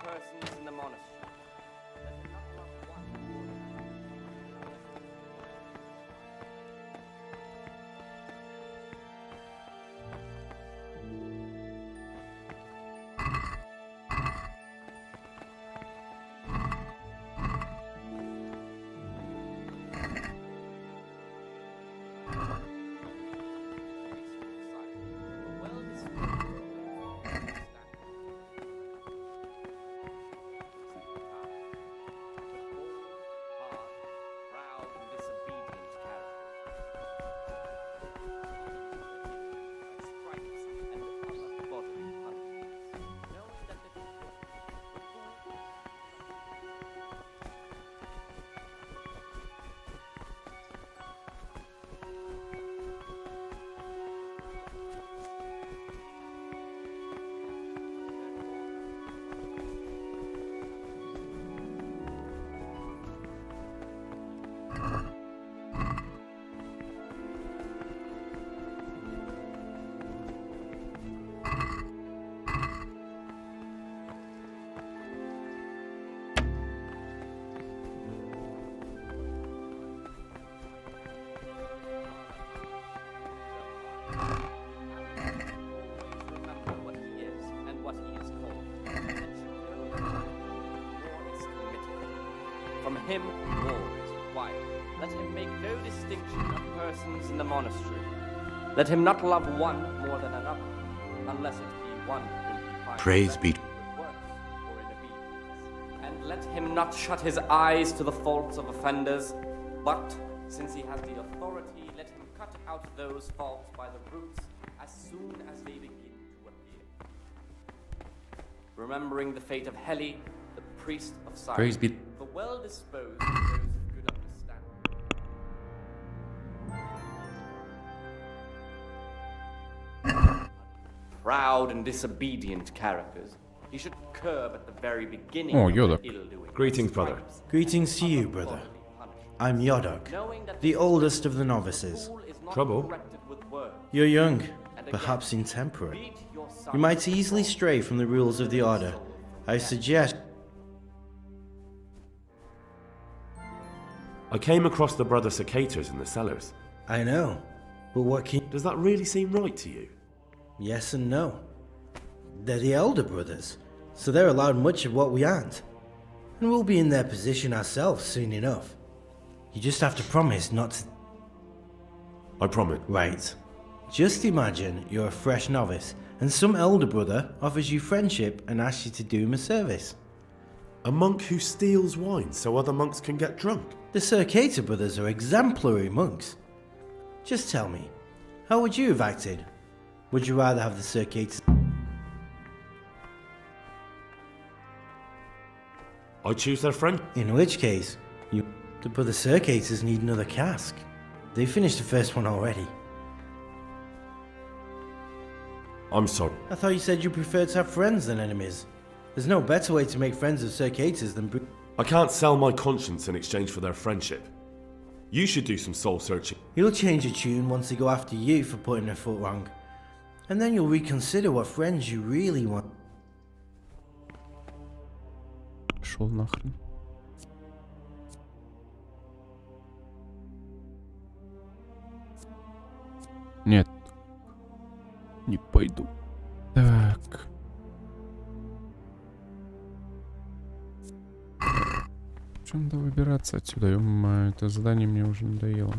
Persons in the monastery. him more is required. Let him make no distinction of persons in the monastery. Let him not love one more than another, unless it be one whom he finds Praise be good works or in obedience. And let him not shut his eyes to the faults of offenders, but, since he has the authority, let him cut out those faults by the roots as soon as they begin to appear. Remembering the fate of Heli, the priest of Cyrus, Praise be the well-disposed, those of good understanding. Proud and disobedient characters, he should curb at the very beginning of their ill-doing. Greetings, brother. Greetings to you, brother. I'm Yodok, the oldest of the novices. Trouble? You're young, perhaps intemperate. You might easily stray from the rules of the order. I suggest... I came across the brother cicators in the cellars. I know, but what can... Does that really seem right to you? Yes and no. They're the elder brothers, so they're allowed much of what we aren't. And we'll be in their position ourselves soon enough. You just have to promise not to... I promise. Right. Just imagine you're a fresh novice, and some elder brother offers you friendship and asks you to do him a service. A monk who steals wine so other monks can get drunk? The Ssylki brothers are exemplary monks. Just tell me, how would you have acted? Would you rather have the Ssylki... I choose their friend. In which case, you... The brother Ssylki need another cask. They finished the first one already. I'm sorry. I thought you said you preferred to have friends than enemies. There's no better way to make friends of Ssylki than... I can't sell my conscience in exchange for their friendship. You should do some soul searching. You'll change your tune once they go after you for putting their foot wrong. And then you'll reconsider what friends you really want. Шел нахрен. Нет. Не пойду. Так. В чем надо выбираться отсюда? Ё-моё, это задание мне уже надоело.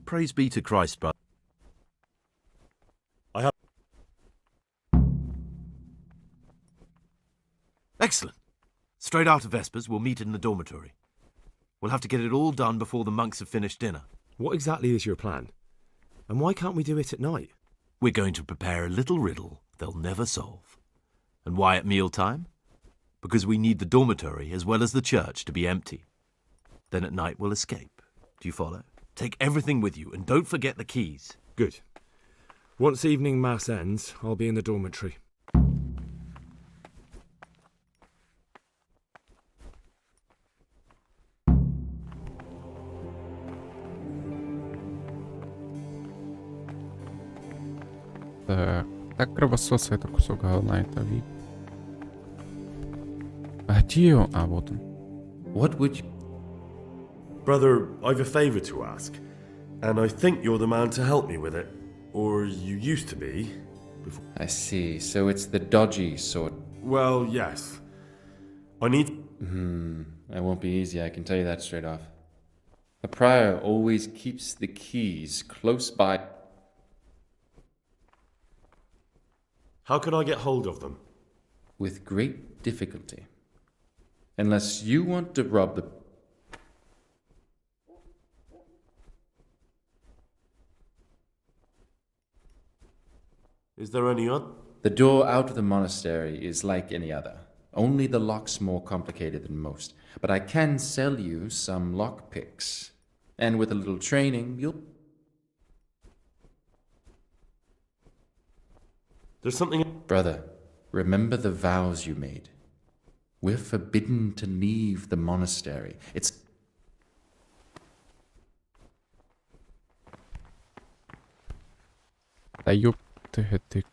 Praise be to Christ, brother. I have... Excellent. Straight after Vespers, we'll meet in the dormitory. We'll have to get it all done before the monks have finished dinner. What exactly is your plan? And why can't we do it at night? We're going to prepare a little riddle they'll never solve. And why at mealtime? Because we need the dormitory as well as the church to be empty. Then at night we'll escape. Do you follow? Take everything with you, and don't forget the keys. Good. Once evening mass ends, I'll be in the dormitory. Так, кровососы, это кусок говна, это вид. А где он? А, вот он. What would you... Brother, I've a favour to ask, and I think you're the man to help me with it. Or you used to be. I see, so it's the dodgy sort. Well, yes. I need... That won't be easy, I can tell you that straight off. The prior always keeps the keys close by. How could I get hold of them? With great difficulty. Unless you want to rob the... Is there any other? The door out of the monastery is like any other. Only the lock's more complicated than most. But I can sell you some lock picks. And with a little training, you'll... There's something... Brother, remember the vows you made. We're forbidden to leave the monastery. It's... Да ёп ты гетик.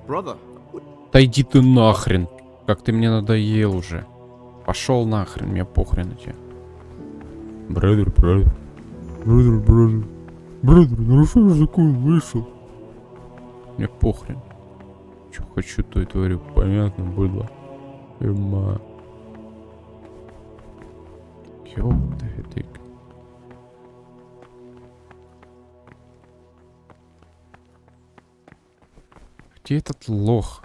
Brother. Да иди ты нахрен. Как ты мне надоел уже. Пошел нахрен, мне похрен на тебя. Бродер, ну что ж такое вышел? Мне похрен. Что хочу, то и творю. Понятно было. Эма. Ёпта. Где этот лох?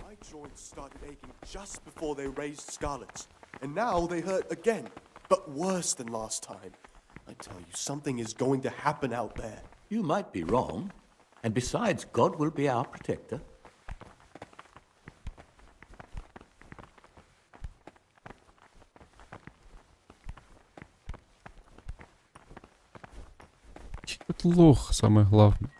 My joints started aching just before they raised scarlets, and now they hurt again, but worse than last time. I tell you, something is going to happen out there. You might be wrong. And besides, God will be our protector. Этот лох, самое главное.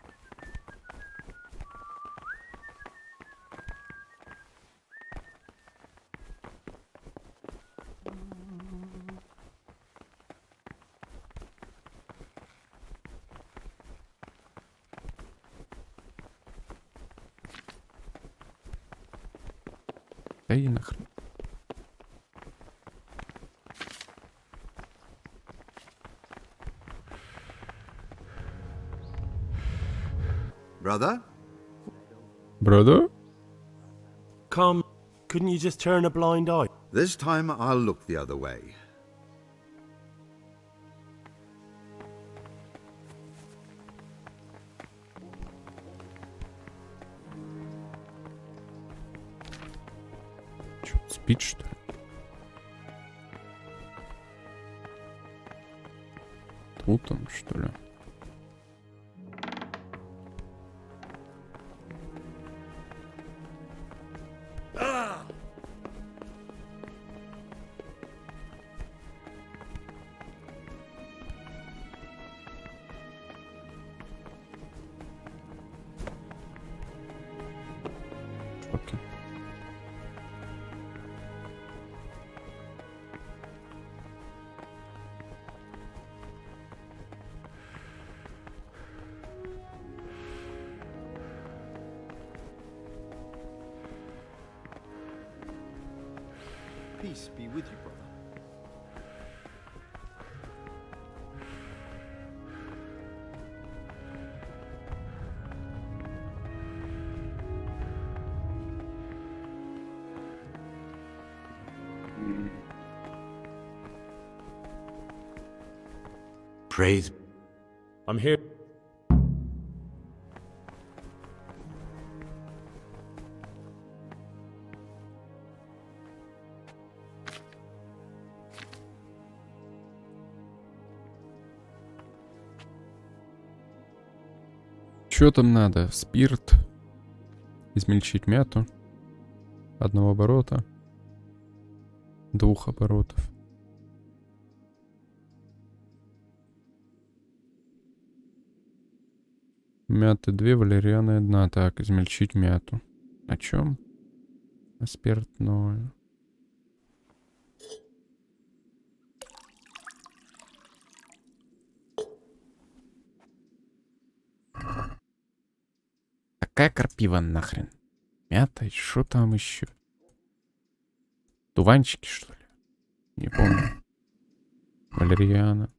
Да и нахрен. Brother? Brother? Come, couldn't you just turn a blind eye? This time I'll look the other way. Чё, спит, что ли? Тут он, что ли? Окей. Peace be with you, brother. Praise. I'm here. Что там надо? Спирт. Измельчить мяту. 1 оборота. 2 оборотов. Мяты 2, валерианы 1. Так, измельчить мяту. О чем? На спиртное. Какая крапива нахрен? Мята и что там еще? Туванчики, что ли? Не помню. Валериана.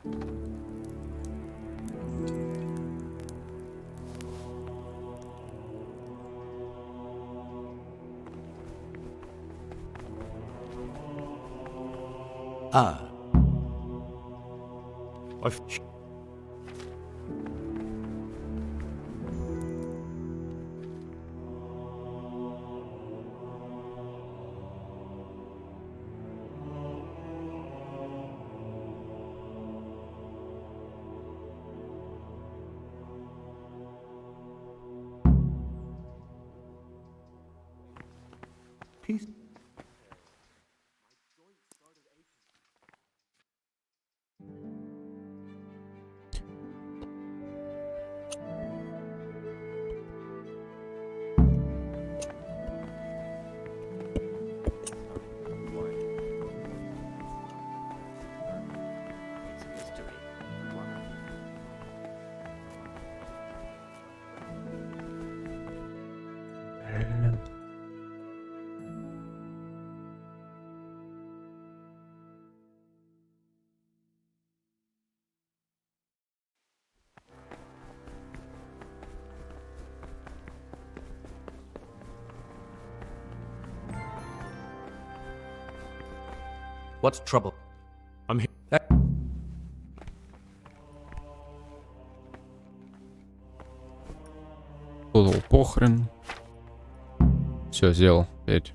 Ah. Peace. What's trouble? I'm here. Подал похрен. Все, сделал. 5.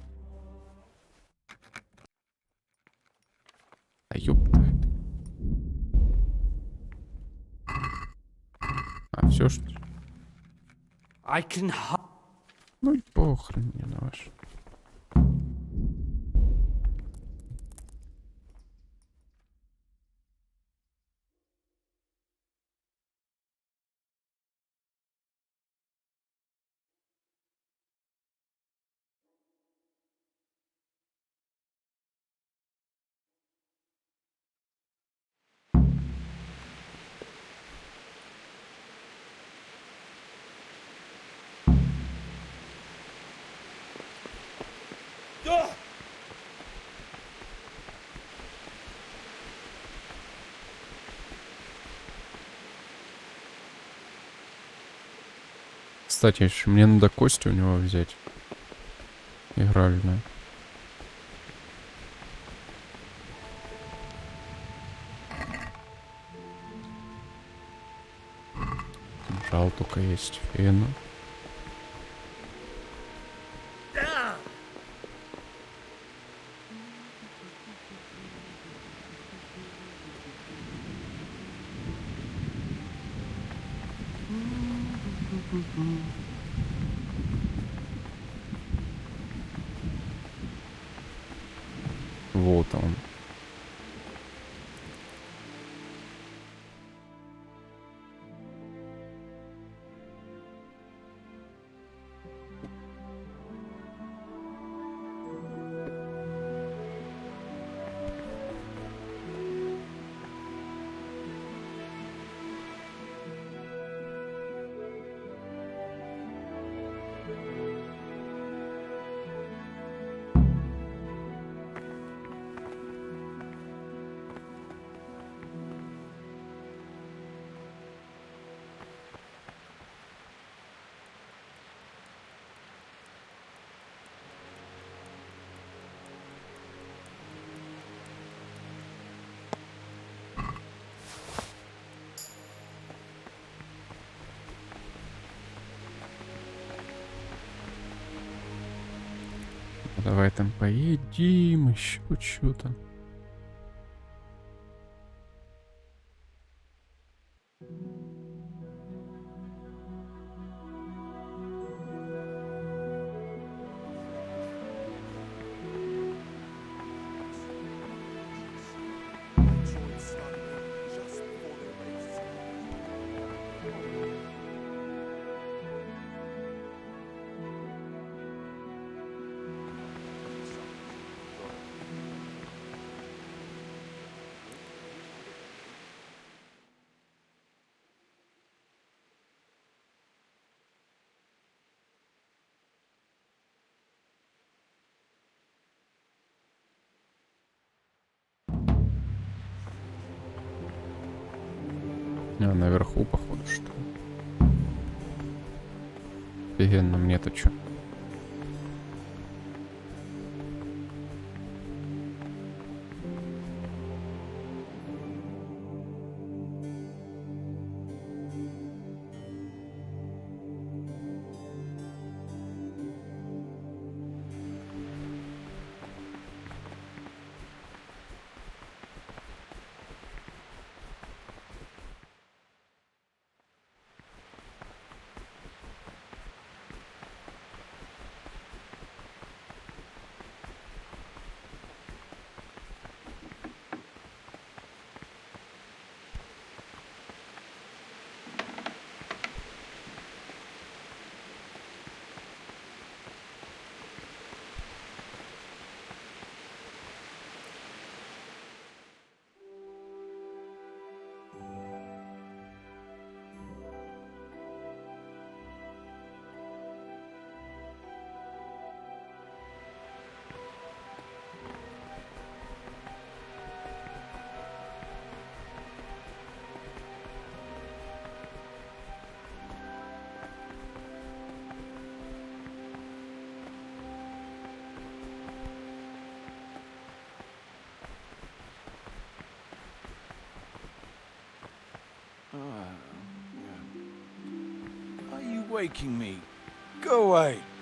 А ёпта. А, все что ли? I can Ну и похрен мне на ваш. Кстати, еще мне надо кости у него взять. Игральную. Жал только есть фена. Вот он. Давай там поедим, еще что-то. А, наверху, походу, что ли. Офигенно, мне-то чё?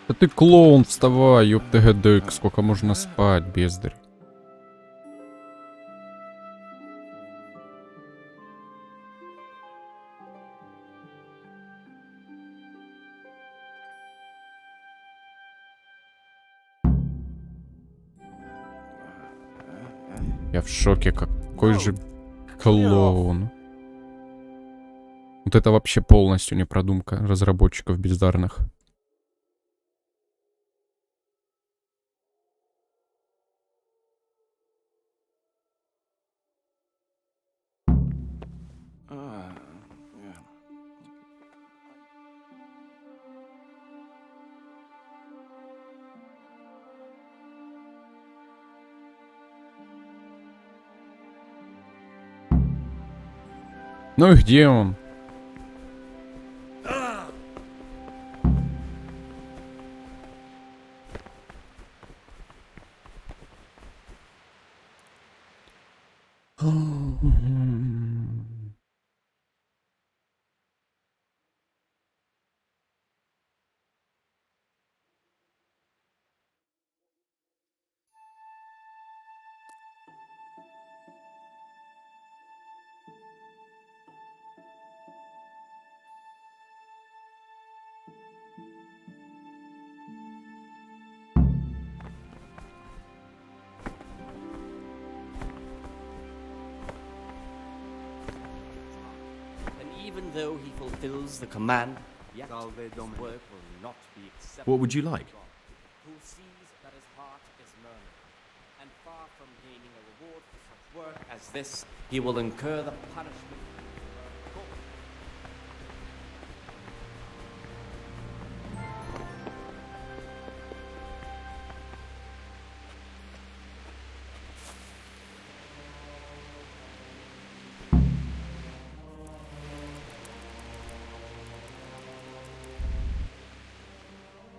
Да ты клоун, вставай, Ʇыйᴱᴇᴜᴜ, сколько можно спать, бездарь. Я в шоке, какой же клоун. Вот это вообще полностью не продумка разработчиков бездарных. Ну и где он? Even though he fulfills the command, yet his work will not be accepted. What would you like? Who sees that his heart is murmuring, and far from gaining a reward for such work as this, he will incur the punishment.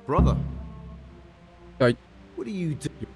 Brother. Ай. What are you doing?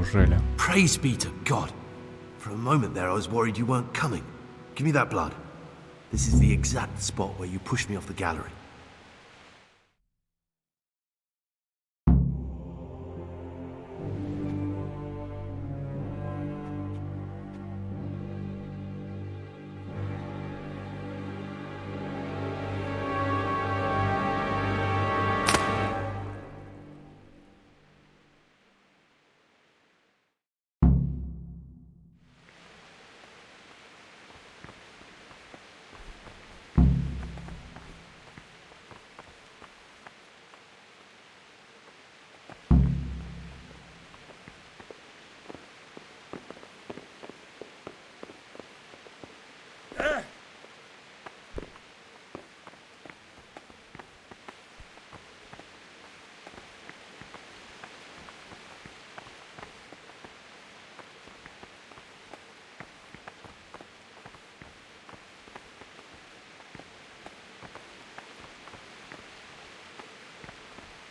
Неужели? Praise be to God. For a moment there, I was worried you weren't coming. Give me that blood. This is the exact spot where you pushed me off the gallery.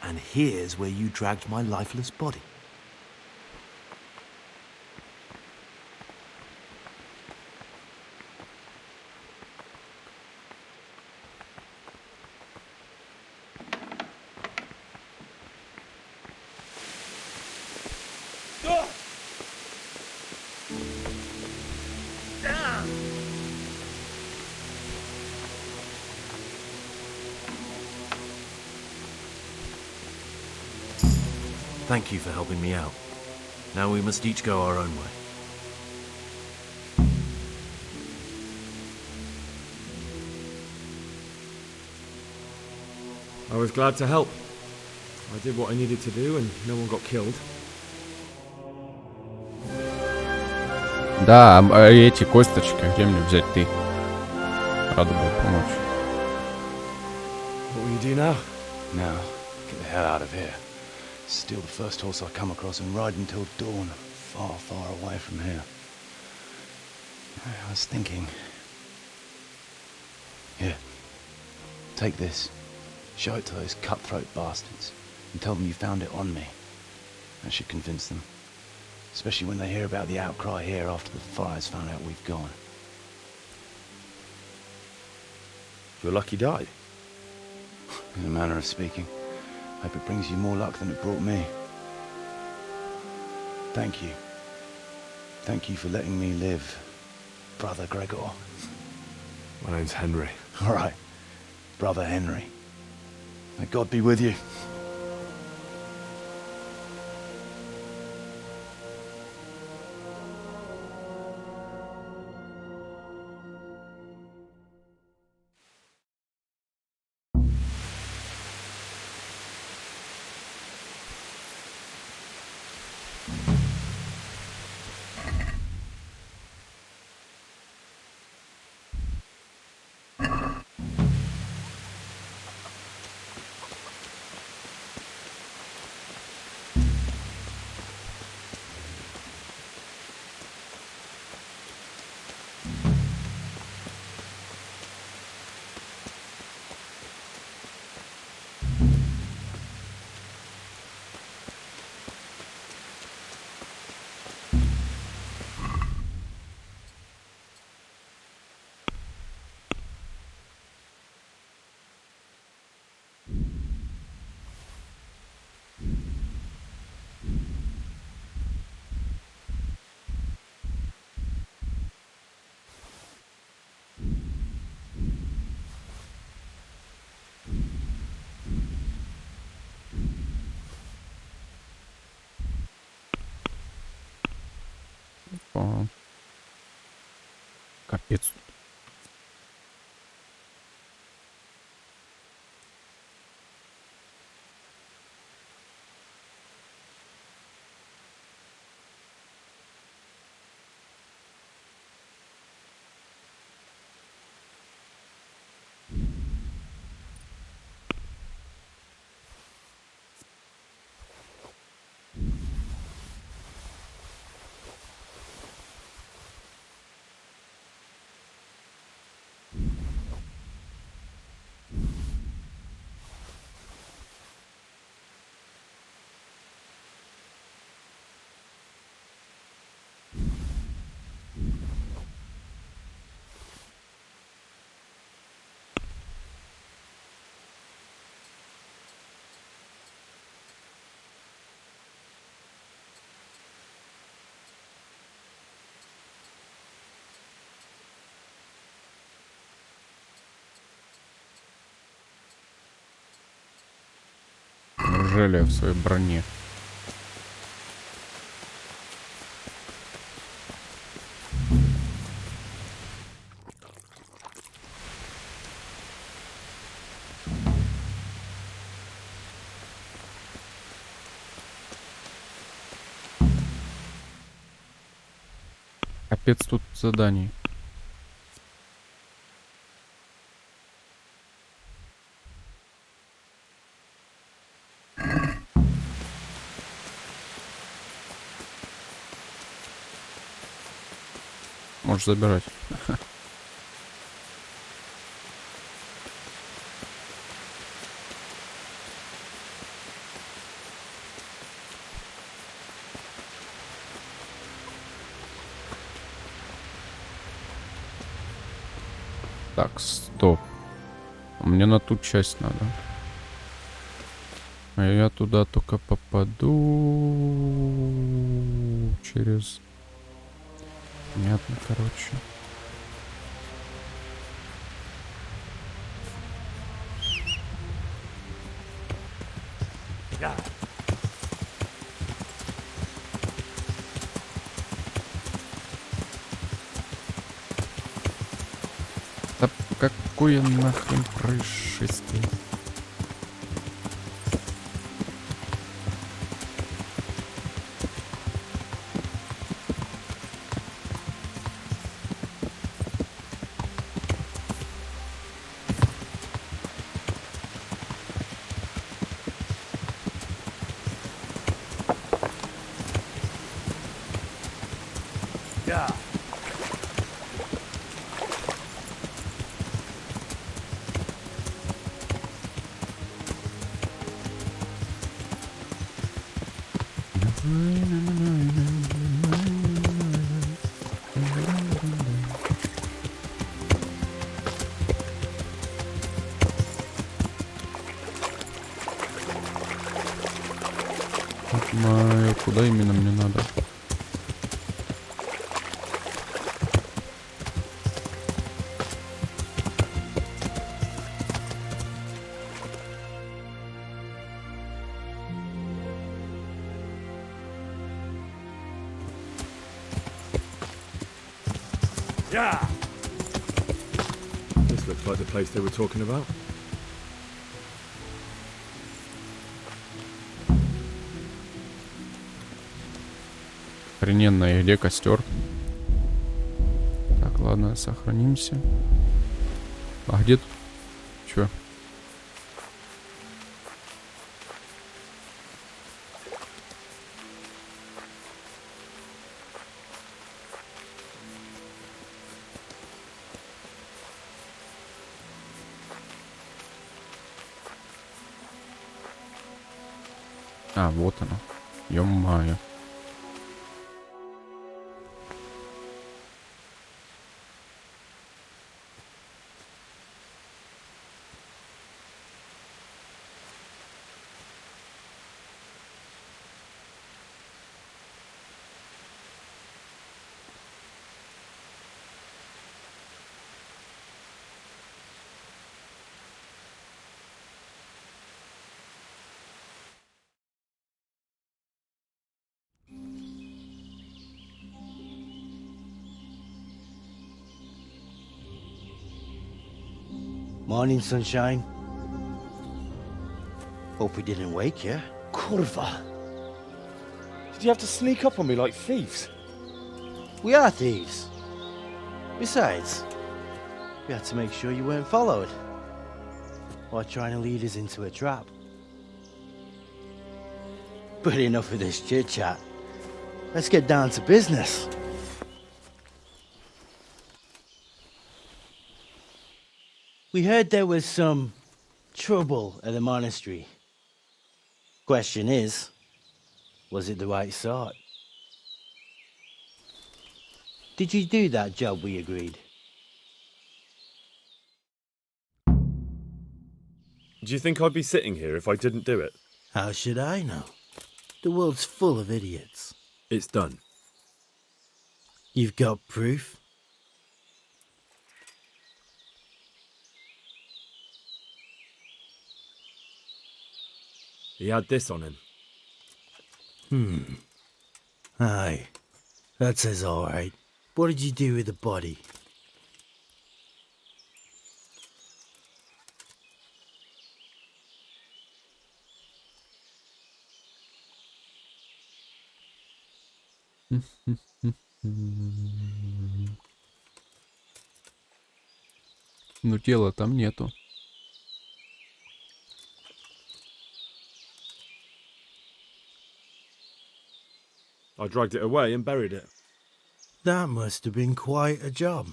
And here's where you dragged my lifeless body. Thank you for helping me out. Now we must each go our own way. I was glad to help. I did what I needed to do and no one got killed. Да, а эти косточки, где мне взять ты? Рада была помочь. What will you do now? Now, get the hell out of here. Steal the first horse I come across and ride until dawn, far, far away from here. I was thinking... Here, take this. Show it to those cutthroat bastards and tell them you found it on me. That should convince them. Especially when they hear about the outcry here after the fires found out we've gone. Your lucky die? In a manner of speaking. Hope it brings you more luck than it brought me. Thank you. Thank you for letting me live, Brother Gregor. My name's Henry. All right, Brother Henry. May God be with you. Капец. Желаю в своей броне. Капец тут заданий. Можешь забирать. Так, стоп. Мне на ту часть надо. А я туда только попаду через... Понятно, короче. Да какое нахрен происшествие? Куда именно мне надо? Yeah. This looks like the place they were talking about. Охрененно, и где костер? Так, ладно, сохранимся. А где тут? Чё? А, вот оно. Ё-моё. Morning, sunshine. Hope we didn't wake you. Kurva! Did you have to sneak up on me like thieves? We are thieves. Besides, we had to make sure you weren't followed or trying to lead us into a trap. But enough of this chit-chat. Let's get down to business. We heard there was some trouble at the monastery. Question is, was it the right sort? Did you do that job we agreed? Do you think I'd be sitting here if I didn't do it? How should I know? The world's full of idiots. It's done. You've got proof? He had this on him. Aye. That says all right. What did you do with the body? Ну, тела там нету. I dragged it away and buried it. That must have been quite a job.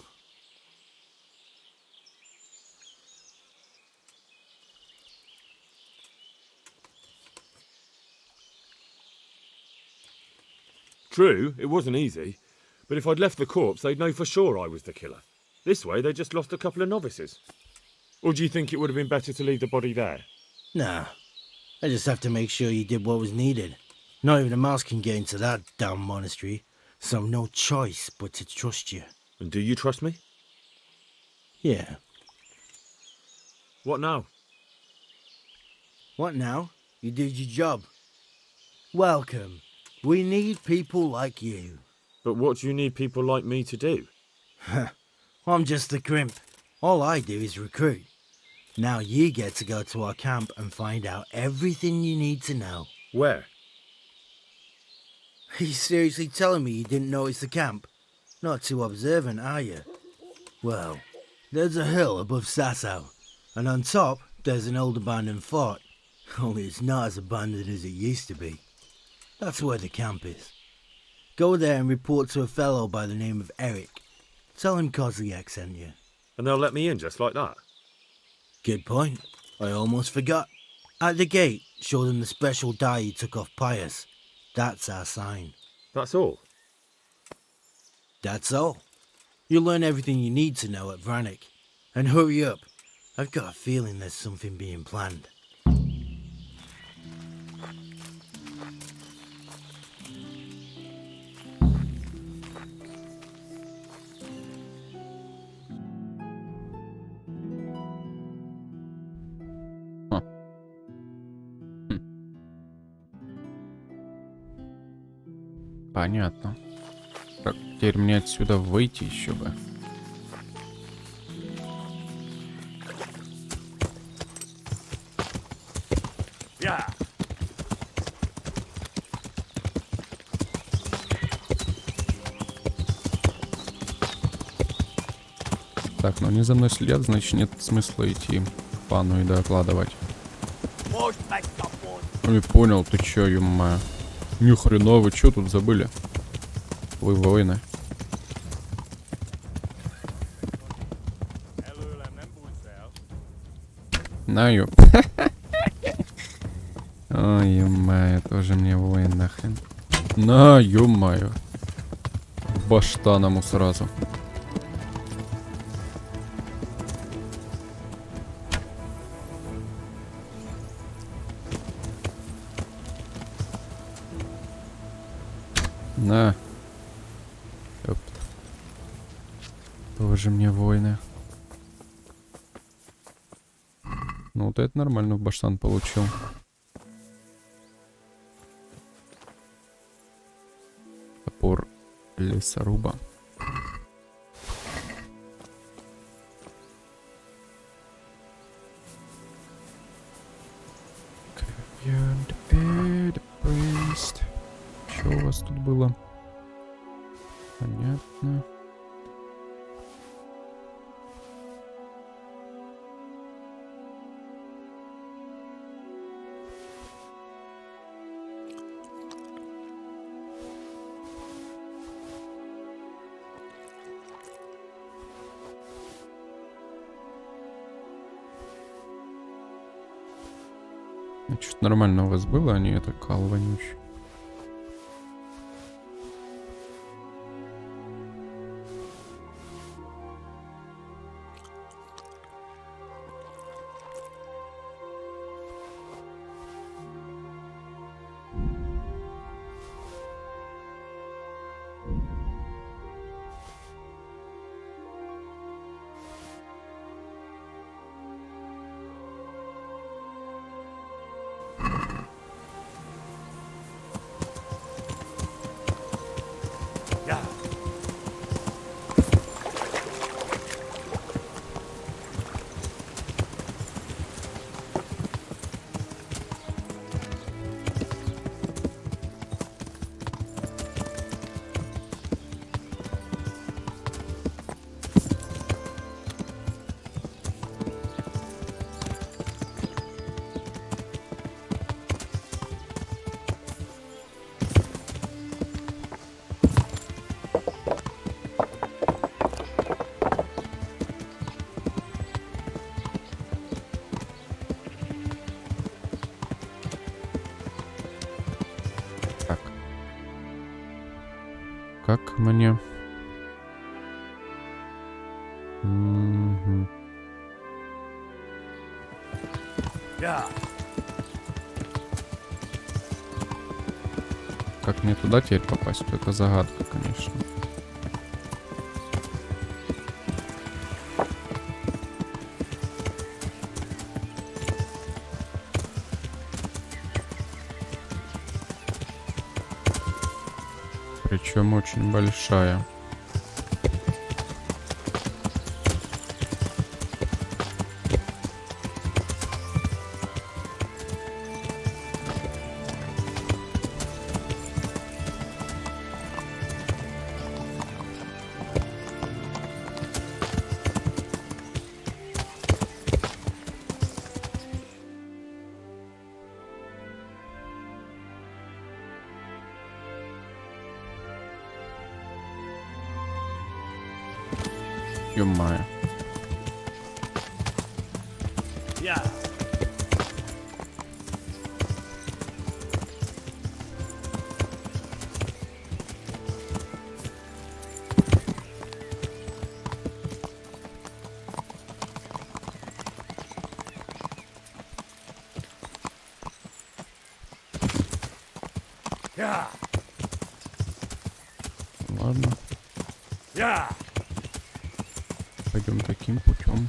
True, it wasn't easy, but if I'd left the corpse, they'd know for sure I was the killer. This way, they just lost a couple of novices. Or do you think it would have been better to leave the body there? Nah. I just have to make sure you did what was needed. Not even a mouse can get into that damn monastery, so no choice but to trust you. And do you trust me? Yeah. What now? What now? You did your job. Welcome. We need people like you. But what do you need people like me to do? I'm just the crimp. All I do is recruit. Now you get to go to our camp and find out everything you need to know. Where? Are you seriously telling me you didn't notice the camp? Not too observant, are you? Well, there's a hill above Sasau, and on top there's an old abandoned fort. Only it's not as abandoned as it used to be. That's where the camp is. Go there and report to a fellow by the name of Eric. Tell him Kozliak sent you. And they'll let me in just like that? Good point. I almost forgot. At the gate, show them the special dye you took off Pius. That's our sign. That's all? That's all. You'll learn everything you need to know at Vranik. And hurry up. I've got a feeling there's something being planned. Понятно. Так, теперь мне отсюда выйти еще бы. Так, но они за мной следят, значит нет смысла идти к пану и докладывать. Не понял, ты чё, ё-моё? Ни хрена, вы чё тут забыли? Вы воины. На, ё. Ой, ё-моё, тоже мне воин нахрен. На, ё-моё. Баштаному сразу. На. Ёпт. Тоже мне воины. Ну вот это нормально в баштан получил. Топор лесоруба. Что у вас тут было? Понятно. Значит, нормально у вас было, а не это кал вонючий. мне. Угу. Как мне туда теперь попасть? Это загадка, конечно. Причем очень большая. Ё-моё. Ладно. Пойдем таким путем.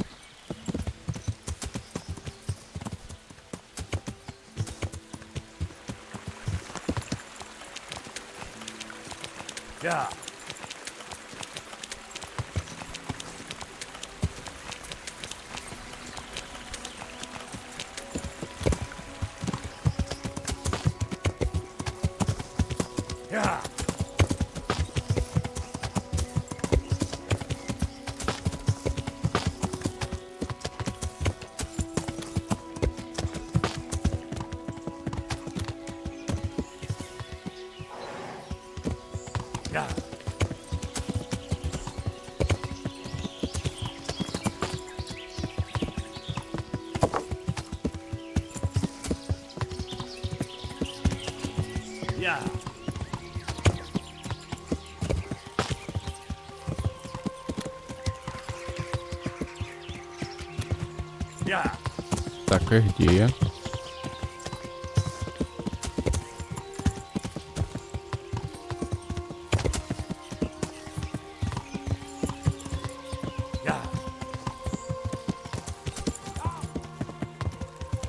Так, и где я?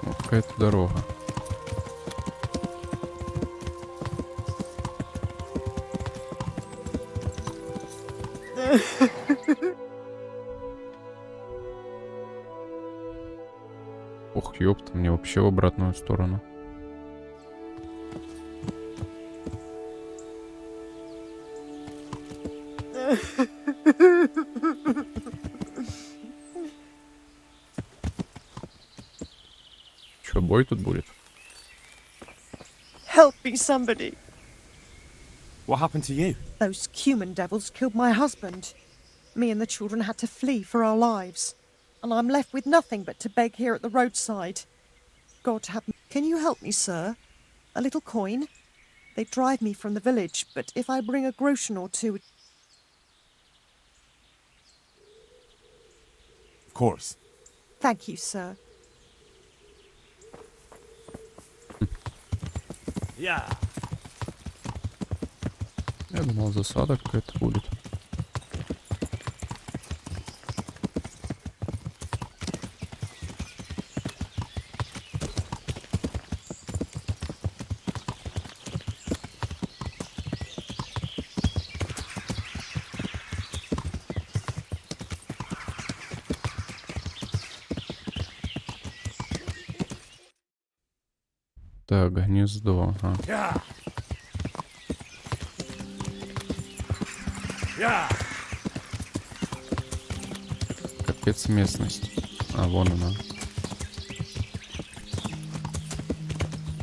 Вот какая-то дорога. Ох, ёпта, мне вообще в обратную сторону. Чё, бой тут будет? Help me, somebody. What happened to you? Those human devils killed my husband. Me and the children had to flee for our lives. And I'm left with nothing but to beg here at the roadside. God have me. Can you help me, sir? A little coin? They drive me from the village, but if I bring a groschen or two... Of course. Thank you, sir. Yeah. Я думал, засада какая-то будет. Так, гнездо, ага. Капец местность. А, вон она.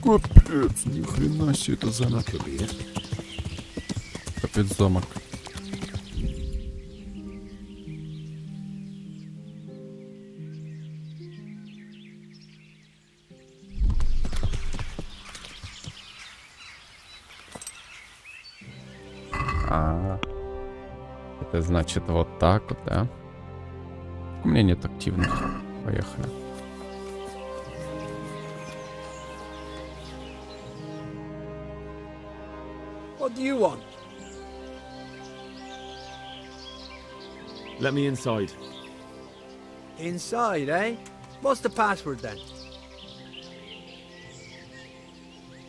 Капец, ни хрена себе это замок. Капец замок. Это значит вот так вот, да? У меня нет активных. Поехали. What do you want? Let me inside. Inside, eh? What's the password then?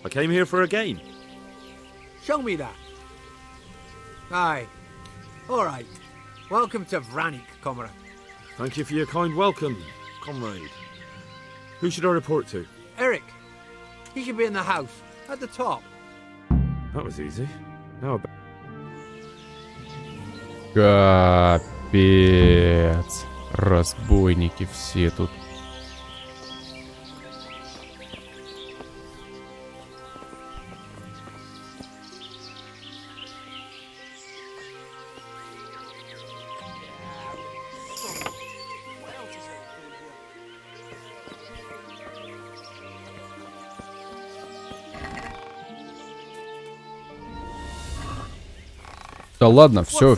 I came here for a game. Show me that. Aye. Alright. Welcome to Vranik, comrade. Thank you for your kind welcome, comrade. Who should I report to? Eric. He should be in the house, at the top. That was easy. Now about... Капец. Разбойники все тут. Да ладно, все.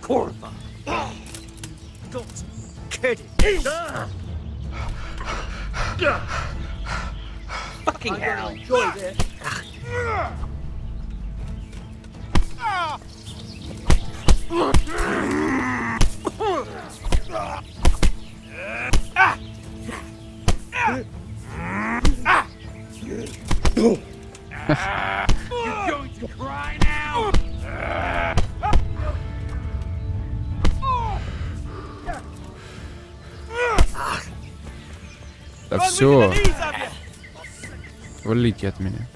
Kurva. Don't kid it. Fucking hell. Enjoy this. You're going to cry now. Да все. Валите от меня.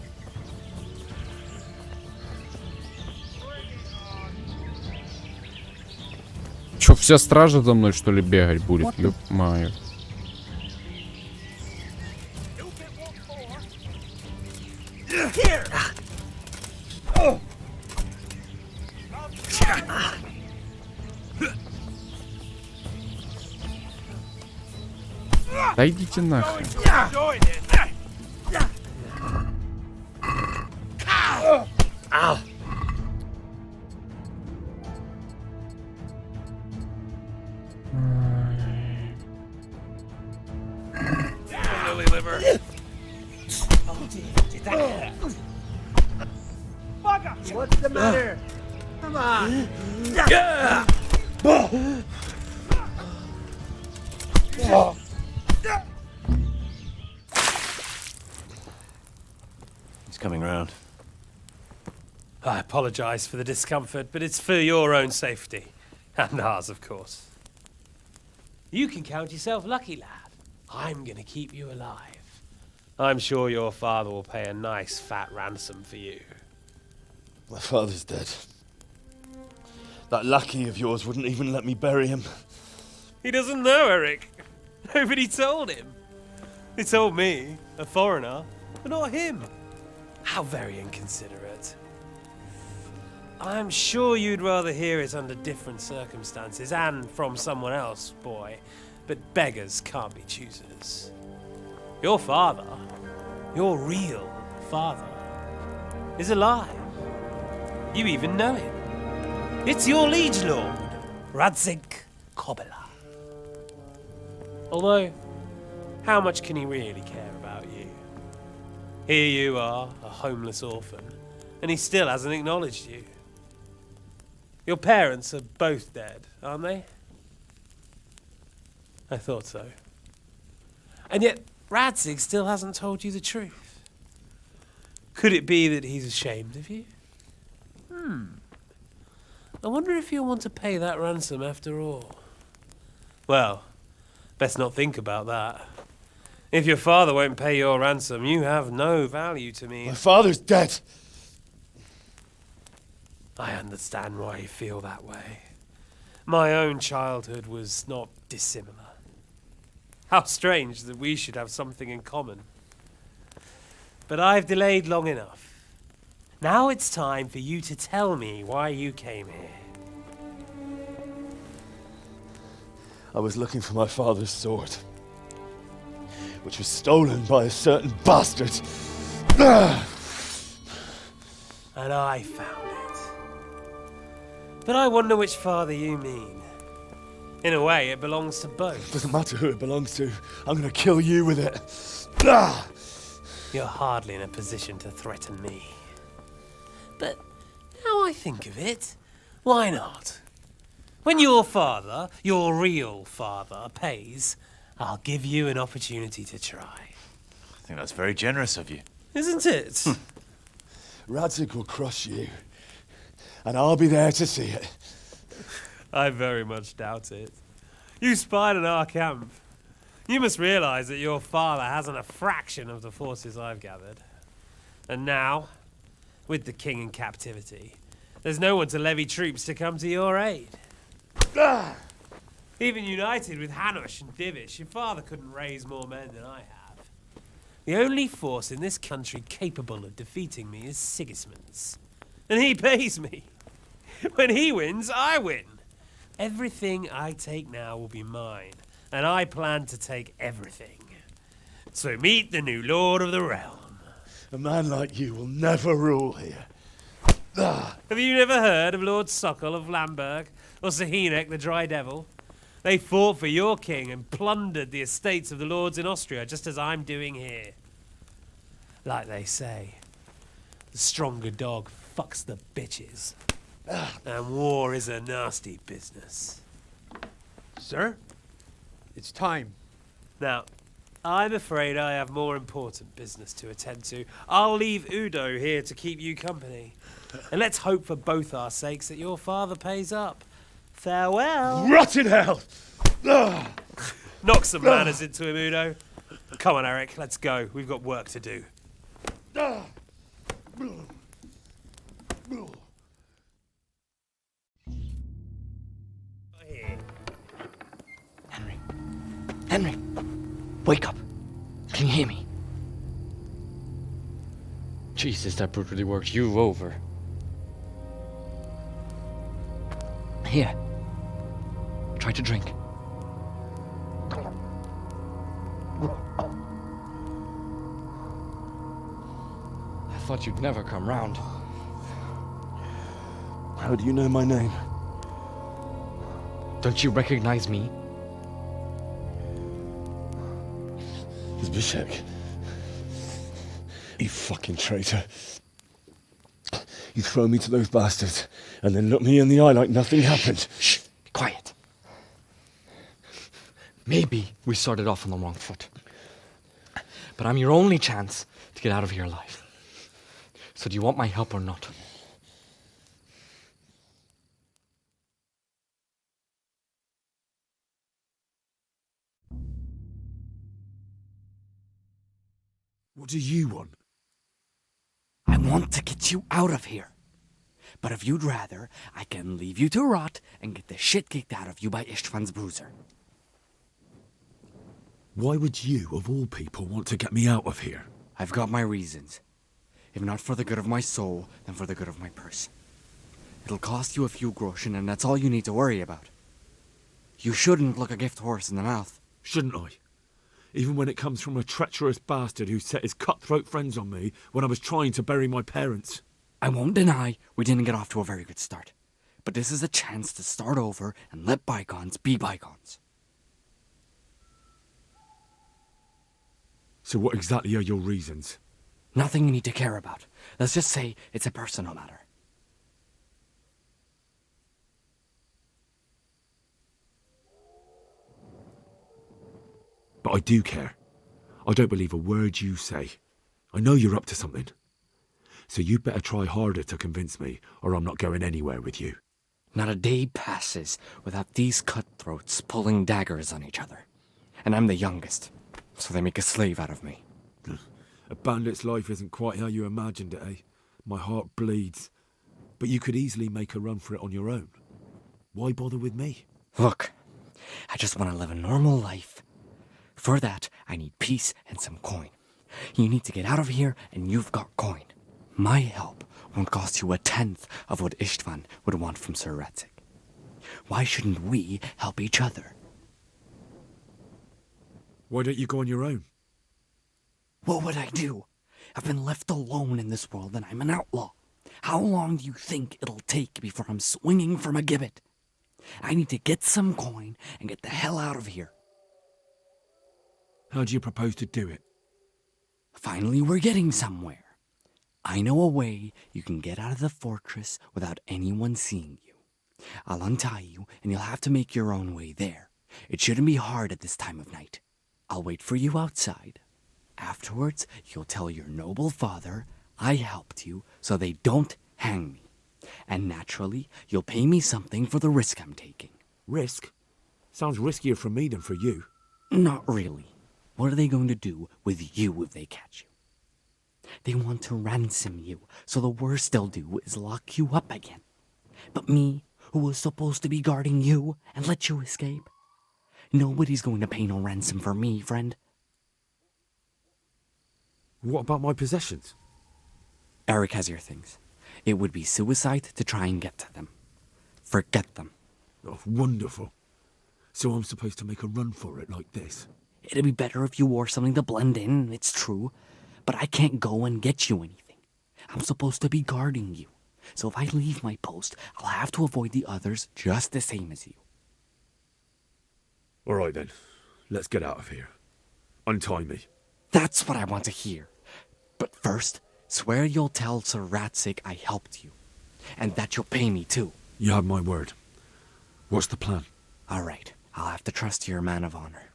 Че, вся стража за мной, что ли, бегать будет? Ёп мою. Да идите нахрен. What's the matter? Come on. He's coming round. I apologise for the discomfort, but it's for your own safety. And ours, of course. You can count yourself lucky, lad. I'm gonna keep you alive. I'm sure your father will pay a nice fat ransom for you. My father's dead. That lackey of yours wouldn't even let me bury him. He doesn't know, Eric. Nobody told him. They told me, a foreigner, but not him. How very inconsiderate. I'm sure you'd rather hear it under different circumstances and from someone else, boy. But beggars can't be choosers. Your father, your real father, is alive. You even know him. It's your liege lord, Radzik Kobela. Although, how much can he really care about you? Here you are, a homeless orphan, and he still hasn't acknowledged you. Your parents are both dead, aren't they? I thought so. And yet, Radzik still hasn't told you the truth. Could it be that he's ashamed of you? I wonder if you'll want to pay that ransom after all. Well, best not think about that. If your father won't pay your ransom, you have no value to me. My father's dead! I understand why you feel that way. My own childhood was not dissimilar. How strange that we should have something in common. But I've delayed long enough. Now it's time for you to tell me why you came here. I was looking for my father's sword, which was stolen by a certain bastard. and I found it. But I wonder which father you mean. In a way, it belongs to both. Doesn't matter who it belongs to. I'm gonna kill you with it. Ah! You're hardly in a position to threaten me. But now I think of it, why not? When your father, your real father, pays, I'll give you an opportunity to try. I think that's very generous of you. Isn't it? Radzig will crush you. And I'll be there to see it. I very much doubt it. You spied on our camp. You must realize that your father hasn't a fraction of the forces I've gathered. And now, with the king in captivity, there's no one to levy troops to come to your aid. Even united with Hanush and Divish, your father couldn't raise more men than I have. The only force in this country capable of defeating me is Sigismund's. And he pays me. When he wins, I win. Everything I take now will be mine, and I plan to take everything. So meet the new lord of the realm. A man like you will never rule here. Have you never heard of Lord Sokol of Lamberg, or Sahinek the Dry Devil? They fought for your king and plundered the estates of the lords in Austria, just as I'm doing here. Like they say, the stronger dog fucks the bitches. And war is a nasty business. Sir, it's time. Now, I'm afraid I have more important business to attend to. I'll leave Udo here to keep you company. And let's hope for both our sakes that your father pays up. Farewell. Rot in hell! Knock some manners into him, Udo. Come on, Eric, let's go. We've got work to do. Henry, wake up. Can you hear me? Jesus, that brutally worked you over. Here. Try to drink. I thought you'd never come round. How do you know my name? Don't you recognize me? Zbyszek. You fucking traitor. You throw me to those bastards and then look me in the eye like nothing happened. Shh, be quiet. Maybe we started off on the wrong foot. But I'm your only chance to get out of here alive. So do you want my help or not? What do you want? I want to get you out of here. But if you'd rather, I can leave you to rot and get the shit kicked out of you by Istvan's bruiser. Why would you, of all people, want to get me out of here? I've got my reasons. If not for the good of my soul, then for the good of my purse. It'll cost you a few groschen, and that's all you need to worry about. You shouldn't look a gift horse in the mouth. Shouldn't I? Even when it comes from a treacherous bastard who set his cutthroat friends on me when I was trying to bury my parents. I won't deny we didn't get off to a very good start. But this is a chance to start over and let bygones be bygones. So what exactly are your reasons? Nothing you need to care about. Let's just say it's a personal matter. But I do care. I don't believe a word you say. I know you're up to something. So you better try harder to convince me, or I'm not going anywhere with you. Not a day passes without these cutthroats pulling daggers on each other. And I'm the youngest, so they make a slave out of me. A bandit's life isn't quite how you imagined it, eh? My heart bleeds. But you could easily make a run for it on your own. Why bother with me? Look, I just want to live a normal life. For that, I need peace and some coin. You need to get out of here, and you've got coin. My help won't cost you a tenth of what Istvan would want from Sir Radzig. Why shouldn't we help each other? Why don't you go on your own? What would I do? I've been left alone in this world, and I'm an outlaw. How long do you think it'll take before I'm swinging from a gibbet? I need to get some coin and get the hell out of here. How do you propose to do it? Finally, we're getting somewhere. I know a way you can get out of the fortress without anyone seeing you. I'll untie you, and you'll have to make your own way there. It shouldn't be hard at this time of night. I'll wait for you outside. Afterwards, you'll tell your noble father I helped you so they don't hang me. And naturally, you'll pay me something for the risk I'm taking. Risk? Sounds riskier for me than for you. Not really. What are they going to do with you if they catch you? They want to ransom you, so the worst they'll do is lock you up again. But me, who was supposed to be guarding you and let you escape? Nobody's going to pay no ransom for me, friend. What about my possessions? Eric has your things. It would be suicide to try and get to them. Forget them. Oh, wonderful. So I'm supposed to make a run for it like this? It'd be better if you wore something to blend in, it's true. But I can't go and get you anything. I'm supposed to be guarding you. So if I leave my post, I'll have to avoid the others just the same as you. All right then. Let's get out of here. Untie me. That's what I want to hear. But first, swear you'll tell Sir Ratzik I helped you. And that you'll pay me too. You have my word. What's the plan? All right. I'll have to trust you're a man of honor.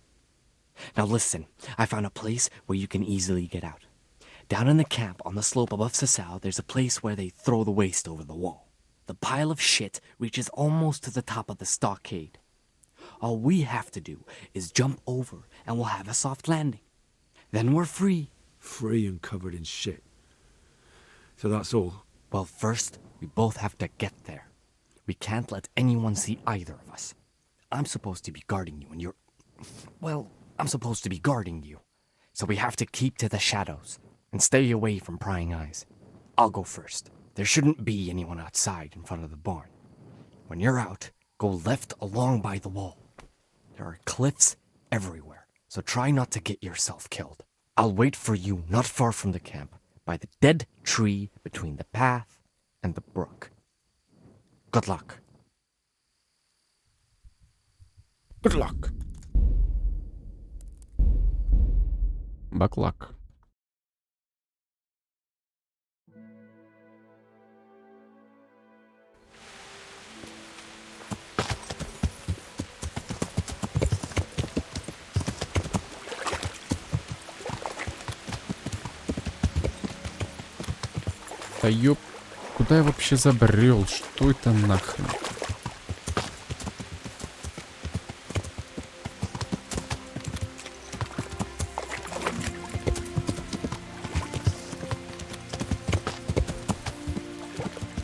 Now listen, I found a place where you can easily get out. Down in the camp on the slope above Sasau, there's a place where they throw the waste over the wall. The pile of shit reaches almost to the top of the stockade. All we have to do is jump over and we'll have a soft landing. Then we're free. Free and covered in shit. So that's all? Well, first, we both have to get there. We can't let anyone see either of us. I'm supposed to be guarding you and you're... Well, I'm supposed to be guarding you. So we have to keep to the shadows and stay away from prying eyes. I'll go first. There shouldn't be anyone outside in front of the barn. When you're out, go left along by the wall. There are cliffs everywhere, so try not to get yourself killed. I'll wait for you not far from the camp, by the dead tree between the path and the brook. Good luck. Good luck. Баклак. Да ёп, куда я вообще забрел? Что это нахрен?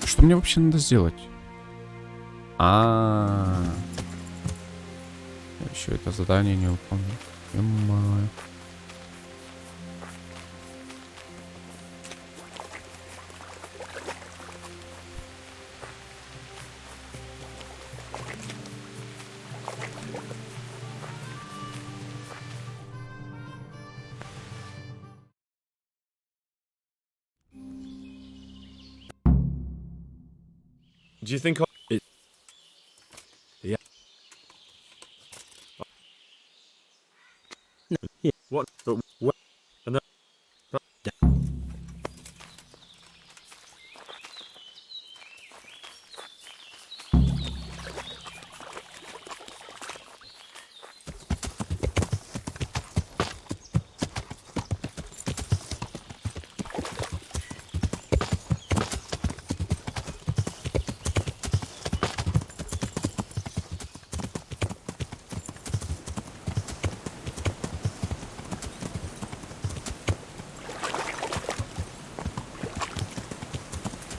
Что мне вообще надо сделать? Еще это задание не выполнил. Понимаю. Do you think Yeah. Yeah. What? But what? And that.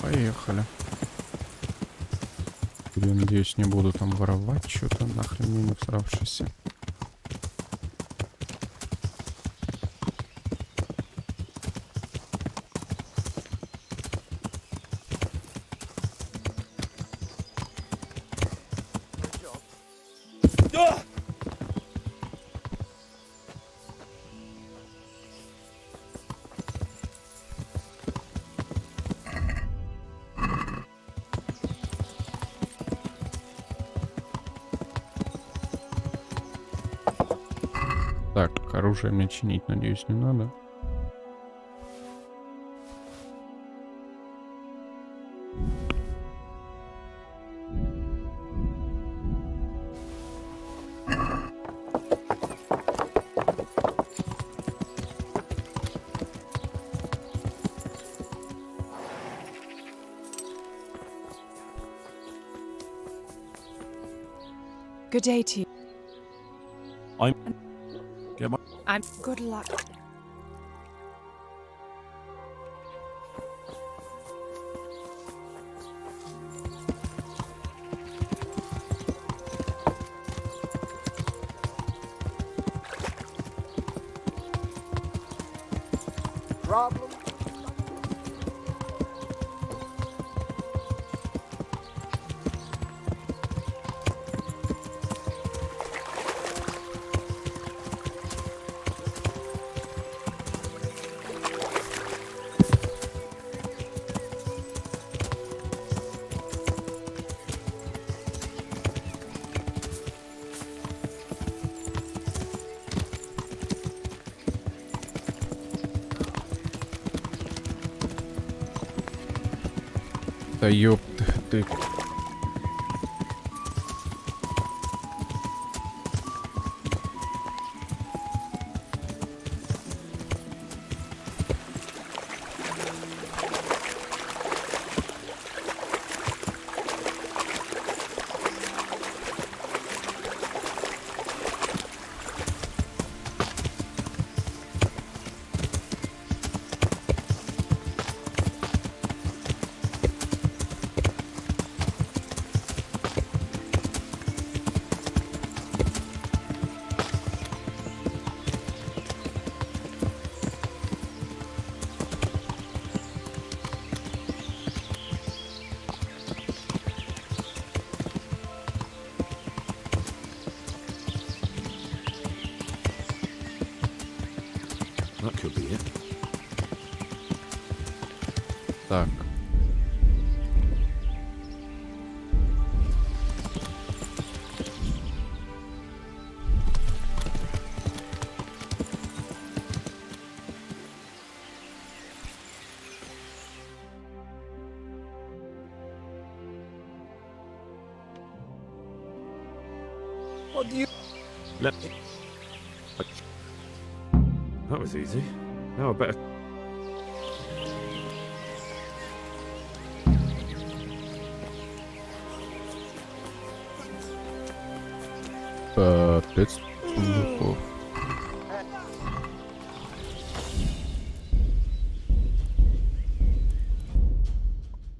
Поехали. Я надеюсь, не буду там воровать что-то, нахрен мне не всравшийся. Так, оружие мне чинить, надеюсь, не надо. Good day to you. I'm Good luck. Problem? Да ёпт ты. That could be it. Так. What do you... Let me... That was easy. Now I better... Капец, сундуков.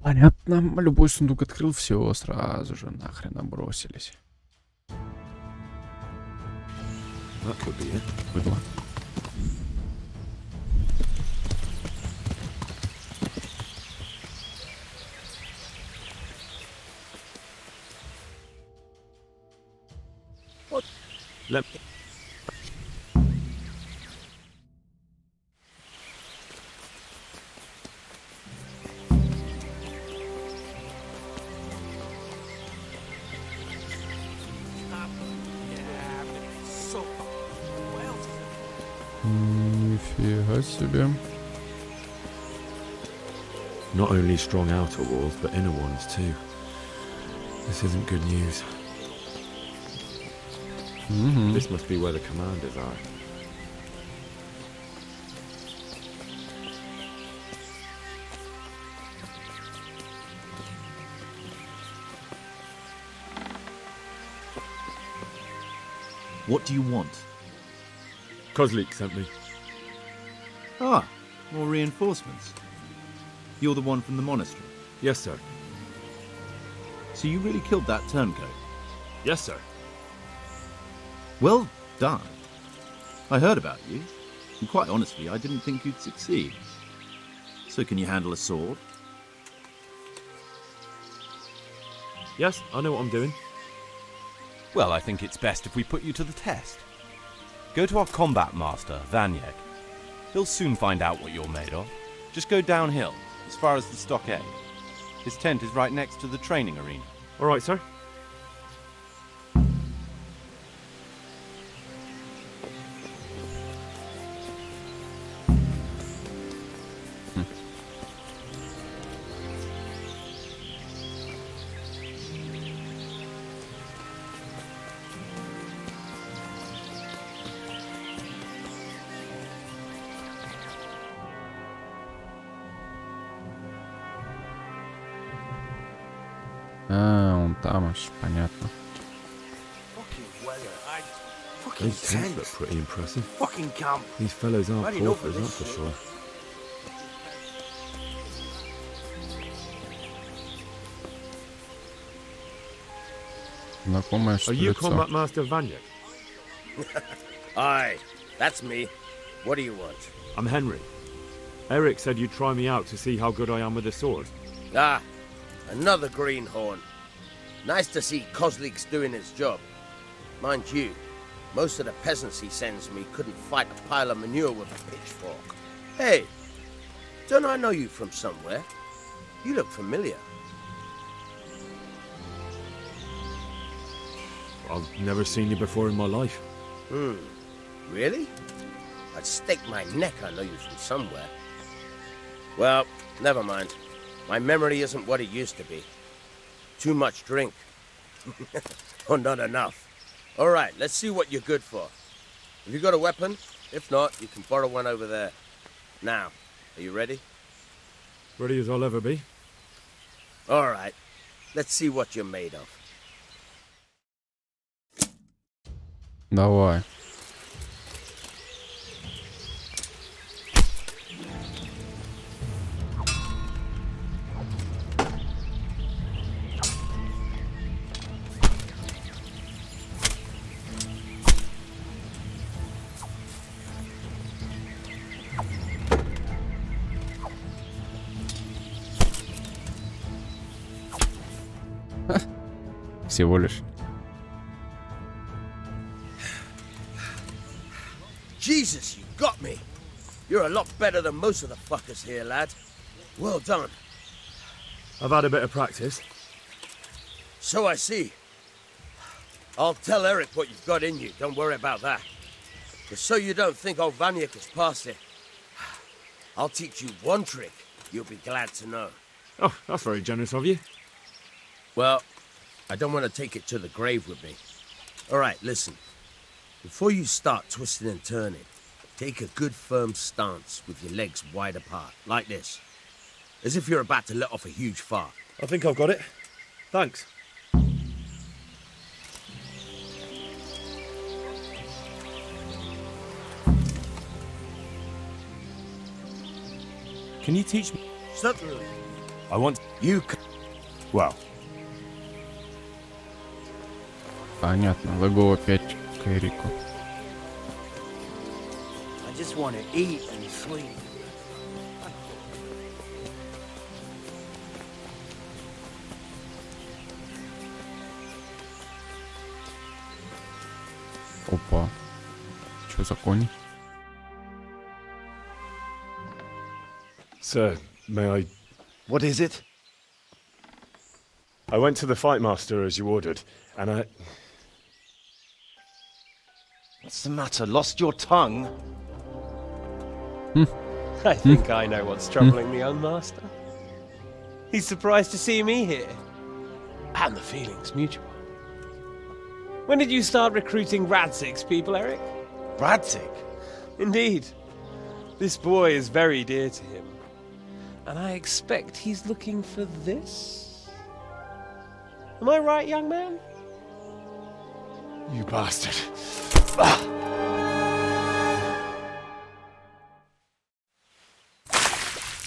Понятно. Любой сундук открыл, все сразу же нахрен бросились. Быдло. Let... Нифига себе. Not only strong outer walls, but inner ones too. This isn't good news. This must be where the commanders are. What do you want? Kozlik sent me. Ah, more reinforcements. You're the one from the monastery? Yes, sir. So you really killed that turncoat? Yes, sir. Well done. I heard about you, and quite honestly, I didn't think you'd succeed. So can you handle a sword? Yes, I know what I'm doing. Well, I think it's best if we put you to the test. Go to our combat master, Vanyek. He'll soon find out what you're made of. Just go downhill, as far as the stockade. His tent is right next to the training arena. All right, sir. А, он там аж, понятно. Those tents look pretty impressive. Fucking camp. These fellows aren't paupers, that's for sure. Знакомое что Are you лицо. Combat Master Vanyek? Aye, that's me. What do you want? I'm Henry. Eric said you'd try me out to see how good I am with the sword. Ah, another greenhorn. Nice to see Kozlik's doing his job. Mind you, most of the peasants he sends me couldn't fight a pile of manure with a pitchfork. Hey, don't I know you from somewhere? You look familiar. I've never seen you before in my life. Really? I'd stake my neck I know you from somewhere. Well, never mind. My memory isn't what it used to be. Too much drink. Or not enough. All right, let's see what you're good for. Have you got a weapon? If not, you can borrow one over there. Now, are you ready? Ready as I'll ever be. All right, let's see what you're made of. Давай. Всего лишь. Jesus, you got me. You're a lot better than most of the fuckers here, lad. Well done. I've had a bit of practice. So I see. I'll tell Eric what you've got in you. Don't worry about that. Just so you don't think old Vanyek has passed it. I'll teach you one trick you'll be glad to know. Oh, that's very generous of you. Well, I don't want to take it to the grave with me. All right, listen. Before you start twisting and turning, take a good firm stance with your legs wide apart, like this. As if you're about to let off a huge fart. I think I've got it. Thanks. Can you teach me? Certainly. I want you. Well. Понятно, легу опять к Эрику. I just want to eat and sleep. Опа. Что за конь? Sir, may I... What is it? I went to the fight master as you ordered, and I... What's the matter? Lost your tongue? I think I know what's troubling the young master. He's surprised to see me here. And the feeling's mutual. When did you start recruiting Radzig's people, Eric? Radzig? Indeed. This boy is very dear to him. And I expect he's looking for this? Am I right, young man? You bastard.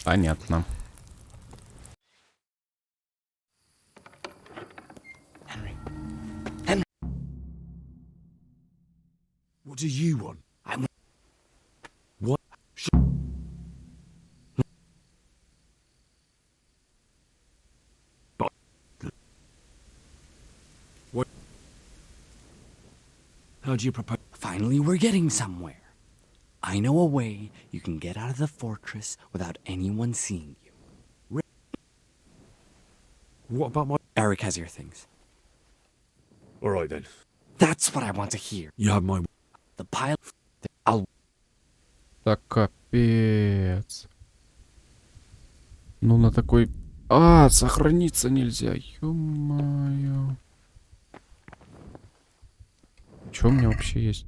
Понятно. What do you want? What? What? How do you propose? Finally, we're getting somewhere. I know a way you can get out of the fortress without anyone seeing you. What about my... Eric has your things. All right, then. That's what I want to hear. You have my... The pile... I'll... Так, капец. Ну, на такой... А, сохраниться нельзя. Ё-моё. Что у меня вообще есть?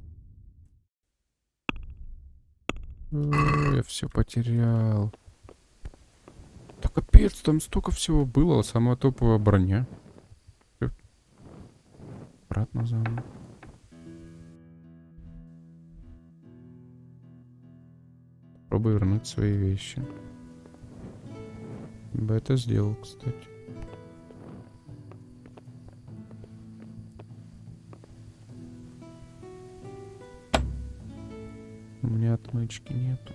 Я все потерял. Да капец, там столько всего было. Самая топовая броня. Обратно замок. Попробуй вернуть свои вещи. Я бы это сделал, кстати. У меня отмычки нету.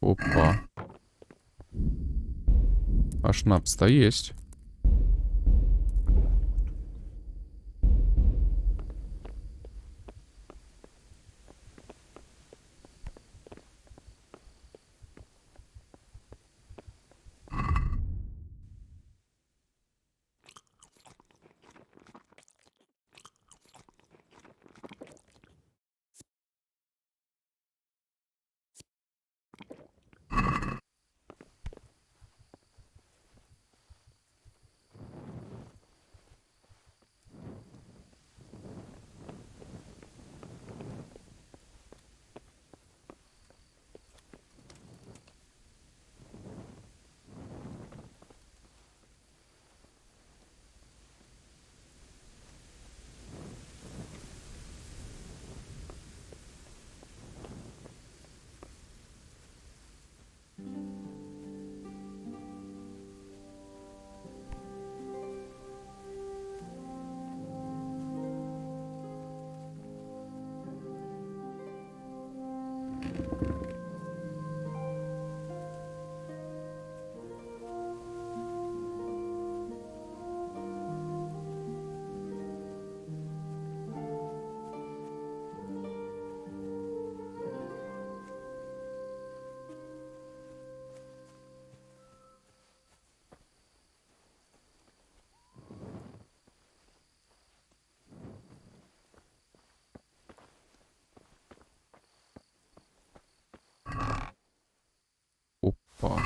Опа. А шнапс-то есть. Опа.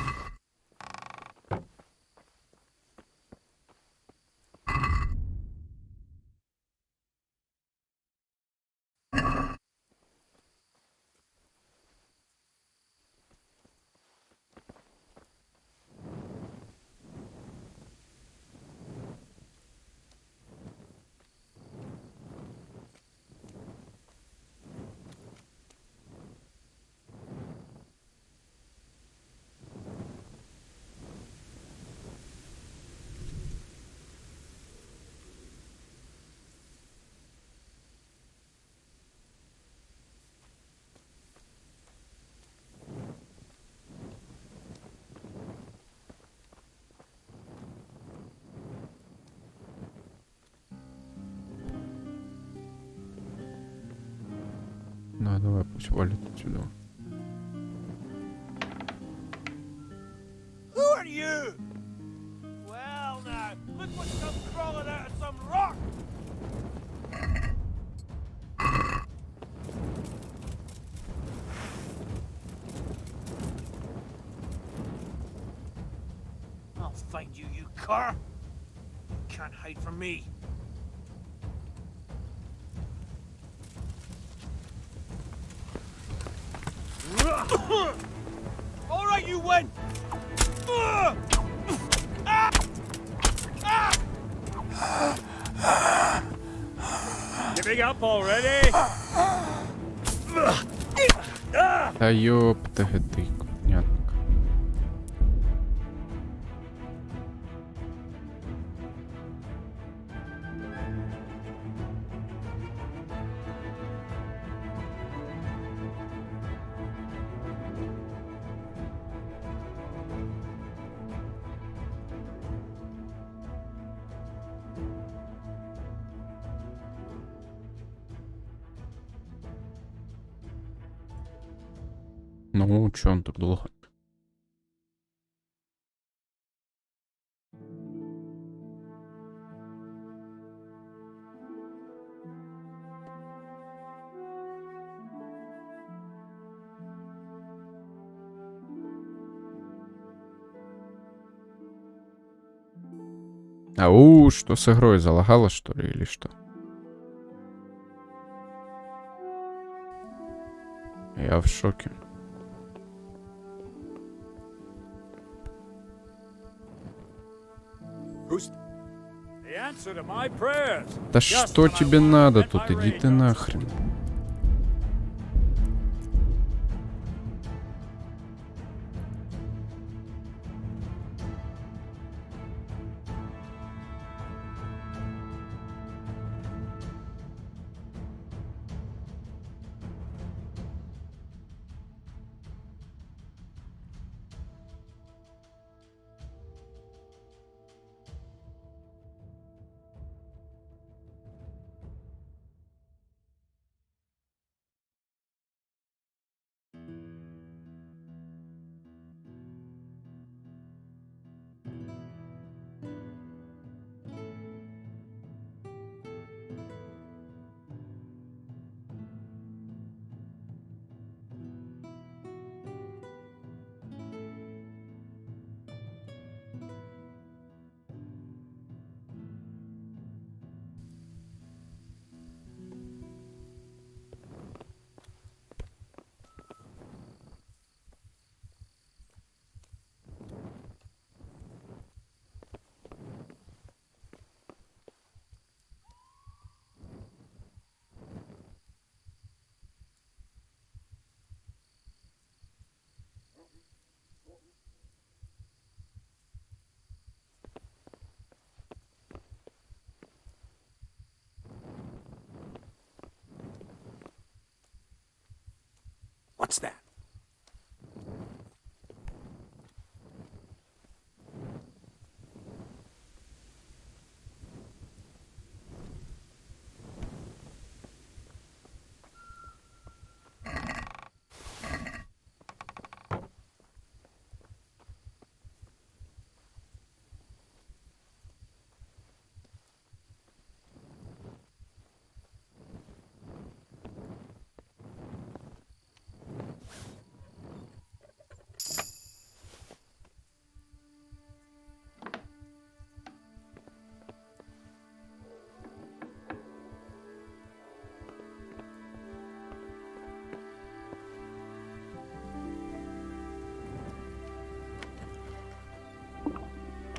Ну, давай, пусть валит отсюда. Who are you? Well, now, look what's come crawling out of some rock! I'll find you, you cur! You can't hide from me. All right, you win. Giving up already? Да ёпта, ты, понятно. Ну, чё он так долго? Ау, что с игрой? Залагало, что ли, или что? Я в шоке. Да что тебе надо тут? Иди ты нахрен. What's that?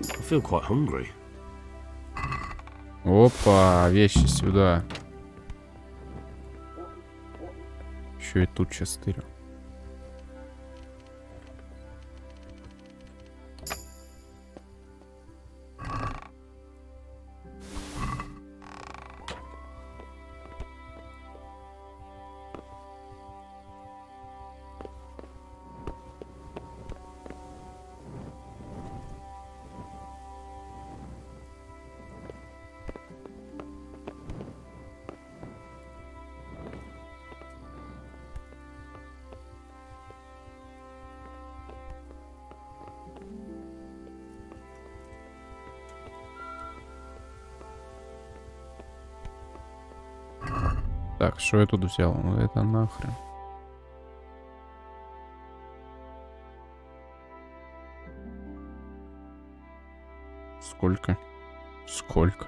I feel quite hungry. Опа, вещи сюда. Еще и тут сейчас стырю. Так, что я тут взял? Ну это нахрен. Сколько? Сколько?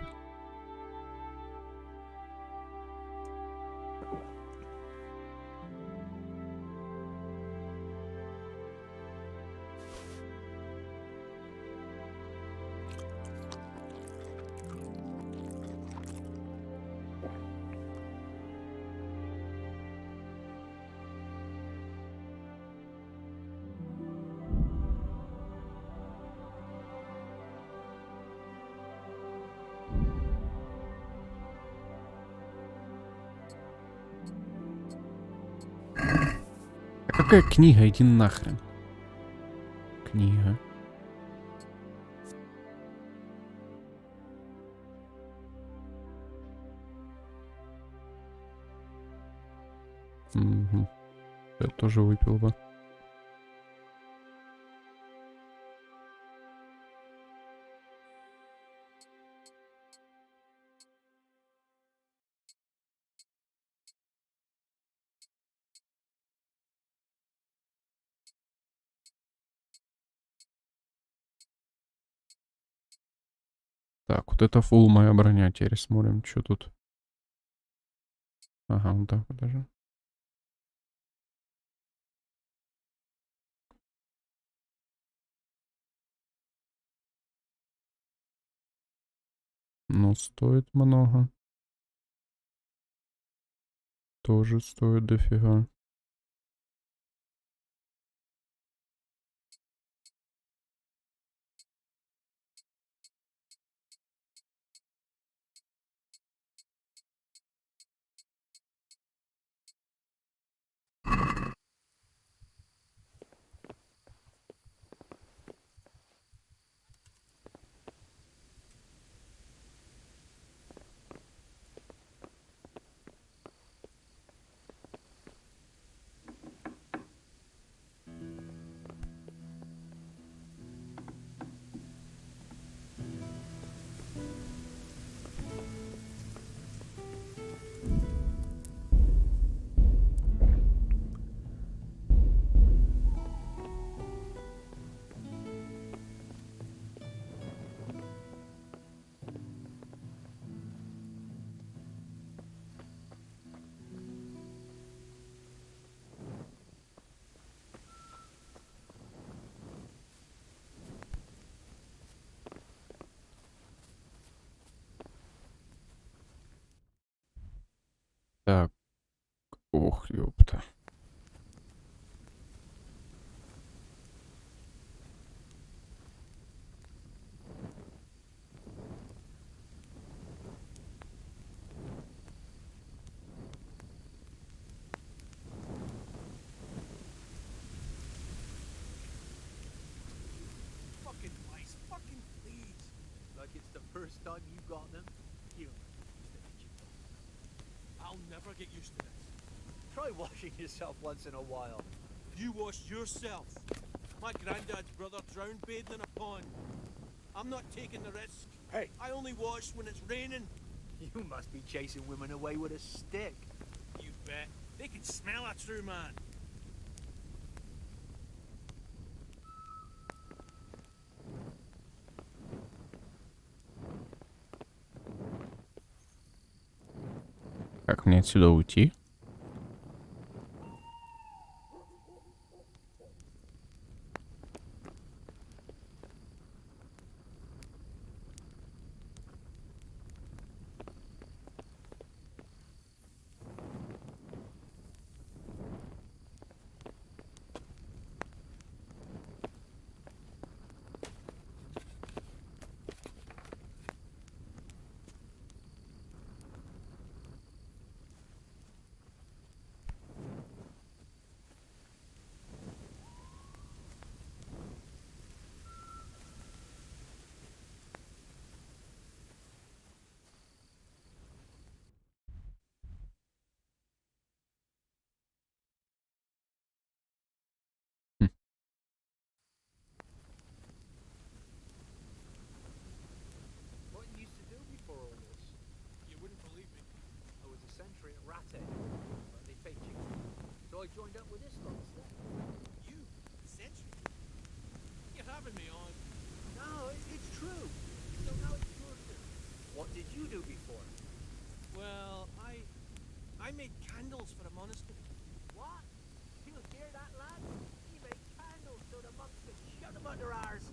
Какая книга? Иди нахрен. Книга. Угу. Я тоже выпил бы. Так, вот это фул моя броня. Теперь смотрим, что тут. Ага, вот так вот даже. Но стоит много. Тоже стоит дофига. Так. Ох, ёпта. Fucking mice, fucking fleas. Like it's the first time you got them. You. I'll never get used to this. Try washing yourself once in a while. You wash yourself. My granddad's brother drowned bathing in a pond. I'm not taking the risk. Hey. I only wash when it's raining. You must be chasing women away with a stick. You bet. They can smell a true man. Как мне отсюда уйти? What you used to do before all this? You wouldn't believe me. I was a sentry at Ratted, but they paid cheap. So I joined up with this lot instead. You? A sentry? You're having me on. No, it's true. So now it's your turn. What did you do before? Well, I made candles for a monastery. What? You hear that, lad? He made candles so the monks could shut them under ours.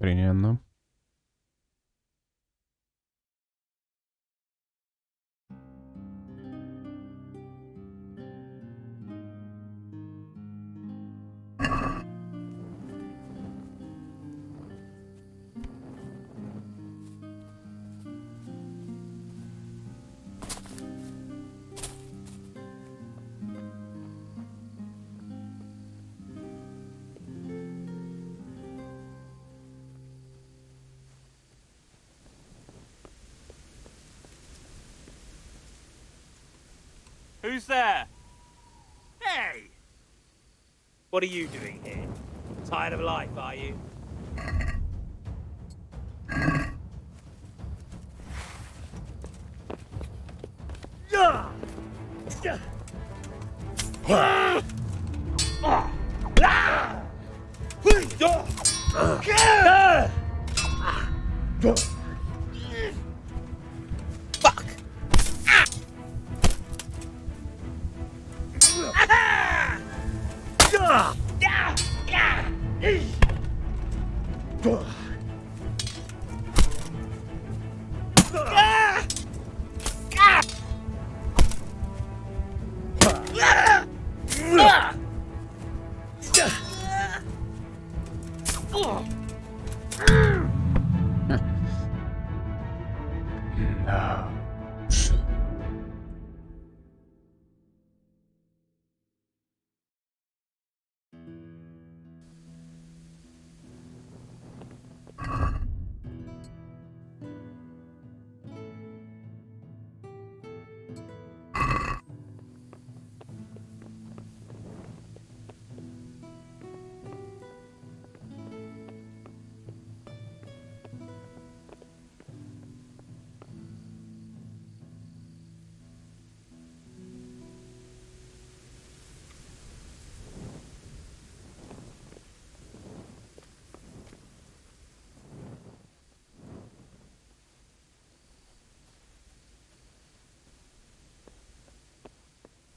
Охрененно. Who's there? Hey! What are you doing here? Tired of life, are you? Fuck!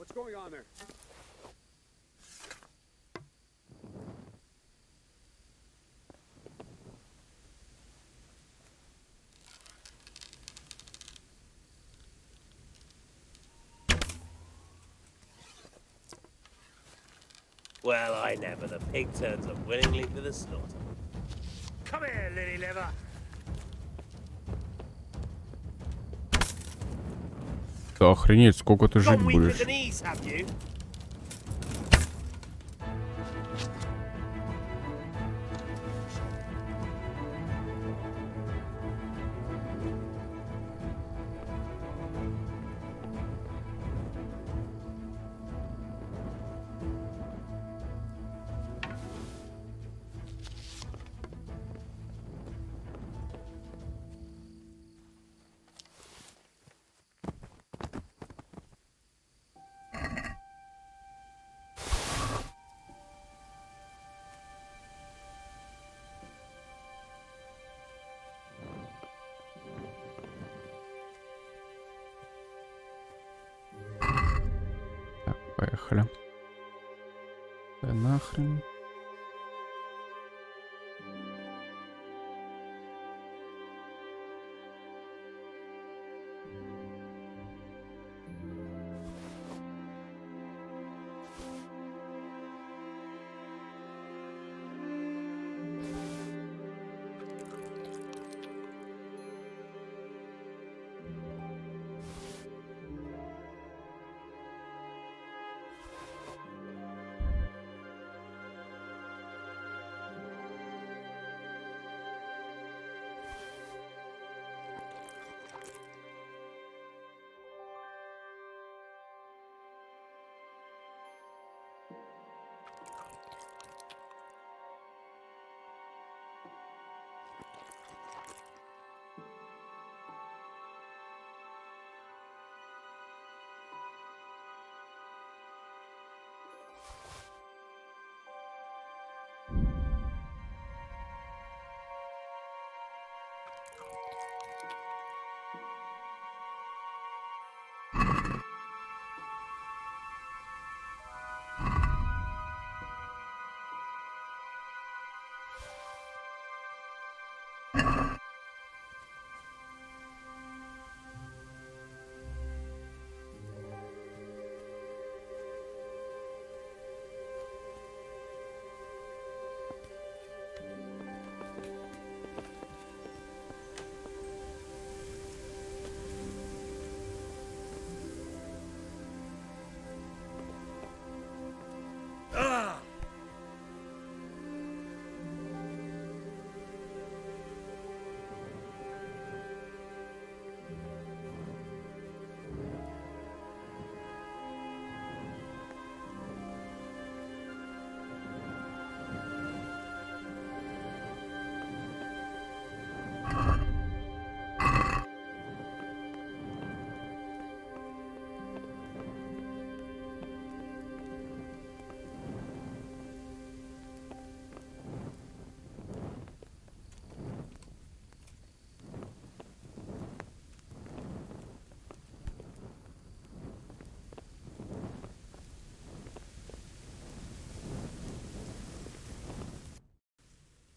What's going on there? Well, I never. The pig turns up willingly for the slaughter. Come here, lily liver. Да охренеть, сколько ты жить Gone weak будешь? with the knees, have you? Поехали. Да нахрен.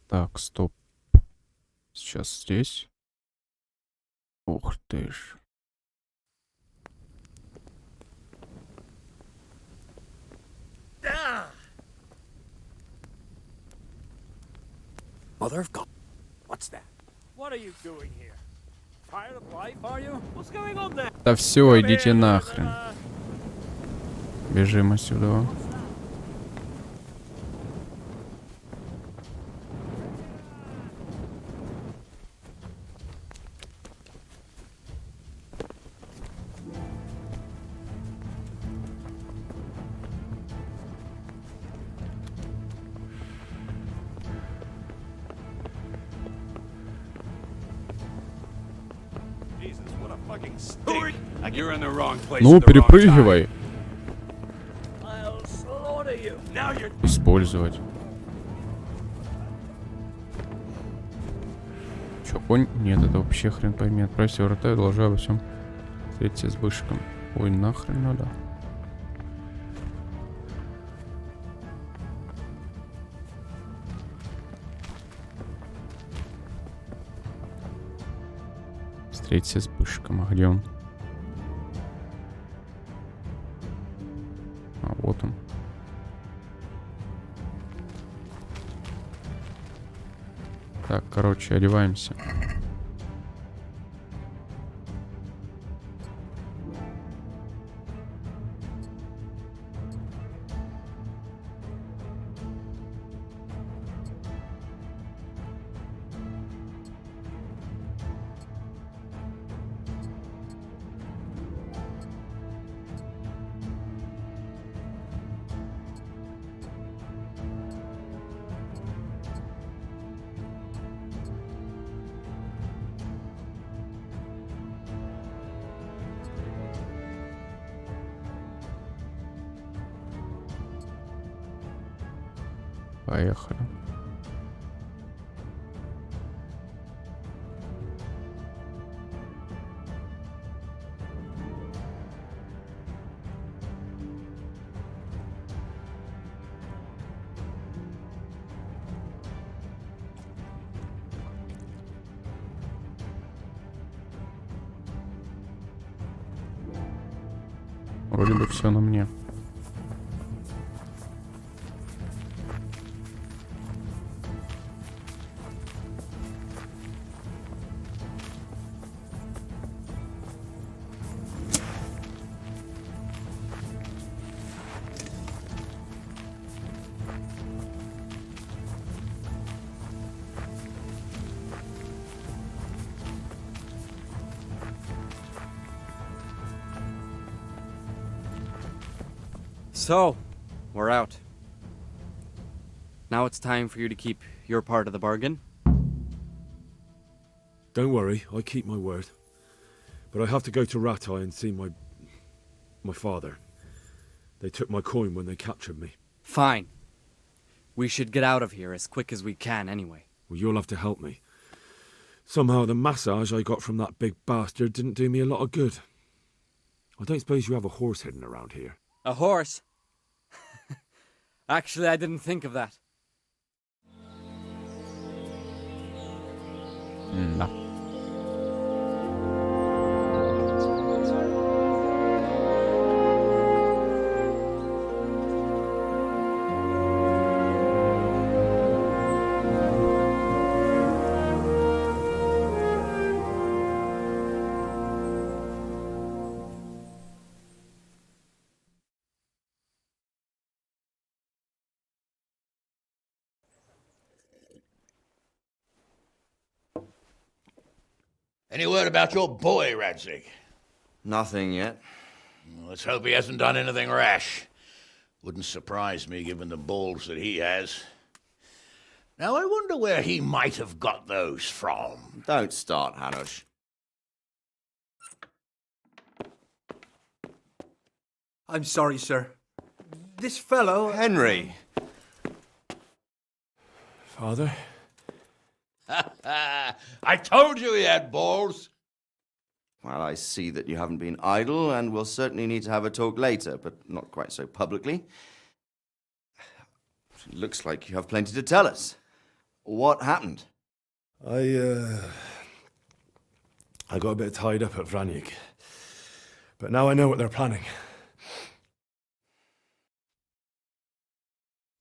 Так, стоп. Сейчас здесь. Ух ты ж. Mother of God. What's that? What are you doing here? Tired of life, are you? What's going on there? Да все, идите нахрен. Бежим отсюда. Ну, перепрыгивай. Использовать. Чё, конь? Нет, это вообще хрен пойми. Отправься в врата и доложи обо всем. Встретиться с бышком. Ой, нахрен надо. Встретиться с бышком. А где он? А вот он. Так, короче, одеваемся. Поехали. Вроде бы все на мне. So, we're out. Now it's time for you to keep your part of the bargain. Don't worry, I keep my word. But I have to go to Ratai and see my father. They took my coin when they captured me. Fine. We should get out of here as quick as we can anyway. Well, you'll have to help me. Somehow the massage I got from that big bastard didn't do me a lot of good. I don't suppose you have a horse hidden around here. A horse? Actually, I didn't think of that. Да. Any word about your boy, Radzig? Nothing yet. Let's hope he hasn't done anything rash. Wouldn't surprise me given the balls that he has. Now, I wonder where he might have got those from. Don't start, Hanush. I'm sorry, sir. This fellow... Henry! Father? I told you he had balls. Well, I see that you haven't been idle, and we'll certainly need to have a talk later, but not quite so publicly. It looks like you have plenty to tell us. What happened? I got a bit tied up at Vranyik. But now I know what they're planning.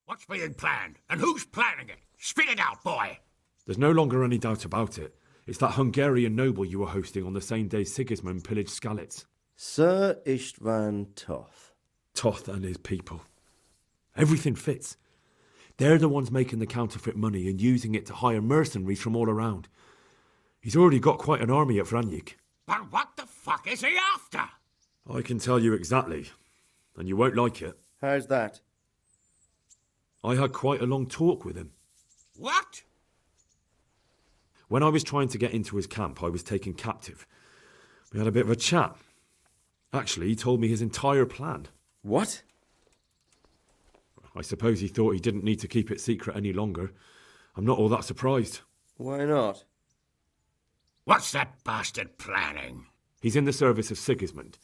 What's being planned? And who's planning it? Spit it out, boy! There's no longer any doubt about it. It's that Hungarian noble you were hosting on the same day Sigismund pillaged Skalitz. Sir Istvan Toth. Toth and his people. Everything fits. They're the ones making the counterfeit money and using it to hire mercenaries from all around. He's already got quite an army at Vranyik. But what the fuck is he after? I can tell you exactly, and you won't like it. How's that? I had quite a long talk with him. What? When I was trying to get into his camp, I was taken captive. We had a bit of a chat. Actually, he told me his entire plan. What? I suppose he thought he didn't need to keep it secret any longer. I'm not all that surprised. Why not? What's that bastard planning? He's in the service of Sigismund.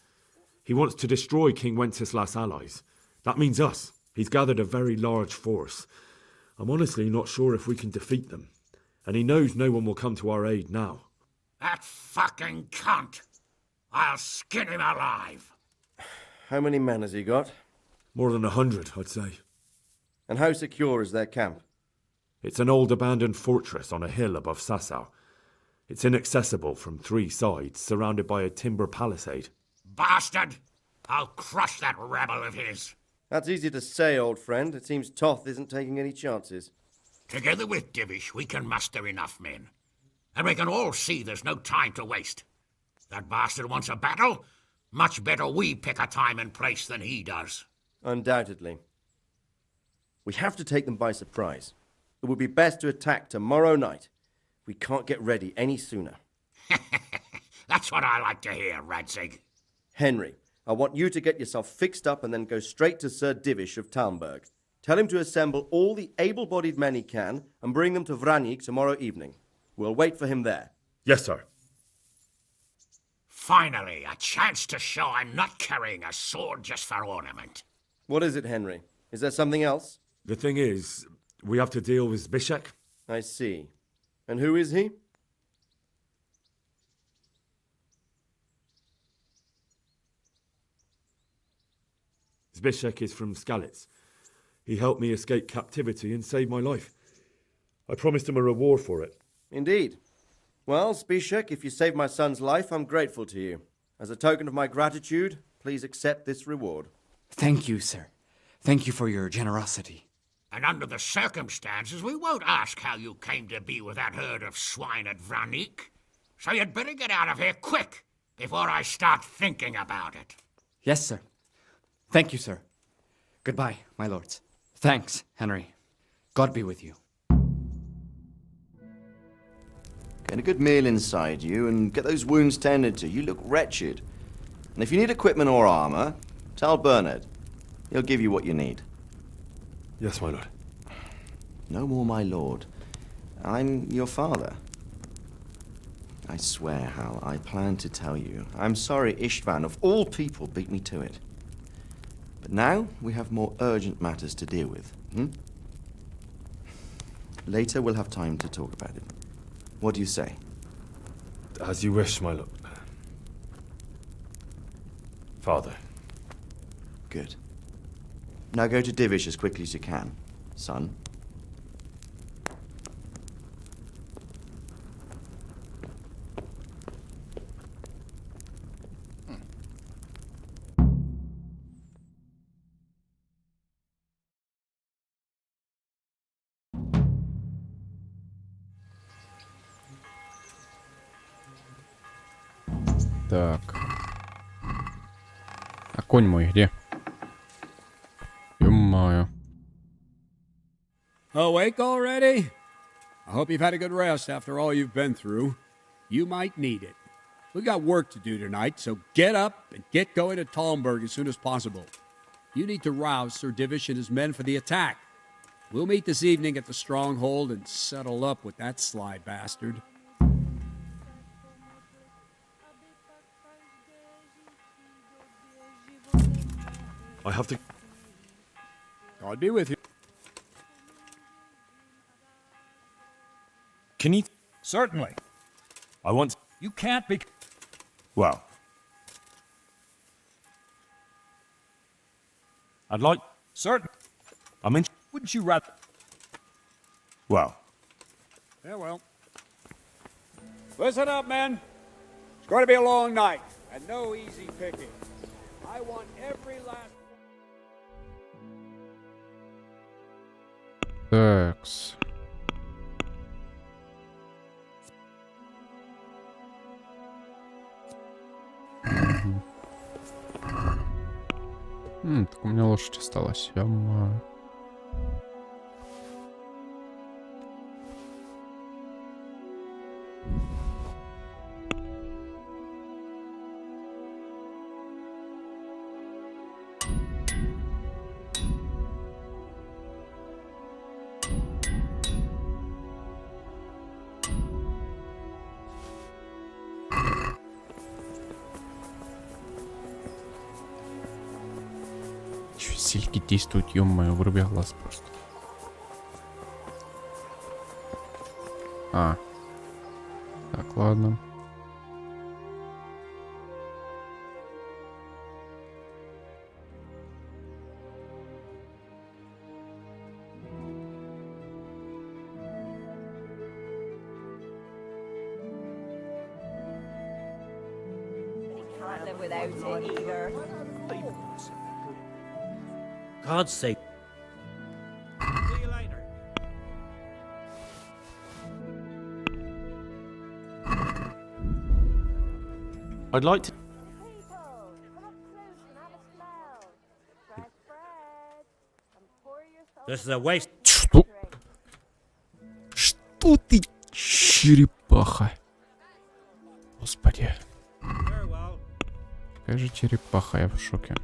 He wants to destroy King Wenceslas' allies. That means us. He's gathered a very large force. I'm honestly not sure if we can defeat them. And he knows no one will come to our aid now. That fucking cunt! I'll skin him alive! How many men has he got? More than 100, I'd say. And how secure is their camp? It's an old abandoned fortress on a hill above Sasau. It's inaccessible from 3 sides, surrounded by a timber palisade. Bastard! I'll crush that rebel of his! That's easy to say, old friend. It seems Toth isn't taking any chances. Together with Divish, we can muster enough men. And we can all see there's no time to waste. That bastard wants a battle? Much better we pick a time and place than he does. Undoubtedly. We have to take them by surprise. It would be best to attack tomorrow night. We can't get ready any sooner. That's what I like to hear, Radzig. Henry, I want you to get yourself fixed up and then go straight to Sir Divish of Talmberg. Tell him to assemble all the able-bodied men he can and bring them to Vranyik tomorrow evening. We'll wait for him there. Yes, sir. Finally, a chance to show I'm not carrying a sword just for ornament. What is it, Henry? Is there something else? The thing is, we have to deal with Zbyszek. I see. And who is he? Zbyszek is from Skalitz. He helped me escape captivity and saved my life. I promised him a reward for it. Indeed. Well, Zbyszek, if you saved my son's life, I'm grateful to you. As a token of my gratitude, please accept this reward. Thank you, sir. Thank you for your generosity. And under the circumstances, we won't ask how you came to be with that herd of swine at Vranyik. So you'd better get out of here quick, before I start thinking about it. Yes, sir. Thank you, sir. Goodbye, my lords. Thanks, Henry. God be with you. Get a good meal inside you and get those wounds tended to. You look wretched. And if you need equipment or armor, tell Bernard. He'll give you what you need. Yes, my lord. No more, my lord. I'm your father. I swear, Hal, I plan to tell you. I'm sorry Istvan, of all people, beat me to it. But now we have more urgent matters to deal with. Later we'll have time to talk about it. What do you say? As you wish, my lord. Father. Good. Now go to Divish as quickly as you can, son. Так. А конь мой где? Ё-моё. Awake already? I hope you've had a good rest after all you've been through. You might need it. We've got work to do tonight, so get up and get going to Talmberg as soon as possible. You need to rouse Sir Divish and his men for the attack. We'll meet this evening at the stronghold and settle up with that sly bastard. I have to... God be with you. Can you... Certainly. I want... You can't be... Well... I'd like... Certain. I'm in... Wouldn't you rather... Well... Yeah, well. Listen up, men. It's going to be a long night, and no easy picking. I want every last... Такс. Так у меня лошадь осталась. Ссылки действуют, ё-моё, вруби глаз просто. Так, ладно. Can't live without it either. God's sake. See you later. I'd like to... This is a waste. Что? Что ты, черепаха? Господи. Какая же черепаха, я в шоке.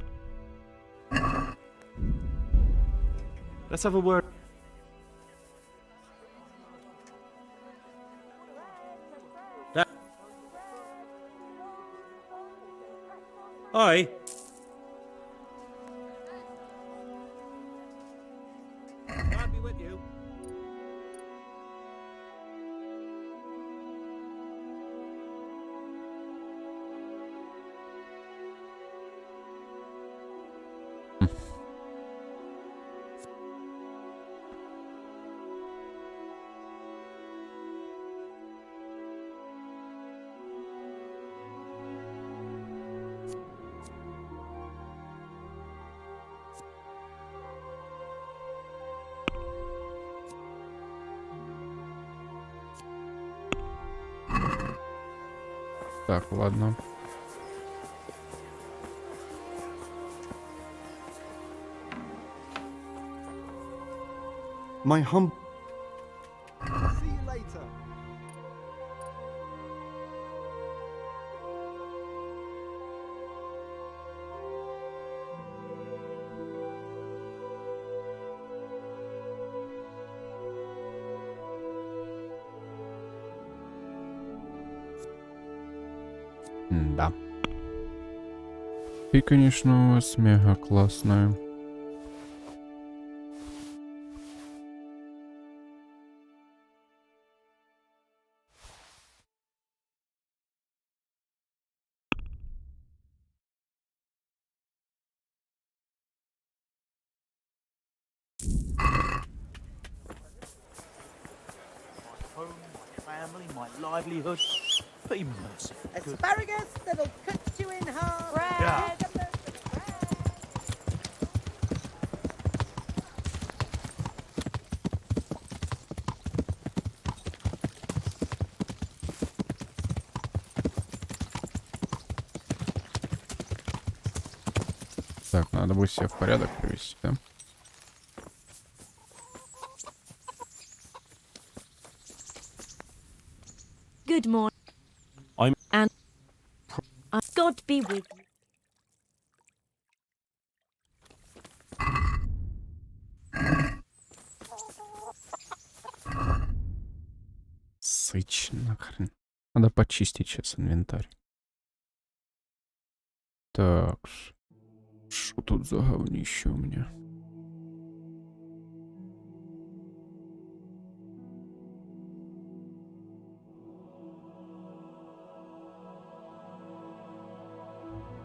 Let's have a word. Oi. I'll be with you. Так, ладно. My hum... See you later. Да. И, конечно, у вас мега классная. Home, my family, my livelihood. Be merciful. Asparagus that'll cut you in half. Bread. Yeah. Так, надо будет себя в порядок привести, да? Good morning. And God be with you. Сыч нахрен. Надо почистить сейчас инвентарь. Так. Что тут за говнище у меня?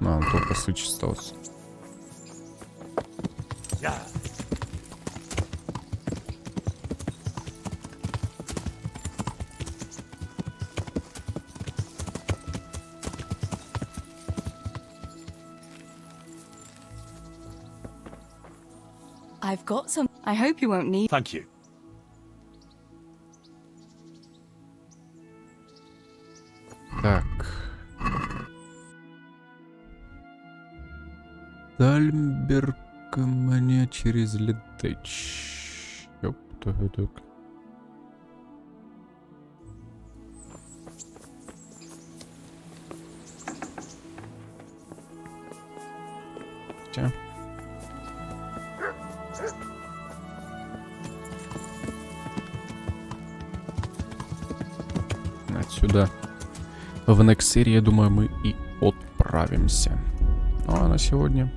А, он только сыч остался. I've got some. I hope you won't need. Thank you. Так. Дальберг мне через летыч. Ёптагадык. Хотя. Отсюда в next серии, я думаю, мы и отправимся. Ну а на сегодня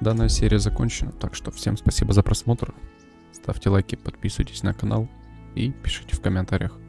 данная серия закончена. Так что всем спасибо за просмотр. Ставьте лайки, подписывайтесь на канал и пишите в комментариях,